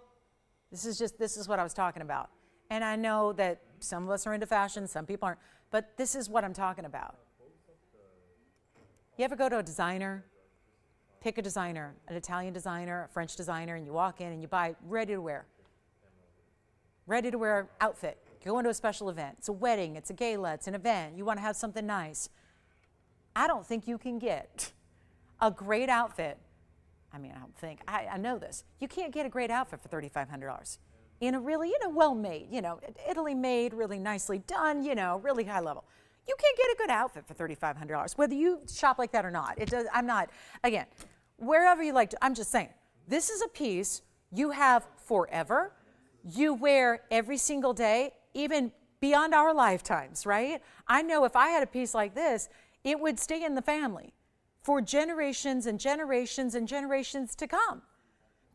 This is what I was talking about. And I know that some of us are into fashion, some people aren't, but this is what I'm talking about. You ever go to a designer? Pick a designer, an Italian designer, a French designer, and you walk in and you buy ready to wear outfit. You go into a special event. It's a wedding, it's a gala, it's an event. You want to have something nice. I don't think you can get a great outfit. I know this. You can't get a great outfit for $3,500 in a really, well-made, Italy made, really nicely done, really high level. You can't get a good outfit for $3,500, whether you shop like that or not. I'm not, again, wherever you like to, I'm just saying, this is a piece you have forever. You wear every single day, even beyond our lifetimes, right? I know if I had a piece like this, it would stay in the family for generations and generations and generations to come,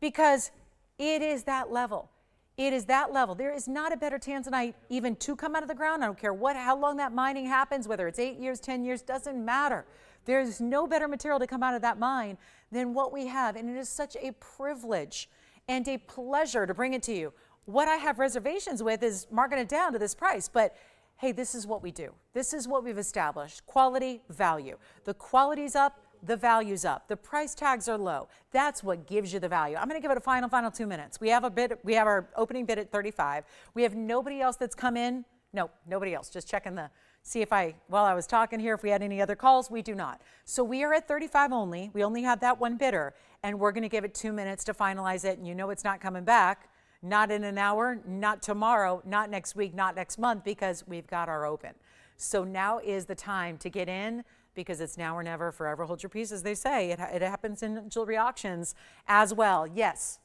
because it is that level. It is that level. There is not a better tanzanite even to come out of the ground. I don't care how long that mining happens, whether it's 8 years, 10 years, doesn't matter. There's no better material to come out of that mine than what we have. And it is such a privilege and a pleasure to bring it to you. What I have reservations with is marking it down to this price, but hey, this is what we do. This is what we've established. Quality, value. The quality's up, the value's up. The price tags are low. That's what gives you the value. I'm going to give it a final 2 minutes. We have our opening bid at 35. We have nobody else that's come in. No, nobody else. Just checking see if while I was talking here, if we had any other calls. We do not. So we are at 35 only. We only have that one bidder, and we're going to give it 2 minutes to finalize it, and you know it's not coming back. Not in an hour, not tomorrow, not next week, not next month, because we've got our open. So now is the time to get in, because it's now or never. Forever hold your peace, as they say. It happens in jewelry auctions as well. Yes?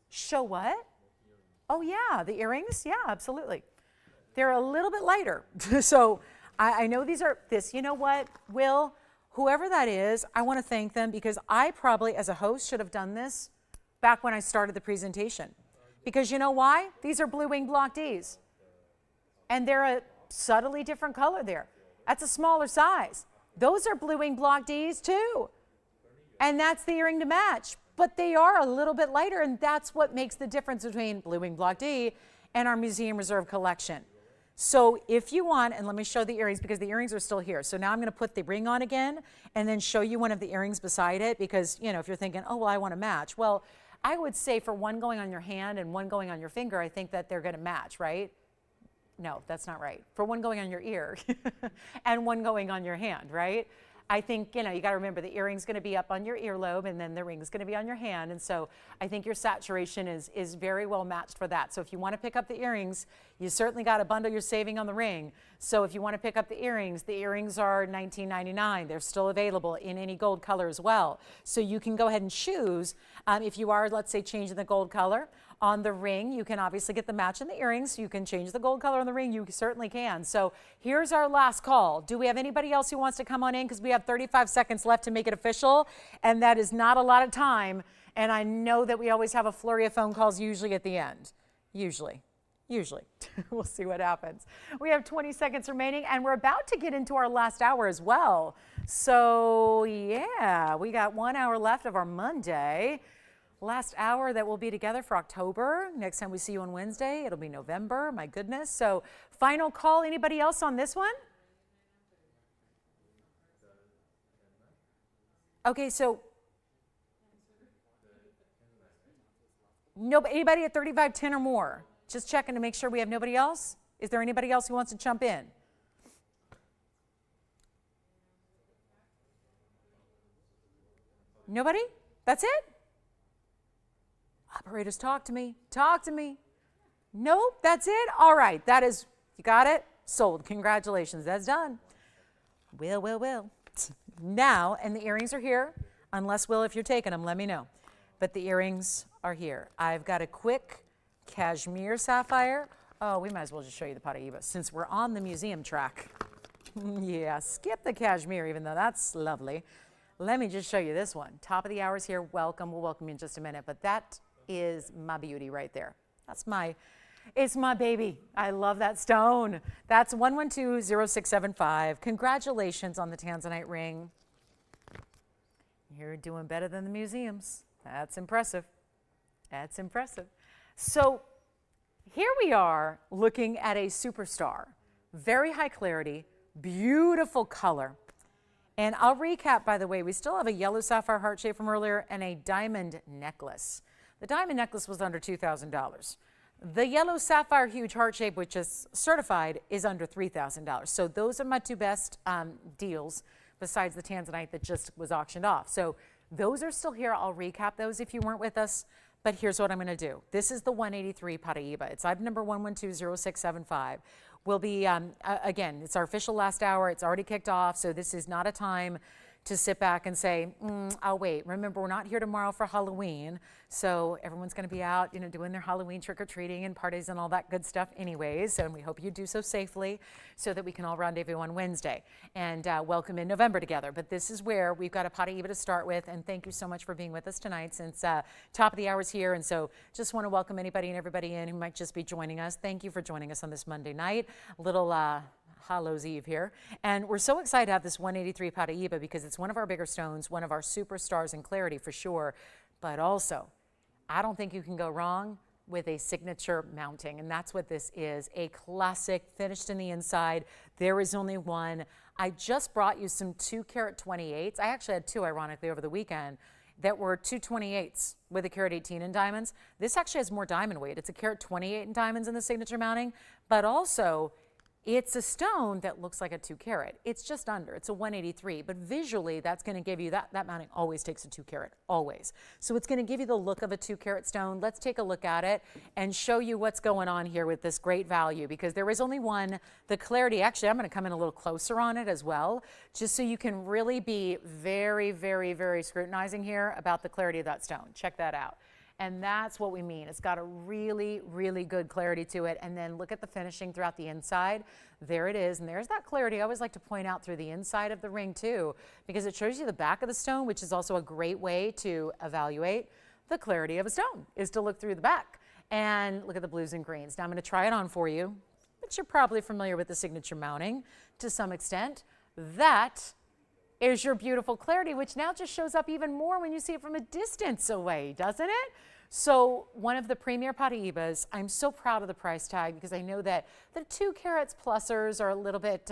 Show what? Oh, yeah, the earrings? Yeah, absolutely. They're a little bit lighter. So I know these are you know what, Will, whoever that is, I want to thank them, because I probably, as a host, should have done this back when I started the presentation. Because you know why? These are Blue Wing Block Ds. And they're a subtly different color there. That's a smaller size. Those are Blue Wing Block Ds too. And that's the earring to match. But they are a little bit lighter, and that's what makes the difference between Blue Wing Block D and our Museum Reserve collection. So if you want, and let me show the earrings, because the earrings are still here. So now I'm going to put the ring on again and then show you one of the earrings beside it, because, you know, if you're thinking, oh, well, I want to match. Well, I would say for one going on your hand and one going on your finger, I think that they're going to match, right? No, that's not right. For one going on your ear and one going on your hand, right? I think, you know, you got to remember the earring's going to be up on your earlobe, and then the ring's going to be on your hand. And so I think your saturation is very well matched for that. So if you want to pick up the earrings, you certainly got to bundle your saving on the ring. So if you want to pick up the earrings are $19.99. They're still available in any gold color as well. So you can go ahead and choose if you are, let's say, changing the gold color on the ring. You can obviously get the match in the earrings. You can change the gold color on the ring. You certainly can. So here's our last call. Do we have anybody else who wants to come on in? Because we have 35 seconds left to make it official, and that is not a lot of time. And I know that we always have a flurry of phone calls usually at the end. Usually. We'll see what happens. We have 20 seconds remaining, and we're about to get into our last hour as well. So yeah, we got 1 hour left of our Monday. Last hour that we'll be together for October. Next time we see you on Wednesday, it'll be November. My goodness. So final call. Anybody else on this one? Okay, so anybody at 35.10 or more? Just checking to make sure we have nobody else. Is there anybody else who wants to jump in? Nobody? That's it? Operators, talk to me. Talk to me. Nope, that's it? All right, that is, you got it? Sold. Congratulations, that's done. Will. Now, and the earrings are here. Unless, Will, if you're taking them, let me know. But the earrings are here. I've got a quick cashmere sapphire. Oh, we might as well just show you the Paraíba since we're on the museum track. Yeah, skip the cashmere, even though that's lovely. Let me just show you this one. Top of the hour's here. Welcome. We'll welcome you in just a minute. But that is my beauty right there. It's my baby. I love that stone. That's 112-0675. Congratulations on the Tanzanite ring. You're doing better than the museums. That's impressive. That's impressive. So here we are looking at a superstar. Very high clarity, beautiful color. And I'll recap, by the way, we still have a yellow sapphire heart shape from earlier and a diamond necklace. The diamond necklace was under $2,000. The yellow sapphire huge heart shape, which is certified, is under $3,000. So those are my two best deals besides the Tanzanite that just was auctioned off. So those are still here. I'll recap those if you weren't with us. But here's what I'm going to do. This is the 183 Paraíba. It's item number 112-0675. We'll be, again, it's our official last hour. It's already kicked off, so this is not a time to sit back and say, I'll wait. Remember, we're not here tomorrow for Halloween, so everyone's going to be out, doing their Halloween trick-or-treating and parties and all that good stuff anyways, and we hope you do so safely so that we can all rendezvous on Wednesday and welcome in November together. But this is where we've got a Paraíba to start with, and thank you so much for being with us tonight since top of the hour is here, and so just want to welcome anybody and everybody in who might just be joining us. Thank you for joining us on this Monday night. Little Hallows Eve here. And we're so excited to have this 183 Paraíba because it's one of our bigger stones, one of our superstars in clarity for sure. But also, I don't think you can go wrong with a signature mounting. And that's what this is, a classic finished in the inside. There is only one. I just brought you some 2-carat 28s. I actually had two, ironically, over the weekend that were 2/28s with a carat 18 in diamonds. This actually has more diamond weight. It's a carat 28 in diamonds in the signature mounting, but also it's a stone that looks like a 2-carat. It's just under, it's a 183, but visually that's gonna give you, that mounting always takes a 2-carat, always. So it's gonna give you the look of a 2-carat stone. Let's take a look at it and show you what's going on here with this great value, because there is only one. The clarity, actually I'm gonna come in a little closer on it as well, just so you can really be very, very, very scrutinizing here about the clarity of that stone. Check that out. And that's what we mean. It's got a really, really good clarity to it. And then look at the finishing throughout the inside. There it is. And there's that clarity I always like to point out through the inside of the ring too, because it shows you the back of the stone, which is also a great way to evaluate the clarity of a stone, is to look through the back. And look at the blues and greens. Now I'm going to try it on for you, but you're probably familiar with the signature mounting to some extent. That is your beautiful clarity, which now just shows up even more when you see it from a distance away, doesn't it? So one of the premier Paraíbas, I'm so proud of the price tag because I know that the 2 carats plusers are a little bit,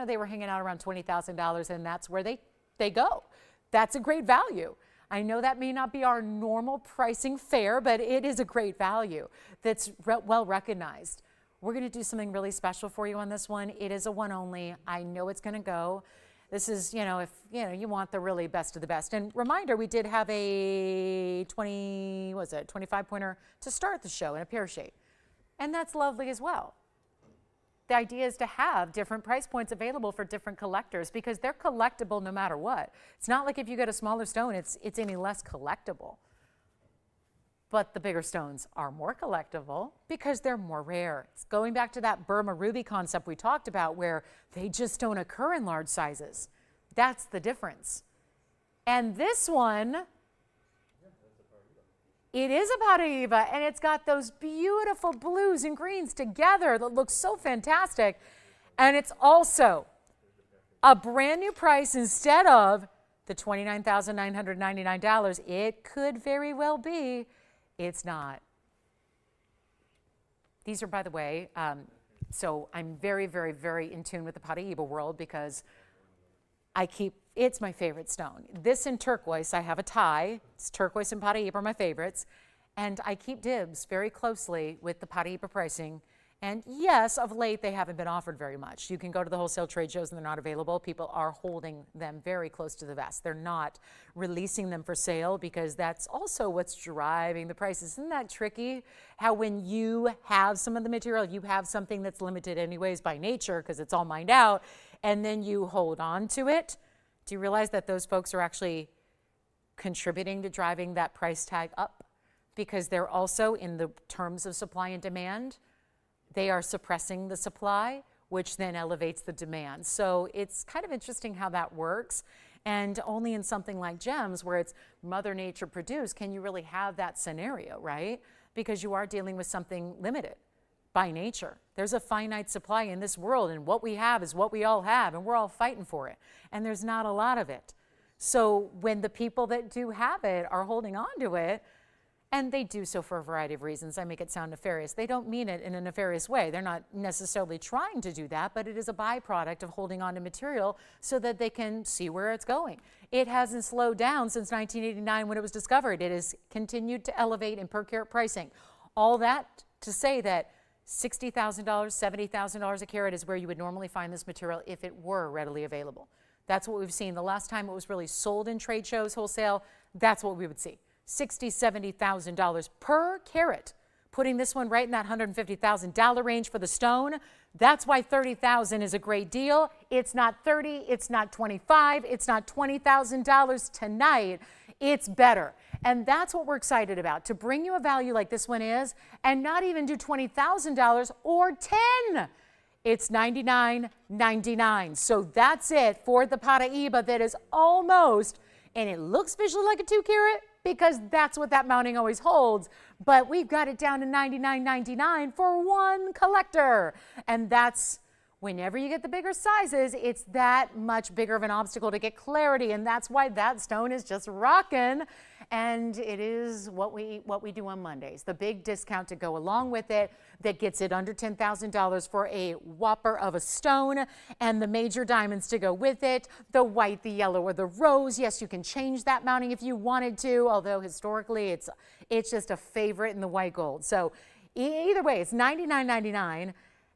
they were hanging out around $20,000 and that's where they go. That's a great value. I know that may not be our normal pricing fare, but it is a great value that's well recognized. We're going to do something really special for you on this one. It is a one only. I know it's going to go. This is, if you want the really best of the best. And reminder, we did have a 25-pointer to start the show in a pear shape. And that's lovely as well. The idea is to have different price points available for different collectors because they're collectible no matter what. It's not like if you get a smaller stone, it's any less collectible. But the bigger stones are more collectible because they're more rare. It's going back to that Burma ruby concept we talked about where they just don't occur in large sizes. That's the difference. And this one, it is a Paraíba, and it's got those beautiful blues and greens together that look so fantastic. And it's also a brand new price instead of the $29,999. It could very well be. It's not. These are, by the way, so I'm very, very, very in tune with the Paraíba world because it's my favorite stone. This in turquoise, I have a tie. It's turquoise and Paraíba are my favorites. And I keep dibs very closely with the Paraíba pricing. And yes, of late, they haven't been offered very much. You can go to the wholesale trade shows and they're not available. People are holding them very close to the vest. They're not releasing them for sale because that's also what's driving the prices. Isn't that tricky? How when you have some of the material, you have something that's limited anyways by nature because it's all mined out, and then you hold on to it. Do you realize that those folks are actually contributing to driving that price tag up? Because they're also, in the terms of supply and demand, they are suppressing the supply, which then elevates the demand. So it's kind of interesting how that works. And only in something like gems, where it's Mother Nature produced, can you really have that scenario, right? Because you are dealing with something limited by nature. There's a finite supply in this world, and what we have is what we all have, and we're all fighting for it. And there's not a lot of it. So when the people that do have it are holding on to it, and they do so for a variety of reasons. I make it sound nefarious. They don't mean it in a nefarious way. They're not necessarily trying to do that, but it is a byproduct of holding on to material so that they can see where it's going. It hasn't slowed down since 1989 when it was discovered. It has continued to elevate in per carat pricing. All that to say that $60,000, $70,000 a carat is where you would normally find this material if it were readily available. That's what we've seen. The last time it was really sold in trade shows, wholesale, that's what we would see. $60,000, $70,000 per carat, putting this one right in that $150,000 range for the stone. That's why $30,000 is a great deal. It's not 30, it's not 25, it's not $20,000 tonight. It's better. And that's what we're excited about, to bring you a value like this one is, and not even do $20,000 or 10. It's $99.99. So that's it for the Paraiba that is almost, and it looks visually like a 2-carat because that's what that mounting always holds, but we've got it down to $99.99 for one collector. And that's, whenever you get the bigger sizes, it's that much bigger of an obstacle to get clarity, and that's why that stone is just rocking. And it is what we do on Mondays. The big discount to go along with it that gets it under $10,000 for a whopper of a stone, and the major diamonds to go with it, the white, the yellow, or the rose. Yes, you can change that mounting if you wanted to, although historically it's just a favorite in the white gold. So either way, it's $99.99,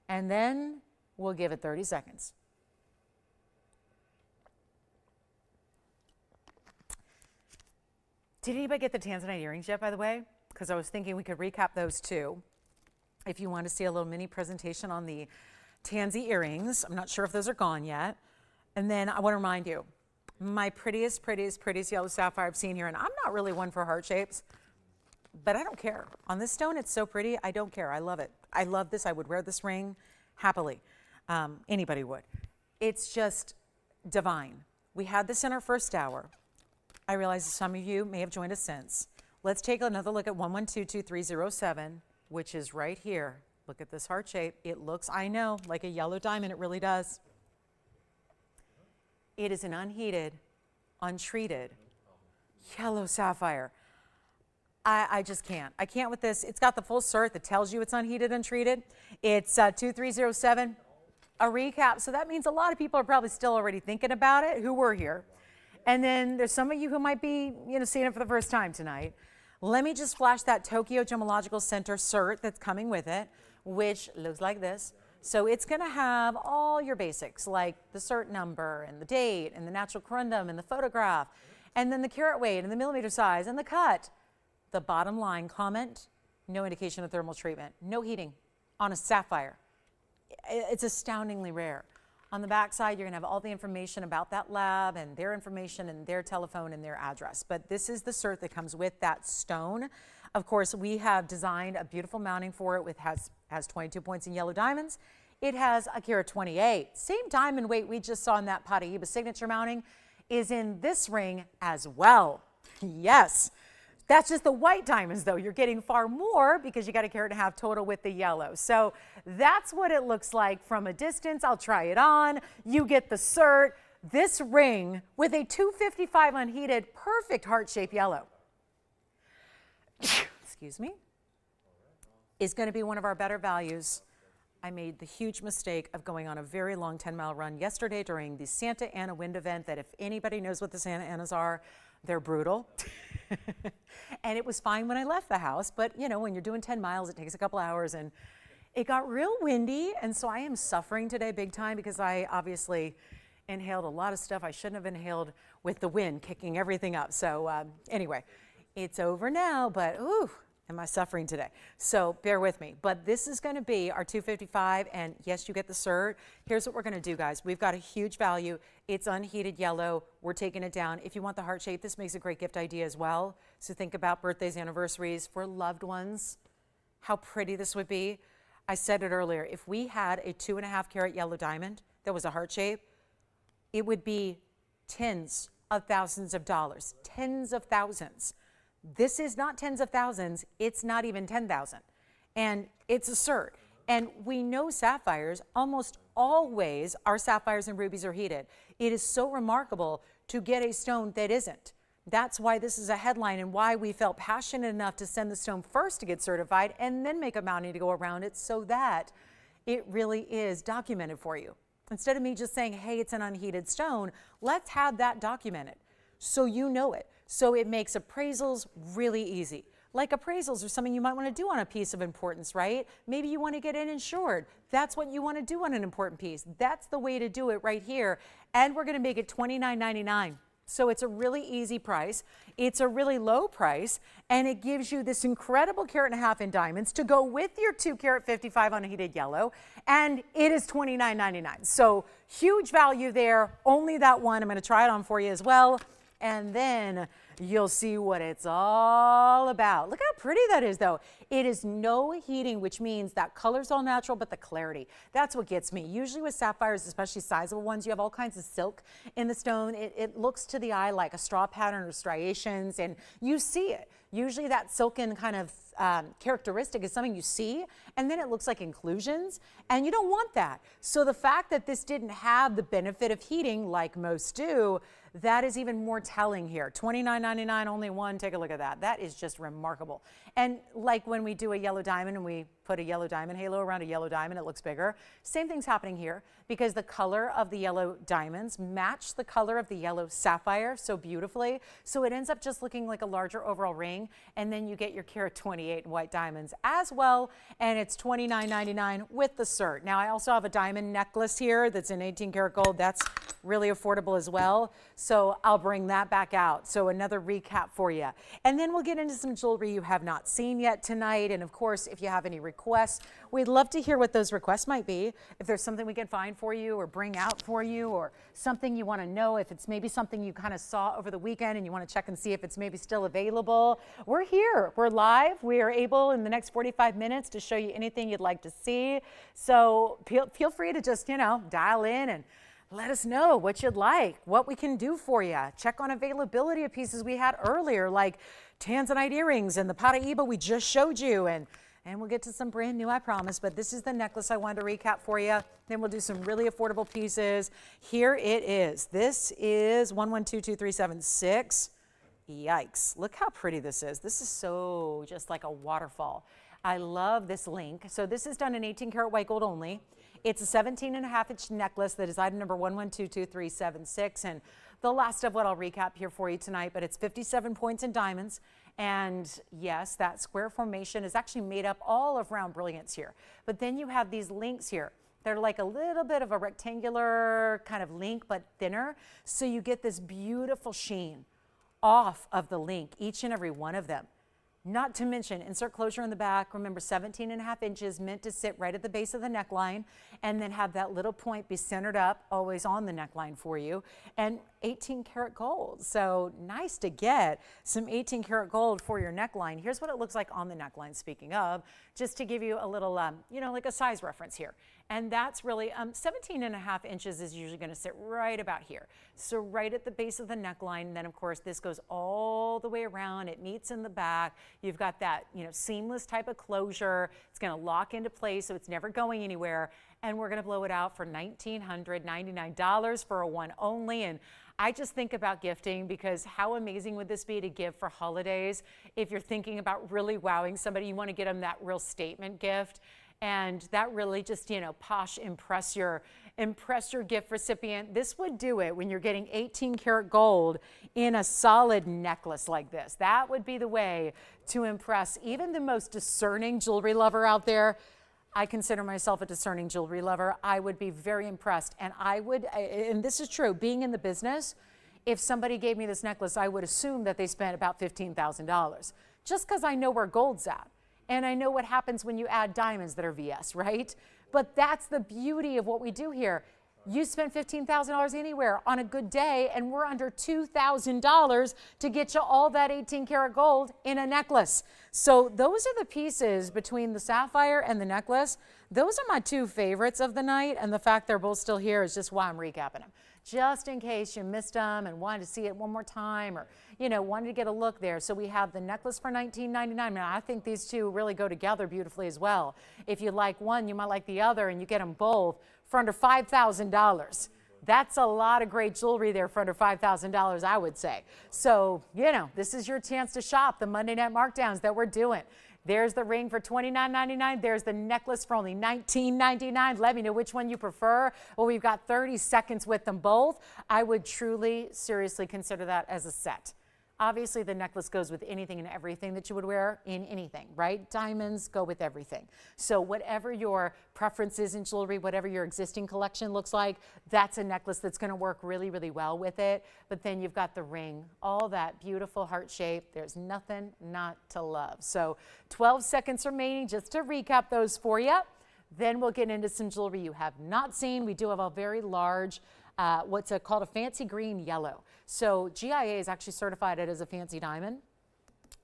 and then we'll give it 30 seconds. Did anybody get the Tanzanite earrings yet, by the way? Because I was thinking we could recap those too. If you want to see a little mini presentation on the Tansy earrings, I'm not sure if those are gone yet. And then I want to remind you, my prettiest yellow sapphire I've seen here, and I'm not really one for heart shapes, but I don't care. On this stone, it's so pretty, I don't care. I love it. I love this. I would wear this ring happily. Anybody would. It's just divine. We had this in our first hour. I realize some of you may have joined us since. Let's take another look at 11222307, which is right here. Look at this heart shape. It looks, I know, like a yellow diamond. It really does. It is an unheated, untreated yellow sapphire. I just can't. I can't with this. It's got the full cert that tells you it's unheated, untreated. It's 2307. A recap. So that means a lot of people are probably still already thinking about it who were here. And then there's some of you who might be, seeing it for the first time tonight. Let me just flash that Tokyo Gemological Center cert that's coming with it, which looks like this. So it's going to have all your basics, like the cert number and the date and the natural corundum and the photograph, and then the carat weight and the millimeter size and the cut. The bottom line comment, no indication of thermal treatment, no heating on a sapphire. It's astoundingly rare. On the back side, you're going to have all the information about that lab and their information and their telephone and their address. But this is the cert that comes with that stone. Of course, we have designed a beautiful mounting for it, which has 22 points in yellow diamonds. It has a carat 28. Same diamond weight we just saw in that Paraiba signature mounting is in this ring as well. Yes. That's just the white diamonds, though. You're getting far more because you got a carat and a half total with the yellow. So that's what it looks like from a distance. I'll try it on. You get the cert. This ring with a 255 unheated, perfect heart-shaped yellow, excuse me, is going to be one of our better values. I made the huge mistake of going on a very long 10-mile run yesterday during the Santa Ana wind event that if anybody knows what the Santa Anas are, they're brutal. And it was fine when I left the house, but when you're doing 10 miles, it takes a couple hours, and it got real windy, and so I am suffering today big time because I obviously inhaled a lot of stuff I shouldn't have inhaled with the wind kicking everything up. So anyway, it's over now, but ooh, am I suffering today? So bear with me. But this is going to be our 255, and yes, you get the cert. Here's what we're going to do, guys. We've got a huge value. It's unheated yellow. We're taking it down. If you want the heart shape, this makes a great gift idea as well. So think about birthdays, anniversaries for loved ones. How pretty this would be. I said it earlier. If we had a 2.5 carat yellow diamond that was a heart shape, it would be tens of thousands of dollars. Tens of thousands. This is not tens of thousands, it's not even 10,000. And it's a cert. And we know sapphires, almost always our sapphires and rubies are heated. It is so remarkable to get a stone that isn't. That's why this is a headline and why we felt passionate enough to send the stone first to get certified and then make a mounting to go around it so that it really is documented for you. Instead of me just saying, hey, it's an unheated stone, let's have that documented so you know it. So it makes appraisals really easy. Like appraisals are something you might want to do on a piece of importance, right? Maybe you want to get it insured. That's what you want to do on an important piece. That's the way to do it right here. And we're going to make it $29.99. So it's a really easy price. It's a really low price, and it gives you this incredible 1.5 carat in diamonds to go with your 2 carat 55 unheated yellow, and it is $29.99. So huge value there. Only that one. I'm going to try it on for you as well, and then you'll see what it's all about. Look how pretty that is, though. It is no heating, which means that color's all natural, but the clarity, that's what gets me. Usually with sapphires, especially sizable ones, you have all kinds of silk in the stone. It looks to the eye like a straw pattern or striations, and you see it. Usually that silken kind of characteristic is something you see, and then it looks like inclusions, and you don't want that. So the fact that this didn't have the benefit of heating like most do, that is even more telling here. $29.99, only one. Take a look at that. That is just remarkable. And like when we do a yellow diamond and we put a yellow diamond halo around a yellow diamond, it looks bigger. Same thing's happening here because the color of the yellow diamonds match the color of the yellow sapphire so beautifully. So it ends up just looking like a larger overall ring. And then you get your carat 28 white diamonds as well. And it's $29.99 with the cert. Now I also have a diamond necklace here that's in 18 karat gold. That's really affordable as well. So I'll bring that back out. So another recap for you. And then we'll get into some jewelry you have not seen yet tonight. And of course, if you have any requests, we'd love to hear what those requests might be. If there's something we can find for you or bring out for you, or something you want to know, if it's maybe something you kind of saw over the weekend and you want to check and see if it's maybe still available, we're here. We're live. We are able in the next 45 minutes to show you anything you'd like to see. So feel free to just, dial in and let us know what you'd like, what we can do for you. Check on availability of pieces we had earlier, like tanzanite earrings and the Paraiba we just showed you. And we'll get to some brand new, I promise. But this is the necklace I wanted to recap for you. Then we'll do some really affordable pieces. Here it is. This is 112236. Yikes. Look how pretty this is. This is so just like a waterfall. I love this link. So this is done in 18 karat white gold only. It's a 17.5-inch necklace that is item number 112236. And the last of what I'll recap here for you tonight, but it's 57 points in diamonds. And yes, that square formation is actually made up all of round brilliance here. But then you have these links here. They're like a little bit of a rectangular kind of link, but thinner. So you get this beautiful sheen off of the link, each and every one of them. Not to mention insert closure in the back. Remember, 17.5 inches meant to sit right at the base of the neckline, and then have that little point be centered up, always on the neckline for you, and 18 karat gold. So nice to get some 18 karat gold for your neckline. Here's what it looks like on the neckline, speaking of, just to give you a little, like a size reference here. And that's really 17.5 inches is usually going to sit right about here. So right at the base of the neckline. And then of course this goes all the way around. It meets in the back. You've got that, seamless type of closure. It's going to lock into place, so it's never going anywhere. And we're going to blow it out for $1,999 for a one only. And I just think about gifting, because how amazing would this be to give for holidays? If you're thinking about really wowing somebody, you want to get them that real statement gift. And that really just, posh, impress your gift recipient. This would do it when you're getting 18 karat gold in a solid necklace like this. That would be the way to impress even the most discerning jewelry lover out there. I consider myself a discerning jewelry lover. I would be very impressed. And and this is true, being in the business, if somebody gave me this necklace, I would assume that they spent about $15,000, just because I know where gold's at. And I know what happens when you add diamonds that are VS, right? But that's the beauty of what we do here. You spend $15,000 anywhere on a good day, and we're under $2,000 to get you all that 18 karat gold in a necklace. So those are the pieces between the sapphire and the necklace. Those are my two favorites of the night, and the fact they're both still here is just why I'm recapping them. Just in case you missed them and wanted to see it one more time, or wanted to get a look there. So we have the necklace for $19.99. Now I think these two really go together beautifully as well. If you like one, you might like the other, and you get them both for under $5,000. That's a lot of great jewelry there for under $5,000, I would say. So, this is your chance to shop the Monday night markdowns that we're doing. There's the ring for $29.99. There's the necklace for only $19.99. Let me know which one you prefer. Well, we've got 30 seconds with them both. I would truly, seriously consider that as a set. Obviously, the necklace goes with anything and everything that you would wear in anything, right? Diamonds go with everything. So whatever your preference is in jewelry, whatever your existing collection looks like, that's a necklace that's going to work really, really well with it. But then you've got the ring, all that beautiful heart shape. There's nothing not to love. So 12 seconds remaining just to recap those for you. Then we'll get into some jewelry you have not seen. We do have a very large what's called a fancy green yellow. So GIA is actually certified it as a fancy diamond.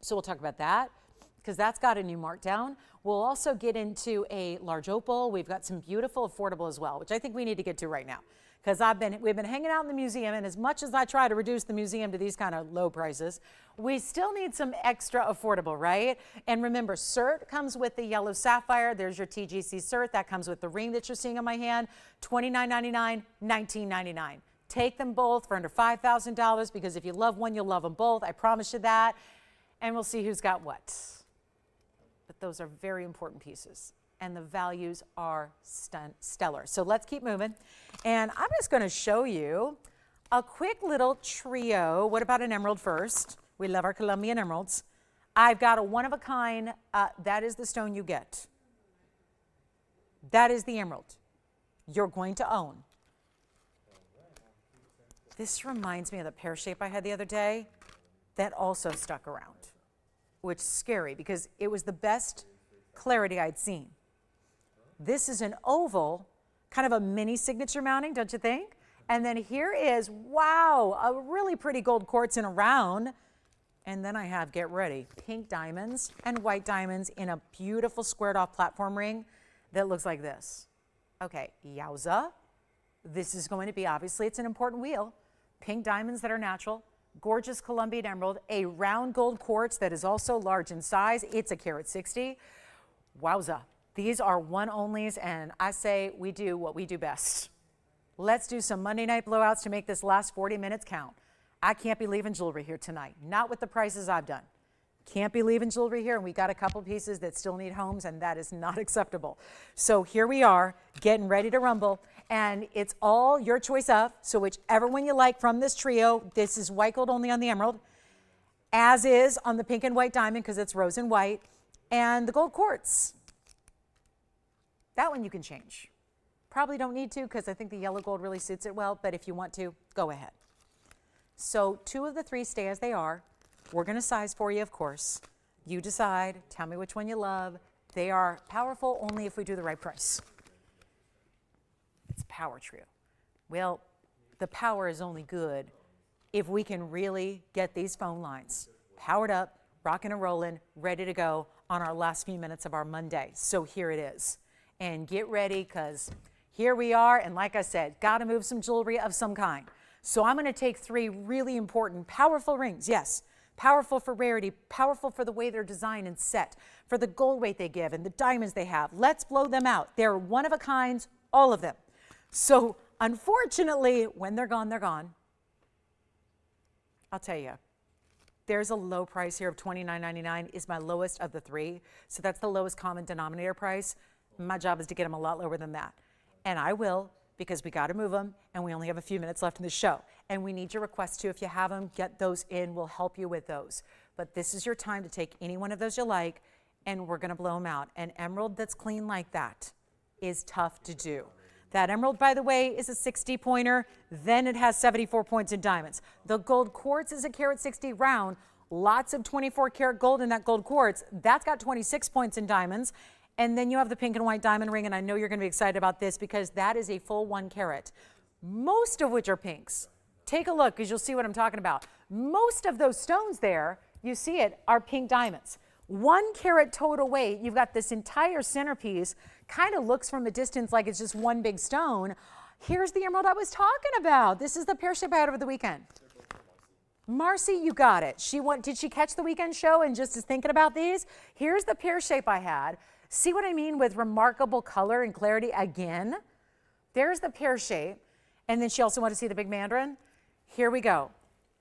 So we'll talk about that because that's got a new markdown. We'll also get into a large opal. We've got some beautiful affordable as well, which I think we need to get to right now because we've been hanging out in the museum, and as much as I try to reduce the museum to these kind of low prices, we still need some extra affordable, right? And remember, cert comes with the yellow sapphire. There's your TGC cert. That comes with the ring that you're seeing on my hand, $29.99, $19.99. Take them both for under $5,000 because if you love one, you'll love them both. I promise you that. And we'll see who's got what. But those are very important pieces, and the values are stellar. So let's keep moving. And I'm just going to show you a quick little trio. What about an emerald first? We love our Colombian emeralds. I've got a one-of-a-kind. That is the stone you get. That is the emerald you're going to own. This reminds me of the pear shape I had the other day. That also stuck around, which is scary because it was the best clarity I'd seen. This is an oval, kind of a mini signature mounting, don't you think? And then here is, wow, a really pretty gold quartz in a round. And then I have, get ready, pink diamonds and white diamonds in a beautiful squared off platform ring that looks like this. Okay, yowza. This is going to be, obviously, it's an important wheel. Pink diamonds that are natural, gorgeous Colombian emerald, a round gold quartz that is also large in size. It's a carat 60. Wowza. These are one onlys, and I say we do what we do best. Let's do some Monday night blowouts to make this last 40 minutes count. I can't be leaving jewelry here tonight, not with the prices I've done. Can't be leaving jewelry here, and we got a couple pieces that still need homes, and that is not acceptable. So here we are, getting ready to rumble, and it's all your choice of, so whichever one you like from this trio. This is white gold only on the emerald, as is on the pink and white diamond because it's rose and white, and the gold quartz. That one you can change. Probably don't need to because I think the yellow gold really suits it well, but if you want to, go ahead. So 2 of the 3 stay as they are. We're going to size for you, of course. You decide. Tell me which one you love. They are powerful only if we do the right price. It's power trio. Well, the power is only good if we can really get these phone lines powered up, rocking and rolling, ready to go on our last few minutes of our Monday. So here it is. And get ready because here we are. And like I said, got to move some jewelry of some kind. So I'm going to take 3 really important, powerful rings. Yes, powerful for rarity, powerful for the way they're designed and set, for the gold weight they give and the diamonds they have. Let's blow them out. They're one of a kind, all of them. So unfortunately, when they're gone, they're gone. I'll tell you, there's a low price here of $29.99 is my lowest of the 3. So that's the lowest common denominator price. My job is to get them a lot lower than that. And I will, because we got to move them, and we only have a few minutes left in the show. And we need your requests too. If you have them, get those in. We'll help you with those. But this is your time to take any one of those you like, and we're going to blow them out. An emerald that's clean like that is tough to do. That emerald, by the way, is a 60 pointer. Then it has 74 points in diamonds. The gold quartz is a carat 60 round. Lots of 24 karat gold in that gold quartz. That's got 26 points in diamonds. And then you have the pink and white diamond ring, and I know you're going to be excited about this because that is a full 1 carat, most of which are pinks. Take a look because you'll see what I'm talking about. Most of those stones there, you see it, are pink diamonds. 1 carat total weight. You've got this entire centerpiece, kind of looks from a distance like it's just one big stone. Here's the emerald I was talking about. This is the pear shape I had over the weekend. Marcy, you got it. Did she catch the weekend show and just is thinking about these? Here's the pear shape I had. See what I mean with remarkable color and clarity again? There's the pear shape. And then she also wanted to see the big mandarin. Here we go.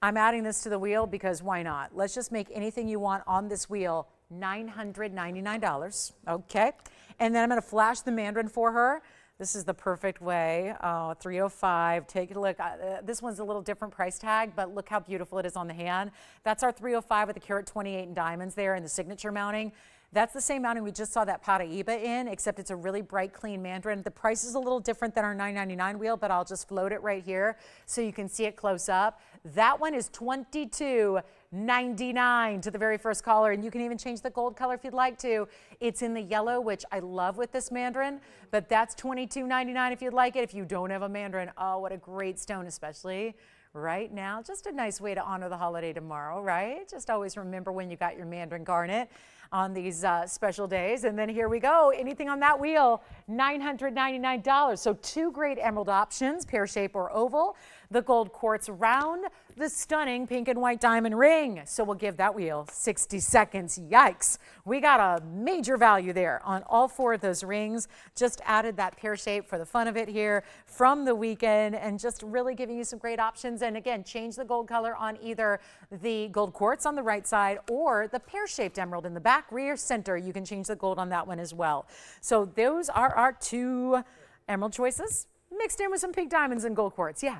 I'm adding this to the wheel because why not? Let's just make anything you want on this wheel $999. Okay. And then I'm going to flash the mandarin for her. This is the perfect way. 305. Take a look. This one's a little different price tag, but look how beautiful it is on the hand. That's our 305 with the carat 28 in diamonds there and the signature mounting. That's the same mounting we just saw that Paraíba in, except it's a really bright, clean mandarin. The price is a little different than our $9.99 wheel, but I'll just float it right here so you can see it close up. That one is $22.99 to the very first caller, and you can even change the gold color if you'd like to. It's in the yellow, which I love with this mandarin, but that's $22.99 if you'd like it. If you don't have a mandarin, oh, what a great stone, especially right now. Just a nice way to honor the holiday tomorrow, right? Just always remember when you got your mandarin garnet on these special days. And then here we go. Anything on that wheel, $999. So two great emerald options, pear shape or oval. The gold quartz round, the stunning pink and white diamond ring. So we'll give that wheel 60 seconds. Yikes. We got a major value there on all four of those rings. Just added that pear shape for the fun of it here from the weekend and just really giving you some great options. And again, change the gold color on either the gold quartz on the right side or the pear shaped emerald in the back, rear, center. You can change the gold on that one as well. So those are our two emerald choices mixed in with some pink diamonds and gold quartz. Yeah.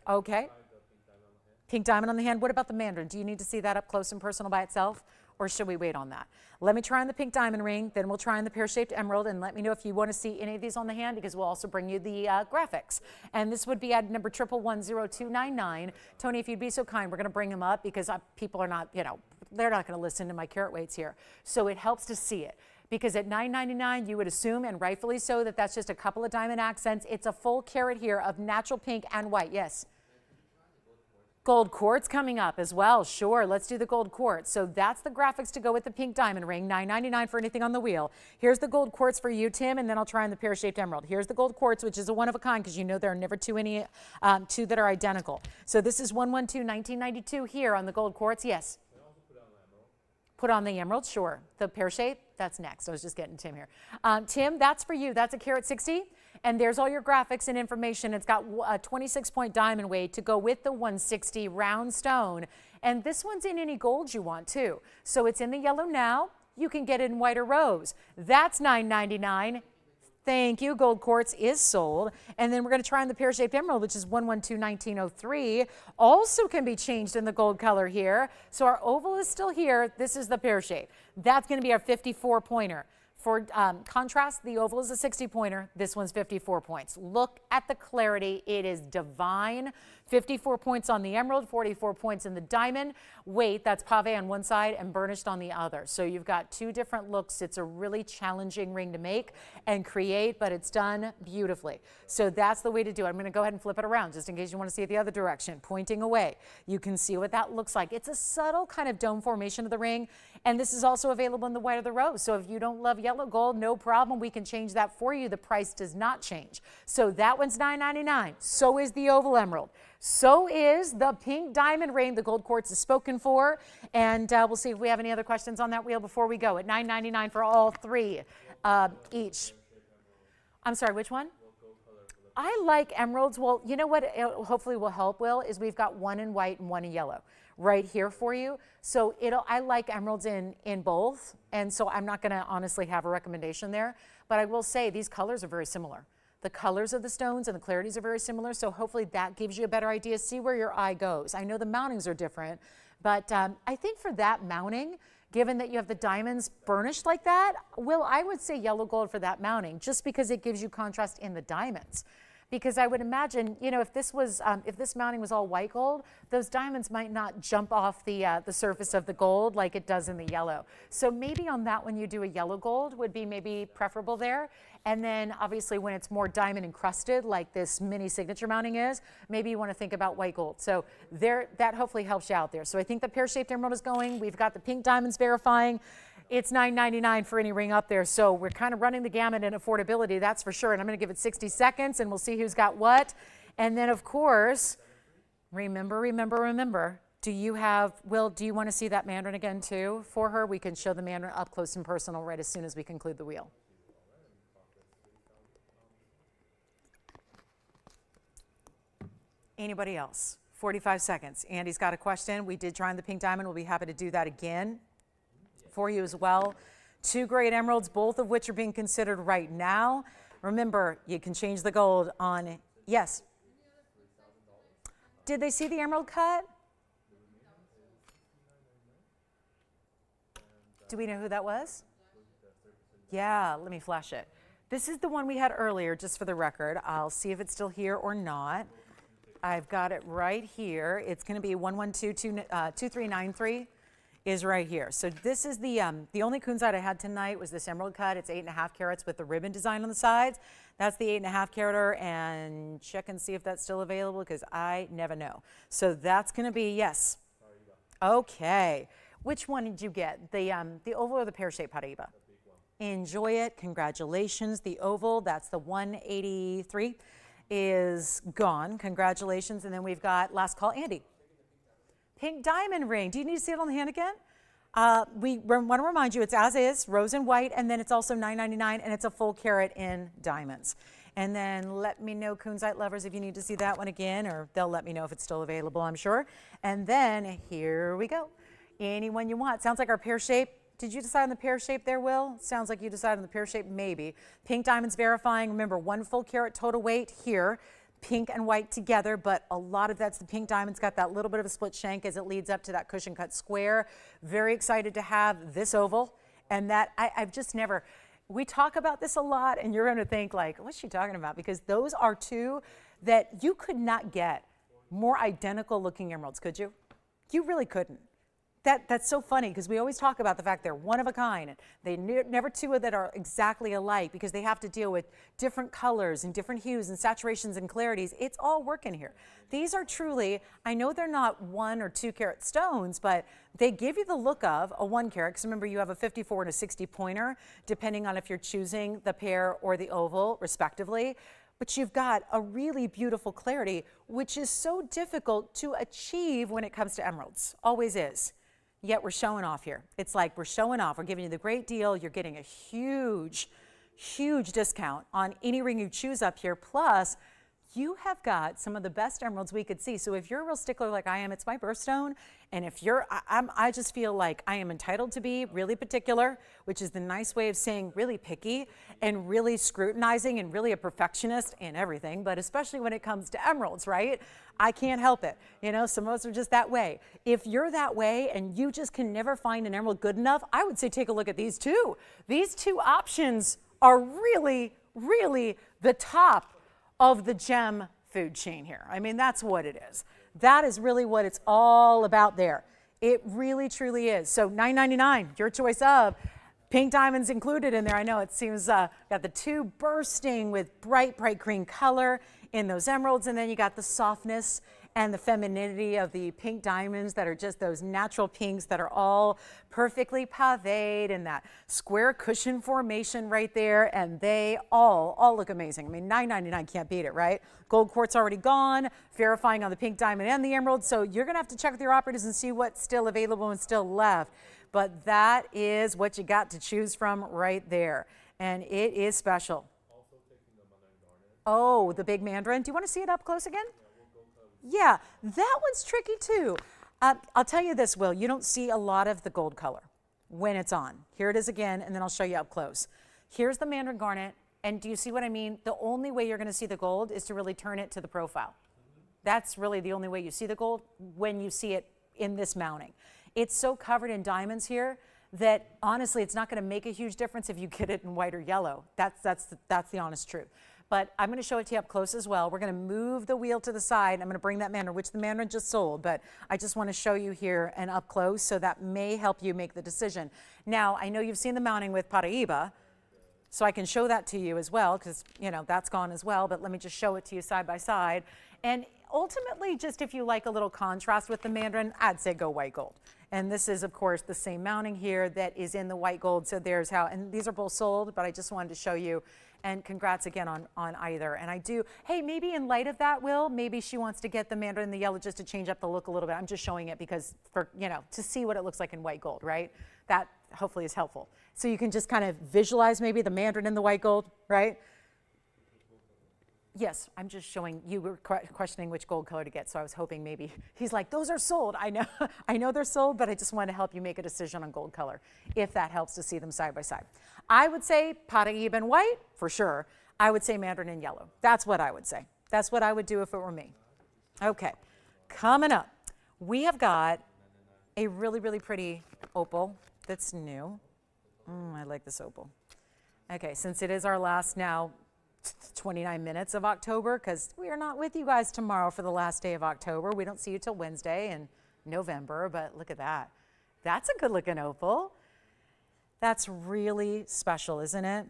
Okay. Pink diamond on the hand. What about the mandarin? Do you need to see that up close and personal by itself, or should we wait on that? Let me try on the pink diamond ring, then we'll try on the pear-shaped emerald, and let me know if you want to see any of these on the hand, because we'll also bring you the graphics. And this would be at number 1110299. Tony, if you'd be so kind, we're going to bring them up because people are not, they're not going to listen to my carat weights here. So it helps to see it. Because at $9.99, you would assume, and rightfully so, that that's just a couple of diamond accents. It's a full carat here of natural pink and white. Yes. Gold quartz coming up as well. Sure, let's do the gold quartz. So that's the graphics to go with the pink diamond ring, $9.99 for anything on the wheel. Here's the gold quartz for you, Tim, and then I'll try on the pear-shaped emerald. Here's the gold quartz, which is a one of a kind because you know there are never two that are identical. So this is 112-1992 here on the gold quartz. Yes. Put on the emerald, sure. The pear shape, that's next. I was just getting Tim here. Tim, that's for you. That's a carat 60. And there's all your graphics and information. It's got a 26-point diamond weight to go with the 160 round stone. And this one's in any gold you want too. So it's in the yellow now. You can get it in white or rose. That's $9.99. Thank you. Gold quartz is sold. And then we're going to try on the pear-shaped emerald, which is 112-1903. Also can be changed in the gold color here. So our oval is still here. This is the pear shape. That's going to be our 54-pointer. For contrast, the oval is a 60-pointer. This one's 54 points. Look at the clarity. It is divine. 54 points on the emerald, 44 points in the diamond. Weight, that's pave on one side and burnished on the other. So you've got two different looks. It's a really challenging ring to make and create, but it's done beautifully. So that's the way to do it. I'm going to go ahead and flip it around just in case you want to see it the other direction, pointing away. You can see what that looks like. It's a subtle kind of dome formation of the ring, and this is also available in the white or the rose. So if you don't love yellow gold, no problem. We can change that for you. The price does not change. So that one's $9.99. So is the oval emerald. So is the pink diamond ring. The gold quartz is spoken for. And we'll see if we have any other questions on that wheel before we go. At $9.99 for all three each. I'm sorry, which one? I like emeralds. Well, you know what hopefully will help, Will, is we've got one in white and one in yellow right here for you. So I like emeralds in both. And so I'm not going to honestly have a recommendation there. But I will say these colors are very similar. The colors of the stones and the clarities are very similar, so hopefully that gives you a better idea. See where your eye goes. I know the mountings are different, but I think for that mounting, given that you have the diamonds burnished like that, Will, I would say yellow gold for that mounting, just because it gives you contrast in the diamonds. Because I would imagine, if this mounting was all white gold, those diamonds might not jump off the surface of the gold like it does in the yellow. So maybe on that one you do a yellow gold would be maybe preferable there. And then obviously when it's more diamond encrusted like this mini signature mounting is, maybe you want to think about white gold. So that hopefully helps you out there. So I think the pear-shaped emerald is going. We've got the pink diamonds verifying. It's $9.99 for any ring up there. So we're kind of running the gamut in affordability, that's for sure. And I'm going to give it 60 seconds and we'll see who's got what. And then of course, remember, do you want to see that mandarin again too for her? We can show the mandarin up close and personal right as soon as we conclude the wheel. Anybody else? 45 seconds. Andy's got a question. We did try on the pink diamond. We'll be happy to do that again for you as well. Two great emeralds, both of which are being considered right now. Remember, you can change the gold on, yes. Did they see the emerald cut? Do we know who that was? Yeah, let me flash it. This is the one we had earlier, just for the record. I'll see if it's still here or not. I've got it right here. It's going to be 1122393 is right here. So this is the only kunzite I had tonight was this emerald cut. It's 8.5 carats with the ribbon design on the sides. That's the 8.5 carater, and check and see if that's still available because I never know. So that's going to be, yes. Okay. Which one did you get? The oval or the pear-shaped Paraíba? Enjoy it. Congratulations. The oval, that's the 183, is gone. Congratulations. And then we've got last call, Andy. Pink diamond ring. Do you need to see it on the hand again? We want to remind you it's as is, rose and white, and then it's also $9.99, and it's a full carat in diamonds. And then let me know, kunzite lovers, if you need to see that one again, or they'll let me know if it's still available, I'm sure. And then here we go. Anyone you want. Sounds like our pear shape. Did you decide on the pear shape there, Will? Sounds like you decided on the pear shape, maybe. Pink diamonds verifying. Remember, 1 full carat total weight here. Pink and white together, but a lot of that's the pink diamond's got that little bit of a split shank as it leads up to that cushion cut square. Very excited to have this oval, and that I've just never, we talk about this a lot, and you're going to think like, what's she talking about? Because those are two that you could not get more identical looking emeralds, could you? You really couldn't. That's so funny because we always talk about the fact they're one of a kind. And they never two that are exactly alike because they have to deal with different colors and different hues and saturations and clarities. It's all working here. These are truly, I know they're not 1 or 2 carat stones, but they give you the look of a 1 carat. Because remember, you have a 54 and a 60 pointer, depending on if you're choosing the pear or the oval, respectively. But you've got a really beautiful clarity, which is so difficult to achieve when it comes to emeralds. Always is. Yet we're showing off here. It's like we're showing off. We're giving you the great deal. You're getting a huge, huge discount on any ring you choose up here. Plus, you have got some of the best emeralds we could see. So if you're a real stickler like I am, it's my birthstone. And if you're, I just feel like I am entitled to be really particular, which is the nice way of saying really picky and really scrutinizing and really a perfectionist in everything, but especially when it comes to emeralds, right? I can't help it. You know, some of us are just that way. If you're that way and you just can never find an emerald good enough, I would say take a look at these two. These two options are really, really the top of the gem food chain here. I mean, that's what it is. That is really what it's all about there. It really, truly is. So $9.99, your choice of pink diamonds included in there. I know it seems got the two bursting with bright, bright green color in those emeralds, and then you got the softness and the femininity of the pink diamonds that are just those natural pinks that are all perfectly pavéed in that square cushion formation right there, and they all look amazing. I mean, $9.99 can't beat it, right? Gold quartz already gone, verifying on the pink diamond and the emerald, so you're gonna have to check with your operators and see what's still available and still left. But that is what you got to choose from right there, and it is special. Oh, the big mandarin. Do you want to see it up close again? Yeah, that one's tricky too. I'll tell you this, Will, you don't see a lot of the gold color when it's on. Here it is again, and then I'll show you up close. Here's the mandarin garnet, and do you see what I mean? The only way you're going to see the gold is to really turn it to the profile. That's really the only way you see the gold when you see it in this mounting. It's so covered in diamonds here that honestly, it's not going to make a huge difference if you get it in white or yellow. That's the honest truth. But I'm going to show it to you up close as well. We're going to move the wheel to the side. I'm going to bring that mandarin, which the mandarin just sold, but I just want to show you here and up close, so that may help you make the decision. Now, I know you've seen the mounting with Paraíba, so I can show that to you as well, because, you know, that's gone as well, but let me just show it to you side by side. And ultimately, just if you like a little contrast with the mandarin, I'd say go white gold. And this is, of course, the same mounting here that is in the white gold. So there's how, and these are both sold, but I just wanted to show you. And congrats again on either. And I do, hey, maybe in light of that, Will, maybe she wants to get the mandarin in the yellow just to change up the look a little bit. I'm just showing it because, for, you know, to see what it looks like in white gold, right? That hopefully is helpful. So you can just kind of visualize maybe the mandarin in the white gold, right? Yes, I'm just showing, you were questioning which gold color to get, so I was hoping maybe, he's like, those are sold. I know they're sold, but I just want to help you make a decision on gold color, if that helps to see them side by side. I would say Paraíba in white, for sure. I would say mandarin in yellow. That's what I would say. That's what I would do if it were me. Okay, coming up, we have got a really, really pretty opal that's new. I like this opal. Okay, since it is our last now 29 minutes of October, because we are not with you guys tomorrow for the last day of October. We don't see you till Wednesday in November, but look at that. That's a good looking opal. That's really special, isn't it?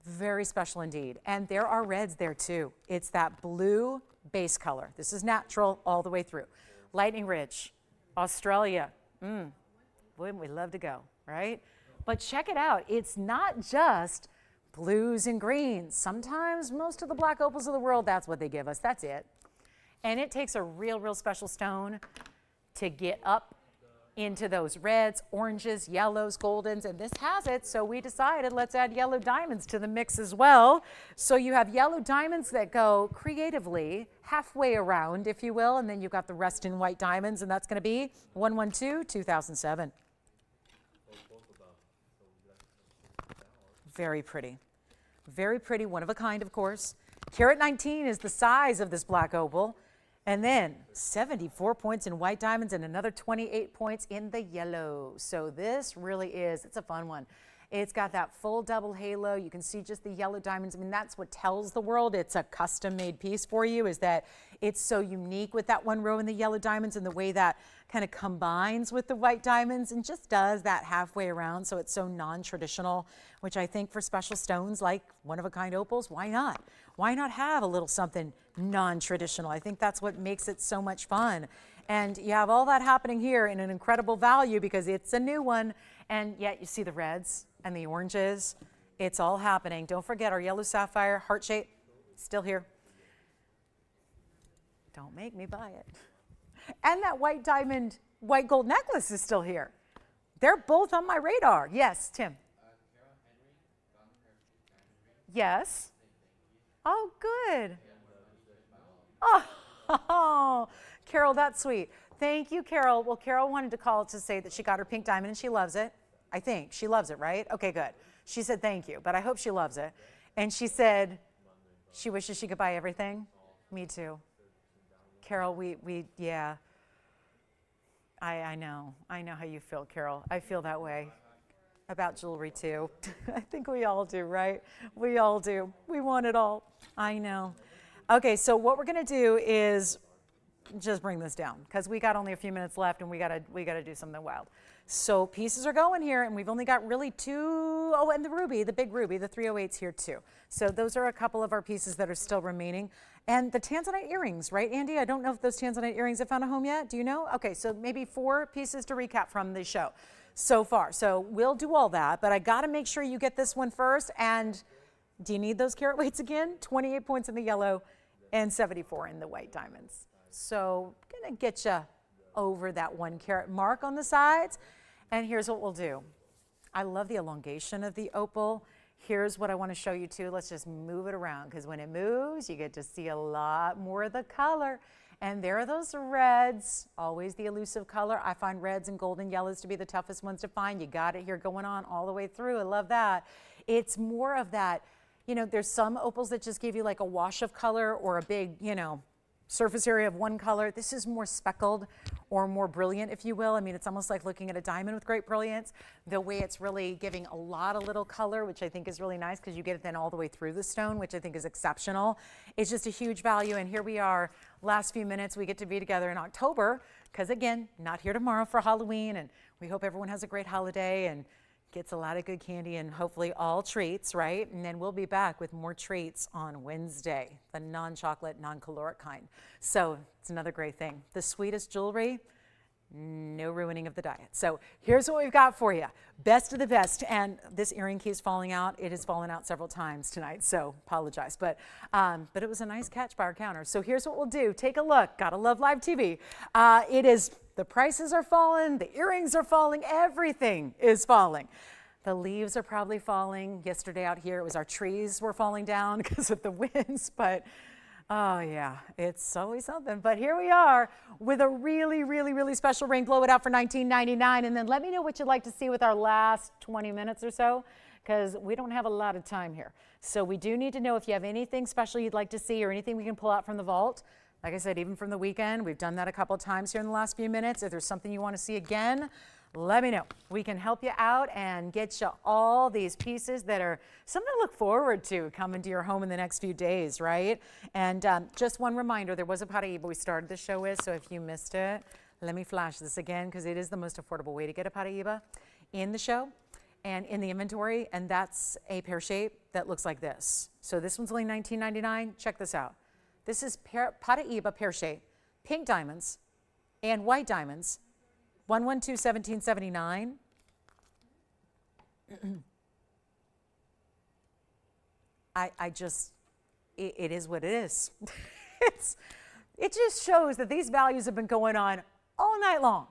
Very special indeed. And there are reds there too. It's that blue base color. This is natural all the way through. Lightning Ridge, Australia. Wouldn't we love to go, right? But check it out. It's not just blues and greens. Sometimes most of the black opals of the world, that's what they give us. That's it. And it takes a real, real special stone to get up into those reds, oranges, yellows, goldens, and this has it. So we decided let's add yellow diamonds to the mix as well. So you have yellow diamonds that go creatively halfway around, if you will, and then you've got the rest in white diamonds, and that's going to be 112-2007. Very pretty. Very pretty, one of a kind, of course. Carat 19 is the size of this black opal. And then 74 points in white diamonds and another 28 points in the yellow. So this really is, it's a fun one. It's got that full double halo. You can see just the yellow diamonds. I mean, that's what tells the world it's a custom made piece for you, is that it's so unique with that one row in the yellow diamonds and the way that kind of combines with the white diamonds and just does that halfway around. So it's so non-traditional, which I think for special stones like one-of-a-kind opals, why not? Why not have a little something non-traditional? I think that's what makes it so much fun. And you have all that happening here in an incredible value because it's a new one. And yet you see the reds and the oranges. It's all happening. Don't forget our yellow sapphire heart shape, still here. Don't make me buy it. And that white diamond, white gold necklace is still here. They're both on my radar. Yes, Tim. Yes. Oh, good. Oh, Carol, that's sweet. Thank you, Carol. Well, Carol wanted to call to say that she got her pink diamond and she loves it. I think she loves it, right? Okay, good. She said thank you, but I hope she loves it. And she said she wishes she could buy everything. Me too. Carol, yeah. I know how you feel, Carol. I feel that way about jewelry too. I think we all do, right? We all do. We want it all. I know. Okay, so what we're gonna do is just bring this down because we got only a few minutes left and we gotta do something wild. So pieces are going here and we've only got really two. Oh, and the ruby, the big ruby, the 308's here too. So those are a couple of our pieces that are still remaining. And the tanzanite earrings, right, Andy? I don't know if those tanzanite earrings have found a home yet. Do you know? Okay, so maybe 4 pieces to recap from the show so far. So we'll do all that, but I gotta make sure you get this one first. And do you need those carat weights again? 28 points in the yellow and 74 in the white diamonds. So gonna get you over that 1 carat mark on the sides. And here's what we'll do. I love the elongation of the opal. Here's what I want to show you too. Let's just move it around because when it moves, you get to see a lot more of the color. And there are those reds, always the elusive color. I find reds and golden yellows to be the toughest ones to find. You got it here going on all the way through. I love that. It's more of that, you know, there's some opals that just give you like a wash of color or a big, you know, surface area of one color. This is more speckled or more brilliant, if you will. I mean, it's almost like looking at a diamond with great brilliance. The way it's really giving a lot of little color, which I think is really nice because you get it then all the way through the stone, which I think is exceptional. It's just a huge value. And here we are, last few minutes, we get to be together in October because again, not here tomorrow for Halloween. And we hope everyone has a great holiday and gets a lot of good candy and hopefully all treats, right? And then we'll be back with more treats on Wednesday, the non-chocolate, non-caloric kind. So it's another great thing. The sweetest jewelry, no ruining of the diet. So here's what we've got for you. Best of the best. And this earring keeps falling out. It has fallen out several times tonight, so apologize. But it was a nice catch by our counter. So here's what we'll do. Take a look. Gotta love live TV. The prices are falling, the earrings are falling, everything is falling. The leaves are probably falling. Yesterday out here, it was our trees were falling down because of the winds, but oh yeah, it's always something. But here we are with a really, really, really special ring. Blow it out for $19.99, and then let me know what you'd like to see with our last 20 minutes or so, because we don't have a lot of time here. So we do need to know if you have anything special you'd like to see or anything we can pull out from the vault. Like I said, even from the weekend, we've done that a couple of times here in the last few minutes. If there's something you want to see again, let me know. We can help you out and get you all these pieces that are something to look forward to coming to your home in the next few days, right? And just one reminder, there was a Paraíba we started the show with, so if you missed it, let me flash this again because it is the most affordable way to get a Paraíba in the show and in the inventory, and that's a pear shape that looks like this. So this one's only $19.99. Check this out. This is Paraíba pear shape, pink diamonds and white diamonds, 112-1779. It is what it is. It just shows that these values have been going on all night long,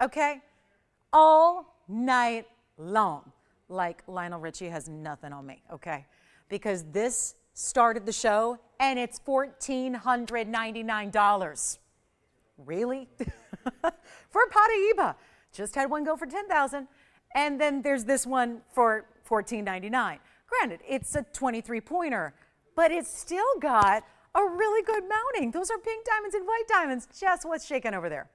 okay? All night long. Like Lionel Richie has nothing on me, okay? Because this started the show and it's $1,499. Really? For a Paraíba. Just had one go for $10,000. And then there's this one for $14.99. Granted, it's a 23-pointer, but it's still got a really good mounting. Those are pink diamonds and white diamonds. Jess, what's shaking over there?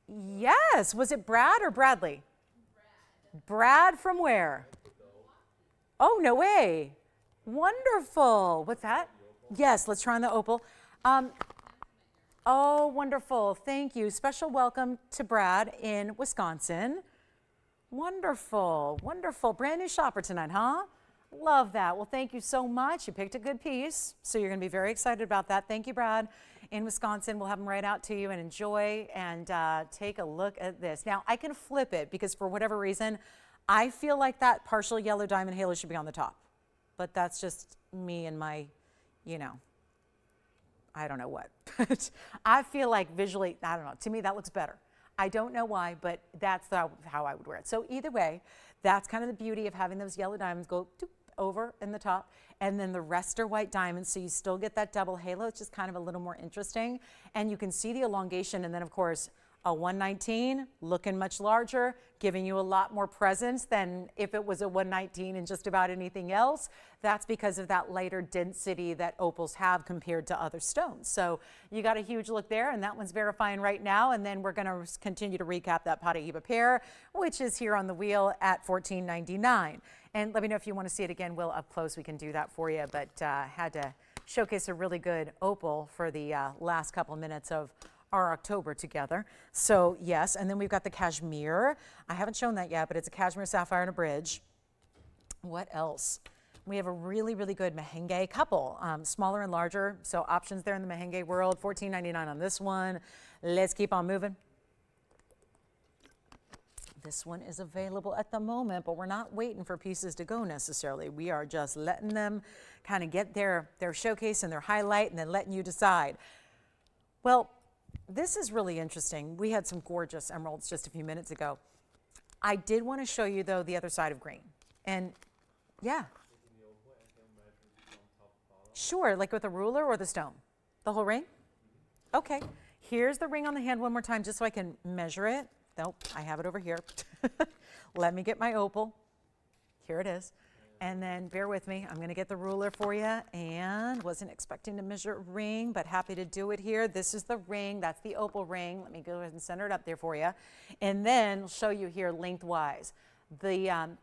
Yes. Was it Brad or Bradley? Brad from where? Oh, no way. Wonderful. What's that? Yes, let's try on the opal. Oh, wonderful. Thank you. Special welcome to Brad in Wisconsin. Wonderful. Wonderful. Brand new shopper tonight, huh? Love that. Well, thank you so much. You picked a good piece, so you're going to be very excited about that. Thank you, Brad. In Wisconsin, we'll have them right out to you and enjoy and take a look at this. Now, I can flip it because for whatever reason, I feel like that partial yellow diamond halo should be on the top. But that's just me and my, you know, I don't know what. But I feel like visually, I don't know, to me that looks better. I don't know why, but that's how I would wear it. So either way, that's kind of the beauty of having those yellow diamonds go over in the top, and then the rest are white diamonds, so you still get that double halo. It's just kind of a little more interesting, and you can see the elongation, and then of course a 119 looking much larger, giving you a lot more presence than if it was a 119 and just about anything else. That's because of that lighter density that opals have compared to other stones. So you got a huge look there, and that one's verifying right now. And then we're going to continue to recap that Paraíba pair, which is here on the wheel at $14.99. And let me know if you want to see it again, Will, up close. We can do that for you, but had to showcase a really good opal for the last couple minutes of our October together. So yes, and then we've got the cashmere. I haven't shown that yet, but it's a cashmere sapphire and a bridge. What else? We have a really, really good merengue couple, smaller and larger. So options there in the merengue world. $14.99 on this one. Let's keep on moving. This one is available at the moment, but we're not waiting for pieces to go necessarily. We are just letting them kind of get their showcase and their highlight and then letting you decide. Well, this is really interesting. We had some gorgeous emeralds just a few minutes ago. I did want to show you, though, the other side of green. And, yeah. Sure, like with a ruler or the stone? The whole ring? Okay. Here's the ring on the hand one more time just so I can measure it. Nope, I have it over here. Let me get my opal. Here it is. And then bear with me, I'm going to get the ruler for you, and wasn't expecting to measure a ring, but happy to do it here. This is the ring, that's the opal ring. Let me go ahead and center it up there for you. And then I'll show you here lengthwise. The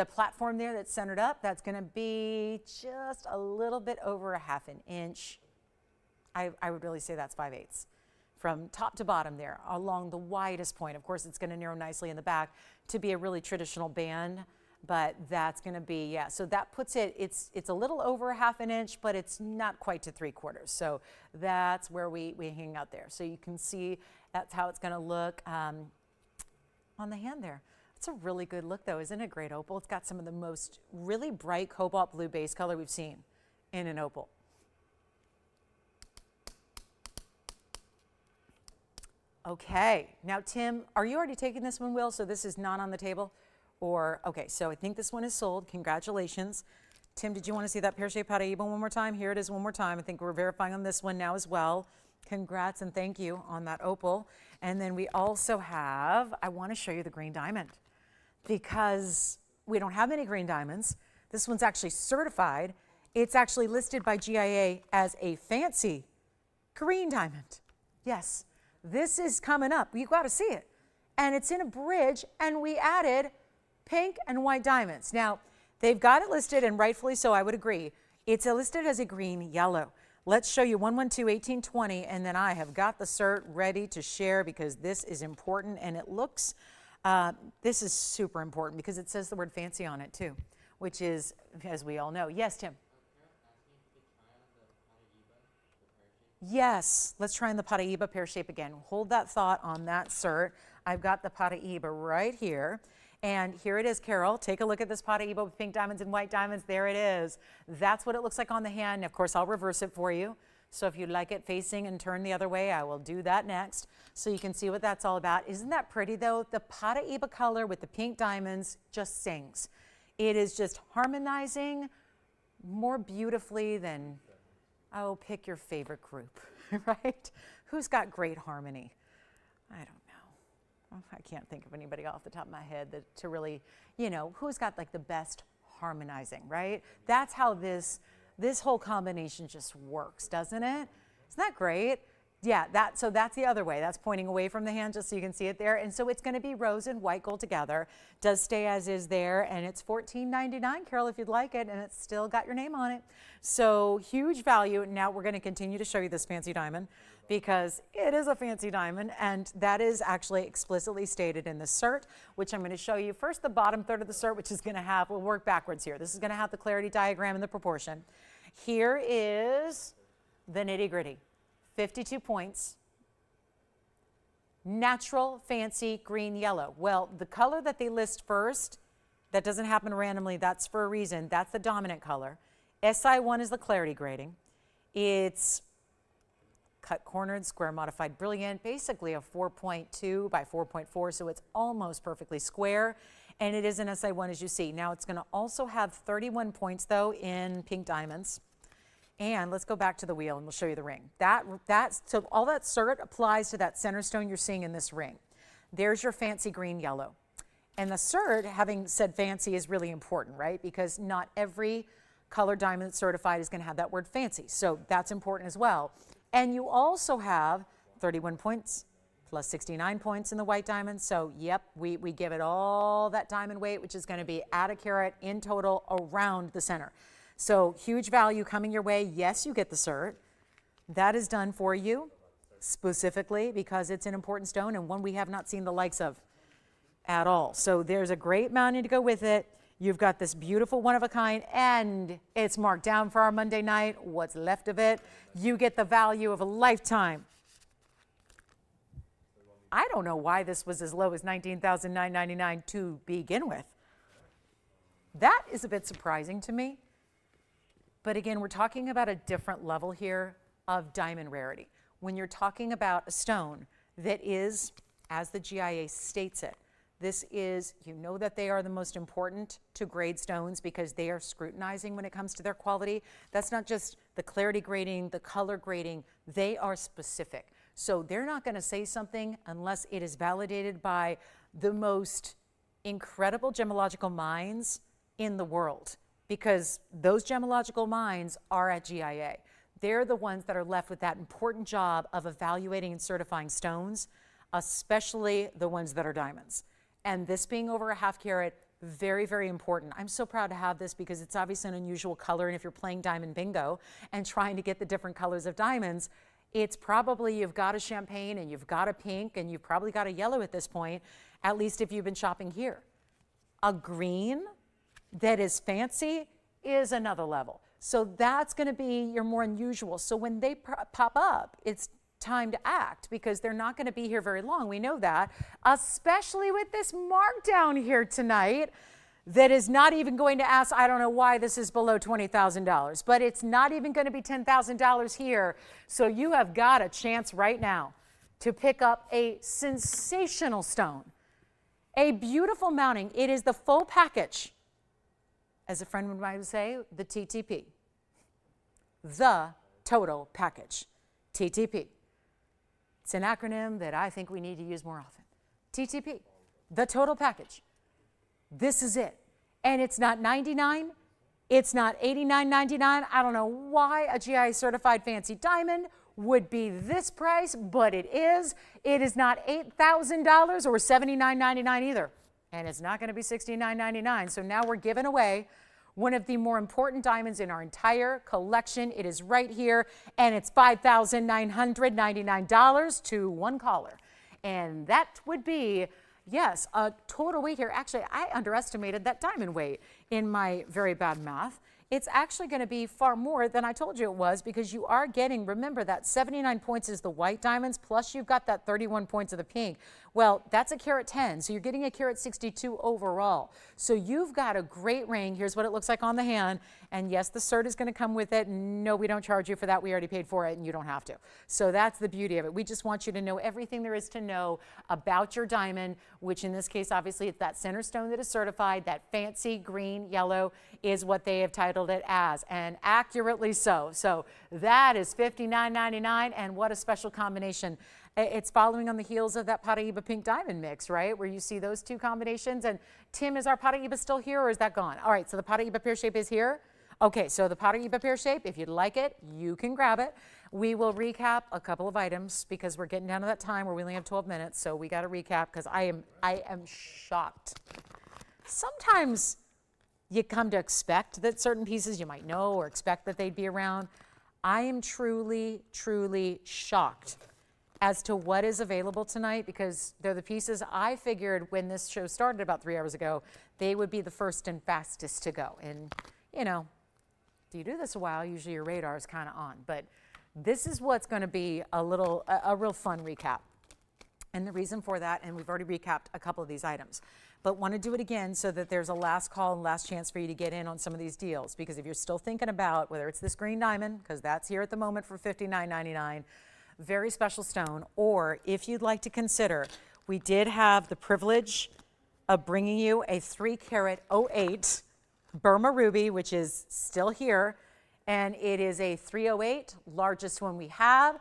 platform there that's centered up, that's going to be just a little bit over a half an inch. I would really say that's 5/8 from top to bottom there along the widest point. Of course, it's going to narrow nicely in the back to be a really traditional band. But that's going to be, yeah, so that puts it, it's a little over a half an inch, but it's not quite to 3/4. So that's where we hang out there. So you can see that's how it's going to look on the hand there. It's a really good look, though. Isn't it great opal? It's got some of the most really bright cobalt blue base color we've seen in an opal. Okay, now Tim, are you already taking this one, Will? So this is not on the table? Or, okay, so I think this one is sold. Congratulations. Tim, did you want to see that pear-shaped Paraíba one more time? Here it is one more time. I think we're verifying on this one now as well. Congrats and thank you on that opal. And then we also have, I want to show you the green diamond. because we don't have many green diamonds. This one's actually certified. It's actually listed by GIA as a fancy green diamond. Yes, this is coming up. You've got to see it. And it's in a bridge, and we added pink and white diamonds. Now, they've got it listed, and rightfully so, I would agree. It's listed as a green yellow. Let's show you 112-1820, and then I have got the cert ready to share because this is important, and it looks, this is super important because it says the word fancy on it too, which is, as we all know. Yes, Tim? Yes, let's try on the Paraiba pear shape again. Hold that thought on that cert. I've got the Paraiba right here. And here it is, Carol. Take a look at this Paraiba with pink diamonds and white diamonds. There it is. That's what it looks like on the hand. And of course, I'll reverse it for you. So if you'd like it facing and turned the other way, I will do that next. So you can see what that's all about. Isn't that pretty though? The Paraiba color with the pink diamonds just sings. It is just harmonizing more beautifully than, oh, pick your favorite group, right? Who's got great harmony? I don't know. I can't think of anybody off the top of my head that to really, you know, who's got like the best harmonizing, right? That's how this whole combination just works, doesn't it? Isn't that great? Yeah, so that's the other way. That's pointing away from the hand just so you can see it there. And so it's going to be rose and white gold together. Does stay as is there, and it's $14.99, Carol, if you'd like it, and it's still got your name on it. So huge value. Now we're going to continue to show you this fancy diamond because it is a fancy diamond, and that is actually explicitly stated in the cert, which I'm going to show you. First, the bottom third of the cert, which is going to have, we'll work backwards here. This is going to have the clarity diagram and the proportion. Here is the nitty-gritty. 52 points, natural, fancy, green, yellow. Well, the color that they list first, that doesn't happen randomly, that's for a reason. That's the dominant color. SI1 is the clarity grading. It's cut cornered, square modified brilliant, basically a 4.2 by 4.4, so it's almost perfectly square. And it is an SI1 as you see. Now it's going to also have 31 points though in pink diamonds. And let's go back to the wheel and we'll show you the ring. So all that cert applies to that center stone you're seeing in this ring. There's your fancy green yellow. And the cert, having said fancy, is really important, right? Because not every color diamond that's certified is going to have that word fancy. So that's important as well. And you also have 31 points plus 69 points in the white diamond. So yep, we give it all that diamond weight, which is going to be at a carat in total around the center. So huge value coming your way. Yes, you get the cert. That is done for you specifically because it's an important stone and one we have not seen the likes of at all. So there's a great mounting to go with it. You've got this beautiful one of a kind and it's marked down for our Monday night. What's left of it, you get the value of a lifetime. I don't know why this was as low as $19,999 to begin with. That is a bit surprising to me. But again, we're talking about a different level here of diamond rarity. When you're talking about a stone that is, as the GIA states it, this is, you know that they are the most important to grade stones because they are scrutinizing when it comes to their quality. That's not just the clarity grading, the color grading, they are specific. So they're not going to say something unless it is validated by the most incredible gemological minds in the world. Because those gemological minds are at GIA. They're the ones that are left with that important job of evaluating and certifying stones, especially the ones that are diamonds. And this being over a half carat, very, very important. I'm so proud to have this because it's obviously an unusual color, and if you're playing diamond bingo and trying to get the different colors of diamonds, it's probably you've got a champagne and you've got a pink and you've probably got a yellow at this point, at least if you've been shopping here. A green that is fancy is another level. So that's going to be your more unusual. So when they pop up, it's time to act because they're not going to be here very long. We know that, especially with this markdown here tonight that is not even going to ask, I don't know why this is below $20,000, but it's not even going to be $10,000 here. So you have got a chance right now to pick up a sensational stone, a beautiful mounting. It is the full package. As a friend might say, the TTP, the total package, TTP. It's an acronym that I think we need to use more often. TTP, the total package. This is it. And it's not $99. It's not $89.99. I don't know why a GI certified fancy diamond would be this price, but it is. It is not $8,000 or $79.99 either. And it's not going to be $69.99. So now we're giving away one of the more important diamonds in our entire collection. It is right here, and it's $5,999 to one caller. And that would be, yes, a total weight here. Actually, I underestimated that diamond weight in my very bad math. It's actually going to be far more than I told you it was, because you are getting, remember that 79 points is the white diamonds, plus you've got that 31 points of the pink. Well, that's a carat 10, so you're getting a carat 62 overall. So you've got a great ring. Here's what it looks like on the hand. And yes, the cert is going to come with it. No, we don't charge you for that. We already paid for it, and you don't have to. So that's the beauty of it. We just want you to know everything there is to know about your diamond, which in this case, obviously, it's that center stone that is certified. That fancy green, yellow is what they have titled it as, and accurately so. So that is $59.99, and what a special combination. It's following on the heels of that Paraíba pink diamond mix, right? Where you see those two combinations. And Tim, is our Paraíba still here, or is that gone? All right, so the Paraíba pear shape is here. Okay, so the Paraíba pear shape, if you'd like it, you can grab it. We will recap a couple of items because we're getting down to that time where we only have 12 minutes. So we got to recap, because I am shocked. Sometimes you come to expect that certain pieces you might know or expect that they'd be around. I am truly, truly shocked as to what is available tonight, because they're the pieces I figured when this show started about 3 hours ago, they would be the first and fastest to go. And, you know, if you do this a while, usually your radar is kind of on. But this is what's going to be a real fun recap. And the reason for that, and we've already recapped a couple of these items, but want to do it again so that there's a last call and last chance for you to get in on some of these deals. Because if you're still thinking about whether it's this green diamond, because that's here at the moment for $59.99, very special stone, or if you'd like to consider, we did have the privilege of bringing you a 3-carat 08 Burma ruby, which is still here, and it is a 308, largest one we have,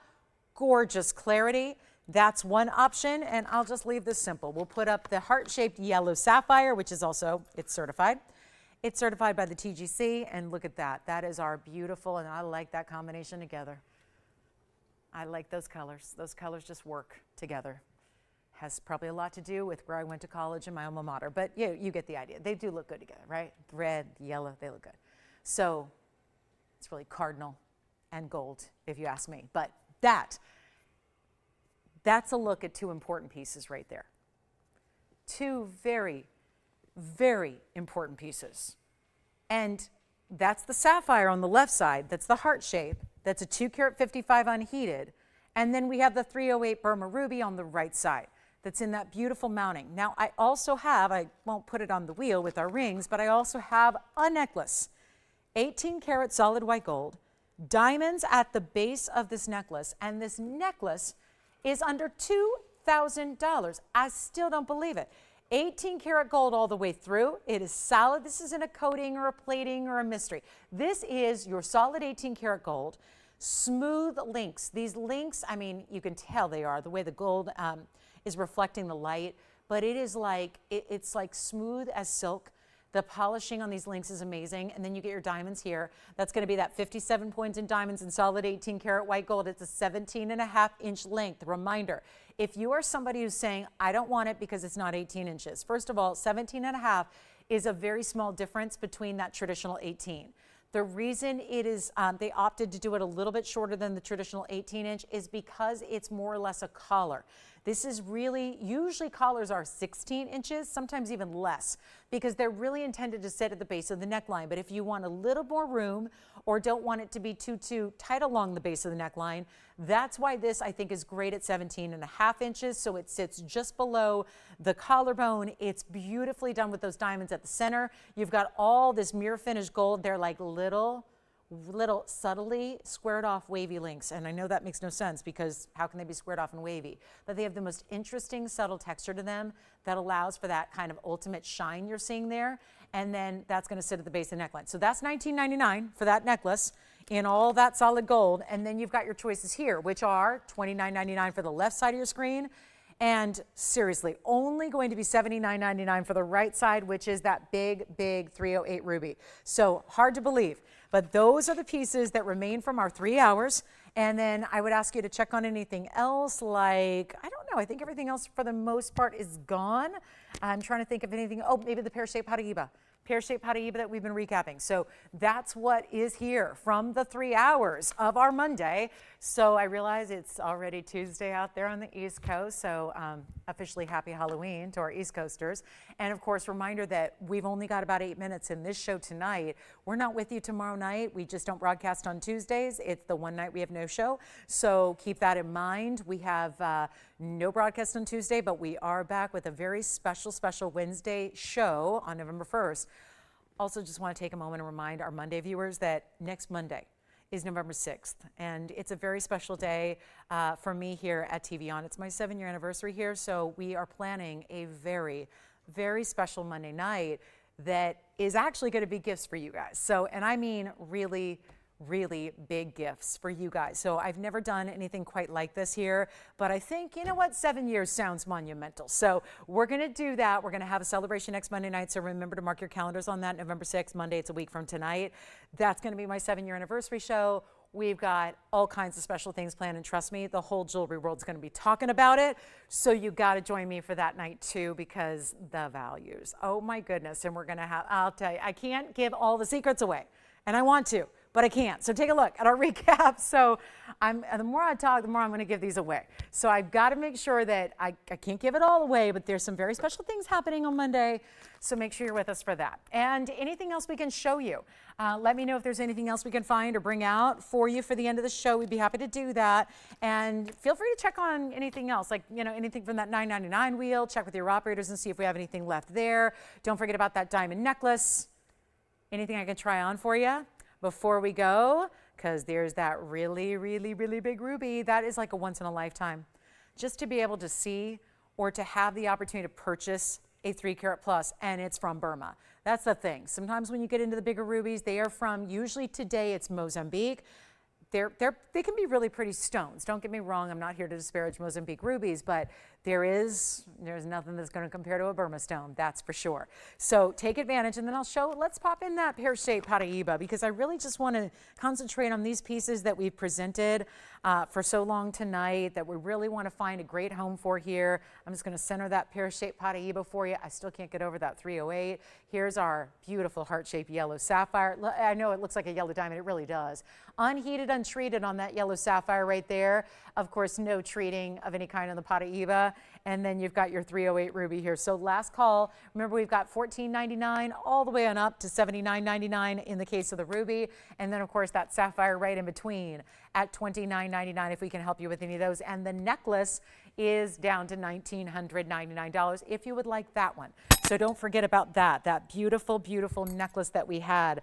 gorgeous clarity. That's one option, and I'll just leave this simple. We'll put up the heart-shaped yellow sapphire, which is also, it's certified. It's certified by the TGC, and look at that. That is our beautiful, and I like that combination together. I like those colors. Those colors just work together. Has probably a lot to do with where I went to college and my alma mater, but you get the idea. They do look good together, right? Red, yellow, they look good. So it's really cardinal and gold, if you ask me. But that's a look at two important pieces right there. Two very, very important pieces. And that's the sapphire on the left side. That's the heart shape. That's a 2-carat 55 unheated. And then we have the 308 Burma ruby on the right side. That's in that beautiful mounting. Now, I also have, I won't put it on the wheel with our rings, but I also have a necklace. 18-carat solid white gold, diamonds at the base of this necklace, and this necklace is under $2,000. I still don't believe it. 18-karat gold all the way through. It is solid. This isn't a coating or a plating or a mystery. This is your solid 18-karat gold. Smooth links. These links, I mean, you can tell they are the way the gold is reflecting the light, but it is like, it's like smooth as silk. The polishing on these links is amazing. And then you get your diamonds here. That's going to be that 57 points in diamonds and solid 18-karat white gold. It's a 17.5-inch length. Reminder, if you are somebody who's saying, I don't want it because it's not 18 inches. First of all, 17.5 is a very small difference between that traditional 18. The reason it is, they opted to do it a little bit shorter than the traditional 18-inch is because it's more or less a collar. This is really, usually collars are 16 inches, sometimes even less, because they're really intended to sit at the base of the neckline. But if you want a little more room or don't want it to be too tight along the base of the neckline, that's why this, I think, is great at 17.5 inches. So it sits just below the collarbone. It's beautifully done with those diamonds at the center. You've got all this mirror finish gold. They're like little subtly squared off wavy links. And I know that makes no sense because how can they be squared off and wavy? But they have the most interesting subtle texture to them that allows for that kind of ultimate shine you're seeing there. And then that's going to sit at the base of the neckline. So that's $19.99 for that necklace in all that solid gold. And then you've got your choices here, which are $29.99 for the left side of your screen And seriously, only going to be $79.99 for the right side, which is that big, big 308 ruby. So hard to believe, but those are the pieces that remain from our 3 hours. And then I would ask you to check on anything else, like, I don't know, I think everything else for the most part is gone. I'm trying to think of anything. Oh, maybe the pear-shaped Paraíba. Pear-shaped Paraíba that we've been recapping. So that's what is here from the 3 hours of our Monday. So I realize it's already Tuesday out there on the East Coast. So officially happy Halloween to our East Coasters. And of course, reminder that we've only got about 8 minutes in this show tonight. We're not with you tomorrow night. We just don't broadcast on Tuesdays. It's the one night we have no show. So keep that in mind. We have no broadcast on Tuesday, but we are back with a very special Wednesday show on November 1st. Also, just want to take a moment and remind our Monday viewers that next Monday is November 6th, and it's a very special day for me here at TVON. It's my 7-year anniversary here, so we are planning a very, very special Monday night that is actually going to be gifts for you guys. So, and I mean really big gifts for you guys. So I've never done anything quite like this here, but I think, you know what, 7 years sounds monumental. So we're going to do that. We're going to have a celebration next Monday night. So remember to mark your calendars on that, November 6th, Monday. It's a week from tonight. That's going to be my 7-year anniversary show. We've got all kinds of special things planned, and trust me, the whole jewelry world's going to be talking about it. So you got to join me for that night too, because the values, oh my goodness. And we're going to have, I'll tell you, I can't give all the secrets away, and I want to, but I can't. So take a look at our recap. So the more I talk, the more I'm going to give these away. So I've got to make sure that I can't give it all away, but there's some very special things happening on Monday. So make sure you're with us for that. And anything else we can show you. Let me know if there's anything else we can find or bring out for you for the end of the show. We'd be happy to do that. And feel free to check on anything else, like, you know, anything from that $9.99 wheel. Check with your operators and see if we have anything left there. Don't forget about that diamond necklace. Anything I can try on for you before we go, because there's that really big ruby. That is like a once in a lifetime. Just to be able to see or to have the opportunity to purchase a 3 carat plus, and it's from Burma. That's the thing. Sometimes when you get into the bigger rubies, they are from, usually today it's Mozambique. They can be really pretty stones. Don't get me wrong, I'm not here to disparage Mozambique rubies, but there's nothing that's going to compare to a Burma stone, that's for sure. So take advantage, and then I'll show, let's pop in that pear-shaped Paraíba, because I really just want to concentrate on these pieces that we've presented for so long tonight, that we really want to find a great home for here. I'm just going to center that pear-shaped Paraíba for you. I still can't get over that 308. Here's our beautiful heart-shaped yellow sapphire. I know it looks like a yellow diamond, it really does. Unheated, untreated on that yellow sapphire right there. Of course, no treating of any kind on the Paraíba. And then you've got your 308 ruby here. So last call, remember we've got $14.99 all the way on up to $79.99 in the case of the ruby. And then of course that sapphire right in between at $29.99 if we can help you with any of those. And the necklace is down to $1,999 if you would like that one. So don't forget about that beautiful necklace that we had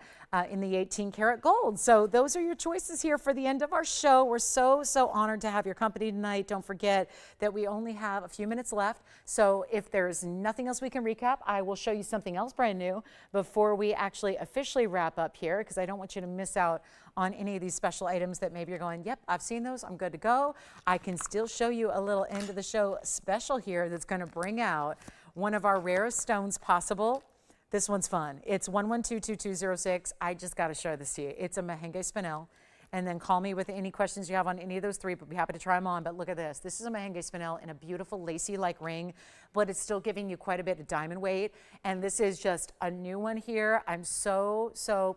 in the 18 karat gold. So those are your choices here for the end of our show. We're so honored to have your company tonight. Don't forget that we only have a few minutes left. So if there's nothing else we can recap, I will show you something else brand new before we actually officially wrap up here, because I don't want you to miss out on any of these special items that maybe you're going, yep, I've seen those, I'm good to go. I can still show you a little end of the show special here that's going to bring out one of our rarest stones possible. This one's fun. It's 1122206. I just got to show this to you. It's a Mahenge spinel. And then call me with any questions you have on any of those three, but be happy to try them on. But look at this. This is a Mahenge spinel in a beautiful lacy-like ring, but it's still giving you quite a bit of diamond weight. And this is just a new one here. I'm so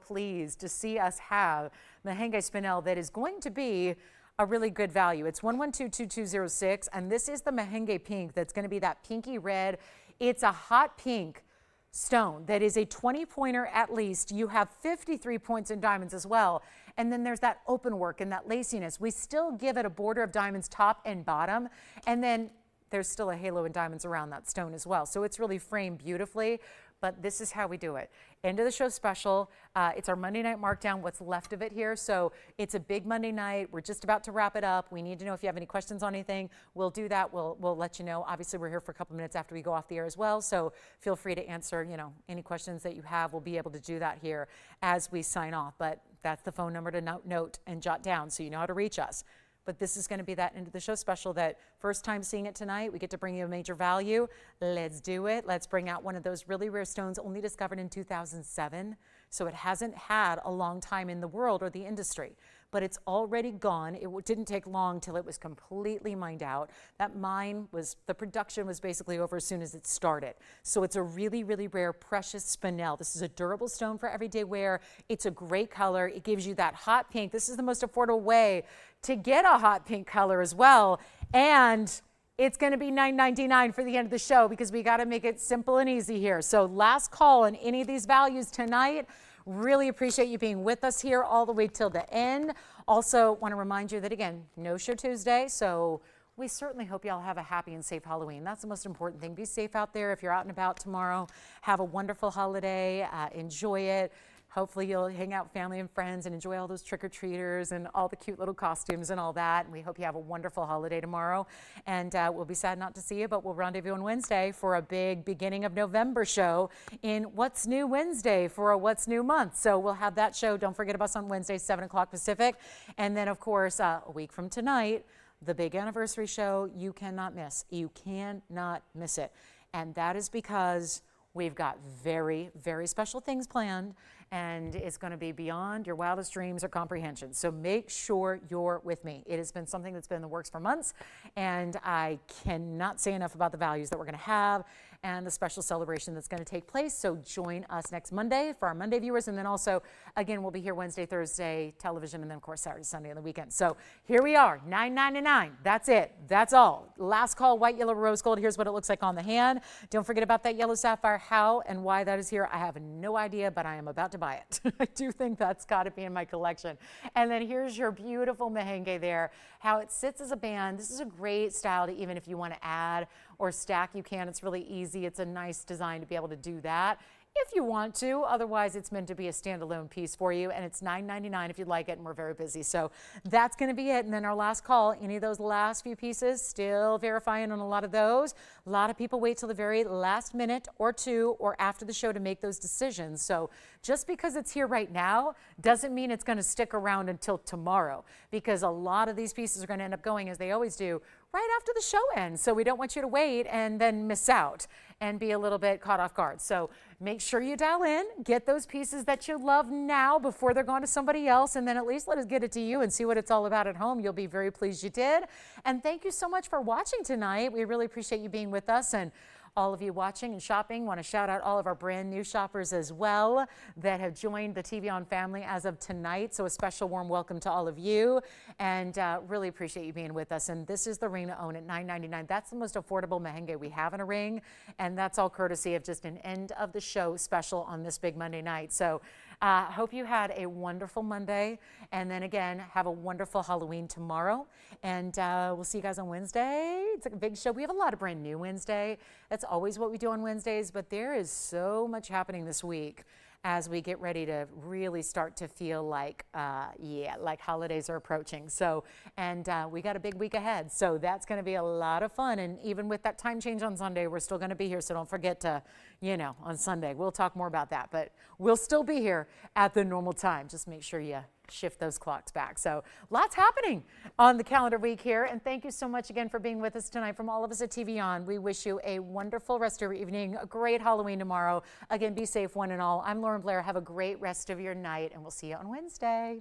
pleased to see us have Mahenge spinel that is going to be a really good value. It's 1122206, and this is the Mahenge pink that's going to be that pinky red. It's a hot pink stone that is a 20-pointer at least. You have 53 points in diamonds as well. And then there's that open work and that laciness. We still give it a border of diamonds top and bottom. And then there's still a halo in diamonds around that stone as well. So it's really framed beautifully. But this is how we do it. End of the show special. It's our Monday night markdown, what's left of it here. So it's a big Monday night. We're just about to wrap it up. We need to know if you have any questions on anything. We'll do that. We'll let you know. Obviously, we're here for a couple minutes after we go off the air as well. So feel free to answer, any questions that you have. We'll be able to do that here as we sign off. But that's the phone number to note and jot down so you know how to reach us. but this is going to be that end of the show special that first time seeing it tonight, we get to bring you a major value. Let's do it. Let's bring out one of those really rare stones only discovered in 2007. So it hasn't had a long time in the world or the industry, but it's already gone. It didn't take long till it was completely mined out. That mine was, the production was basically over as soon as it started. So it's a really, really rare, precious spinel. This is a durable stone for everyday wear. It's a great color. It gives you that hot pink. This is the most affordable way to get a hot pink color as well. And it's going to be $9.99 for the end of the show because we got to make it simple and easy here. So last call on any of these values tonight. Really appreciate you being with us here all the way till the end. Also want to remind you that, again, no show Tuesday. So we certainly hope y'all have a happy and safe Halloween. That's the most important thing. Be safe out there. If you're out and about tomorrow, have a wonderful holiday. Enjoy it. Hopefully you'll hang out with family and friends and enjoy all those trick-or-treaters and all the cute little costumes and all that. And we hope you have a wonderful holiday tomorrow. And we'll be sad not to see you, but we'll rendezvous on Wednesday for a big beginning of November show in What's New Wednesday for a What's New month. So we'll have that show. Don't forget about us on Wednesday, 7 o'clock Pacific. And then, of course, a week from tonight, the big anniversary show you cannot miss. You cannot miss it. And that is because we've got very, very special things planned, and it's going to be beyond your wildest dreams or comprehension. So make sure you're with me. It has been something that's been in the works for months, and I cannot say enough about the values that we're going to have and the special celebration that's going to take place. So join us next Monday for our Monday viewers, and then also, again, we'll be here Wednesday, Thursday, television, and then, of course, Saturday, Sunday, on the weekend. So here we are, $9.99. That's it. That's all. Last call, white, yellow, rose gold. Here's what it looks like on the hand. Don't forget about that yellow sapphire. How and why that is here, I have no idea, but I am about to buy it. I do think that's got to be in my collection. And then here's your beautiful merengue there, how it sits as a band. This is a great style to, even if you want to add or stack, you can. It's really easy. It's a nice design to be able to do that if you want to. Otherwise, it's meant to be a standalone piece for you, and it's $9.99 if you'd like it, and we're very busy. So that's going to be it. And then our last call, any of those last few pieces, still verifying on a lot of those. A lot of people wait till the very last minute or two or after the show to make those decisions. So just because it's here right now doesn't mean it's going to stick around until tomorrow, because a lot of these pieces are going to end up going, as they always do, right after the show ends. So we don't want you to wait and then miss out and be a little bit caught off guard. So make sure you dial in, get those pieces that you love now before they're gone to somebody else, and then at least let us get it to you and see what it's all about at home. You'll be very pleased you did. And thank you so much for watching tonight. We really appreciate you being with us. And all of you watching and shopping, want to shout out all of our brand new shoppers as well that have joined the TVON family as of tonight. So a special warm welcome to all of you, and really appreciate you being with us. And this is the ring to own at $9.99. That's the most affordable merengue we have in a ring, and that's all courtesy of just an end of the show special on this big Monday night. So hope you had a wonderful Monday, and then again, have a wonderful Halloween tomorrow. And we'll see you guys on Wednesday. It's a big show. We have a lot of brand new Wednesday. That's always what we do on Wednesdays, but there is so much happening this week as we get ready to really start to feel like, like holidays are approaching. So, and we got a big week ahead. So that's going to be a lot of fun. And even with that time change on Sunday, we're still going to be here. So don't forget to, on Sunday, we'll talk more about that, but we'll still be here at the normal time. Just make sure you shift those clocks back. So lots happening on the calendar week here. And thank you so much again for being with us tonight. From all of us at TVON, we wish you a wonderful rest of your evening, a great Halloween tomorrow. Again, be safe, one and all. I'm Blair. Have a great rest of your night, and we'll see you on Wednesday.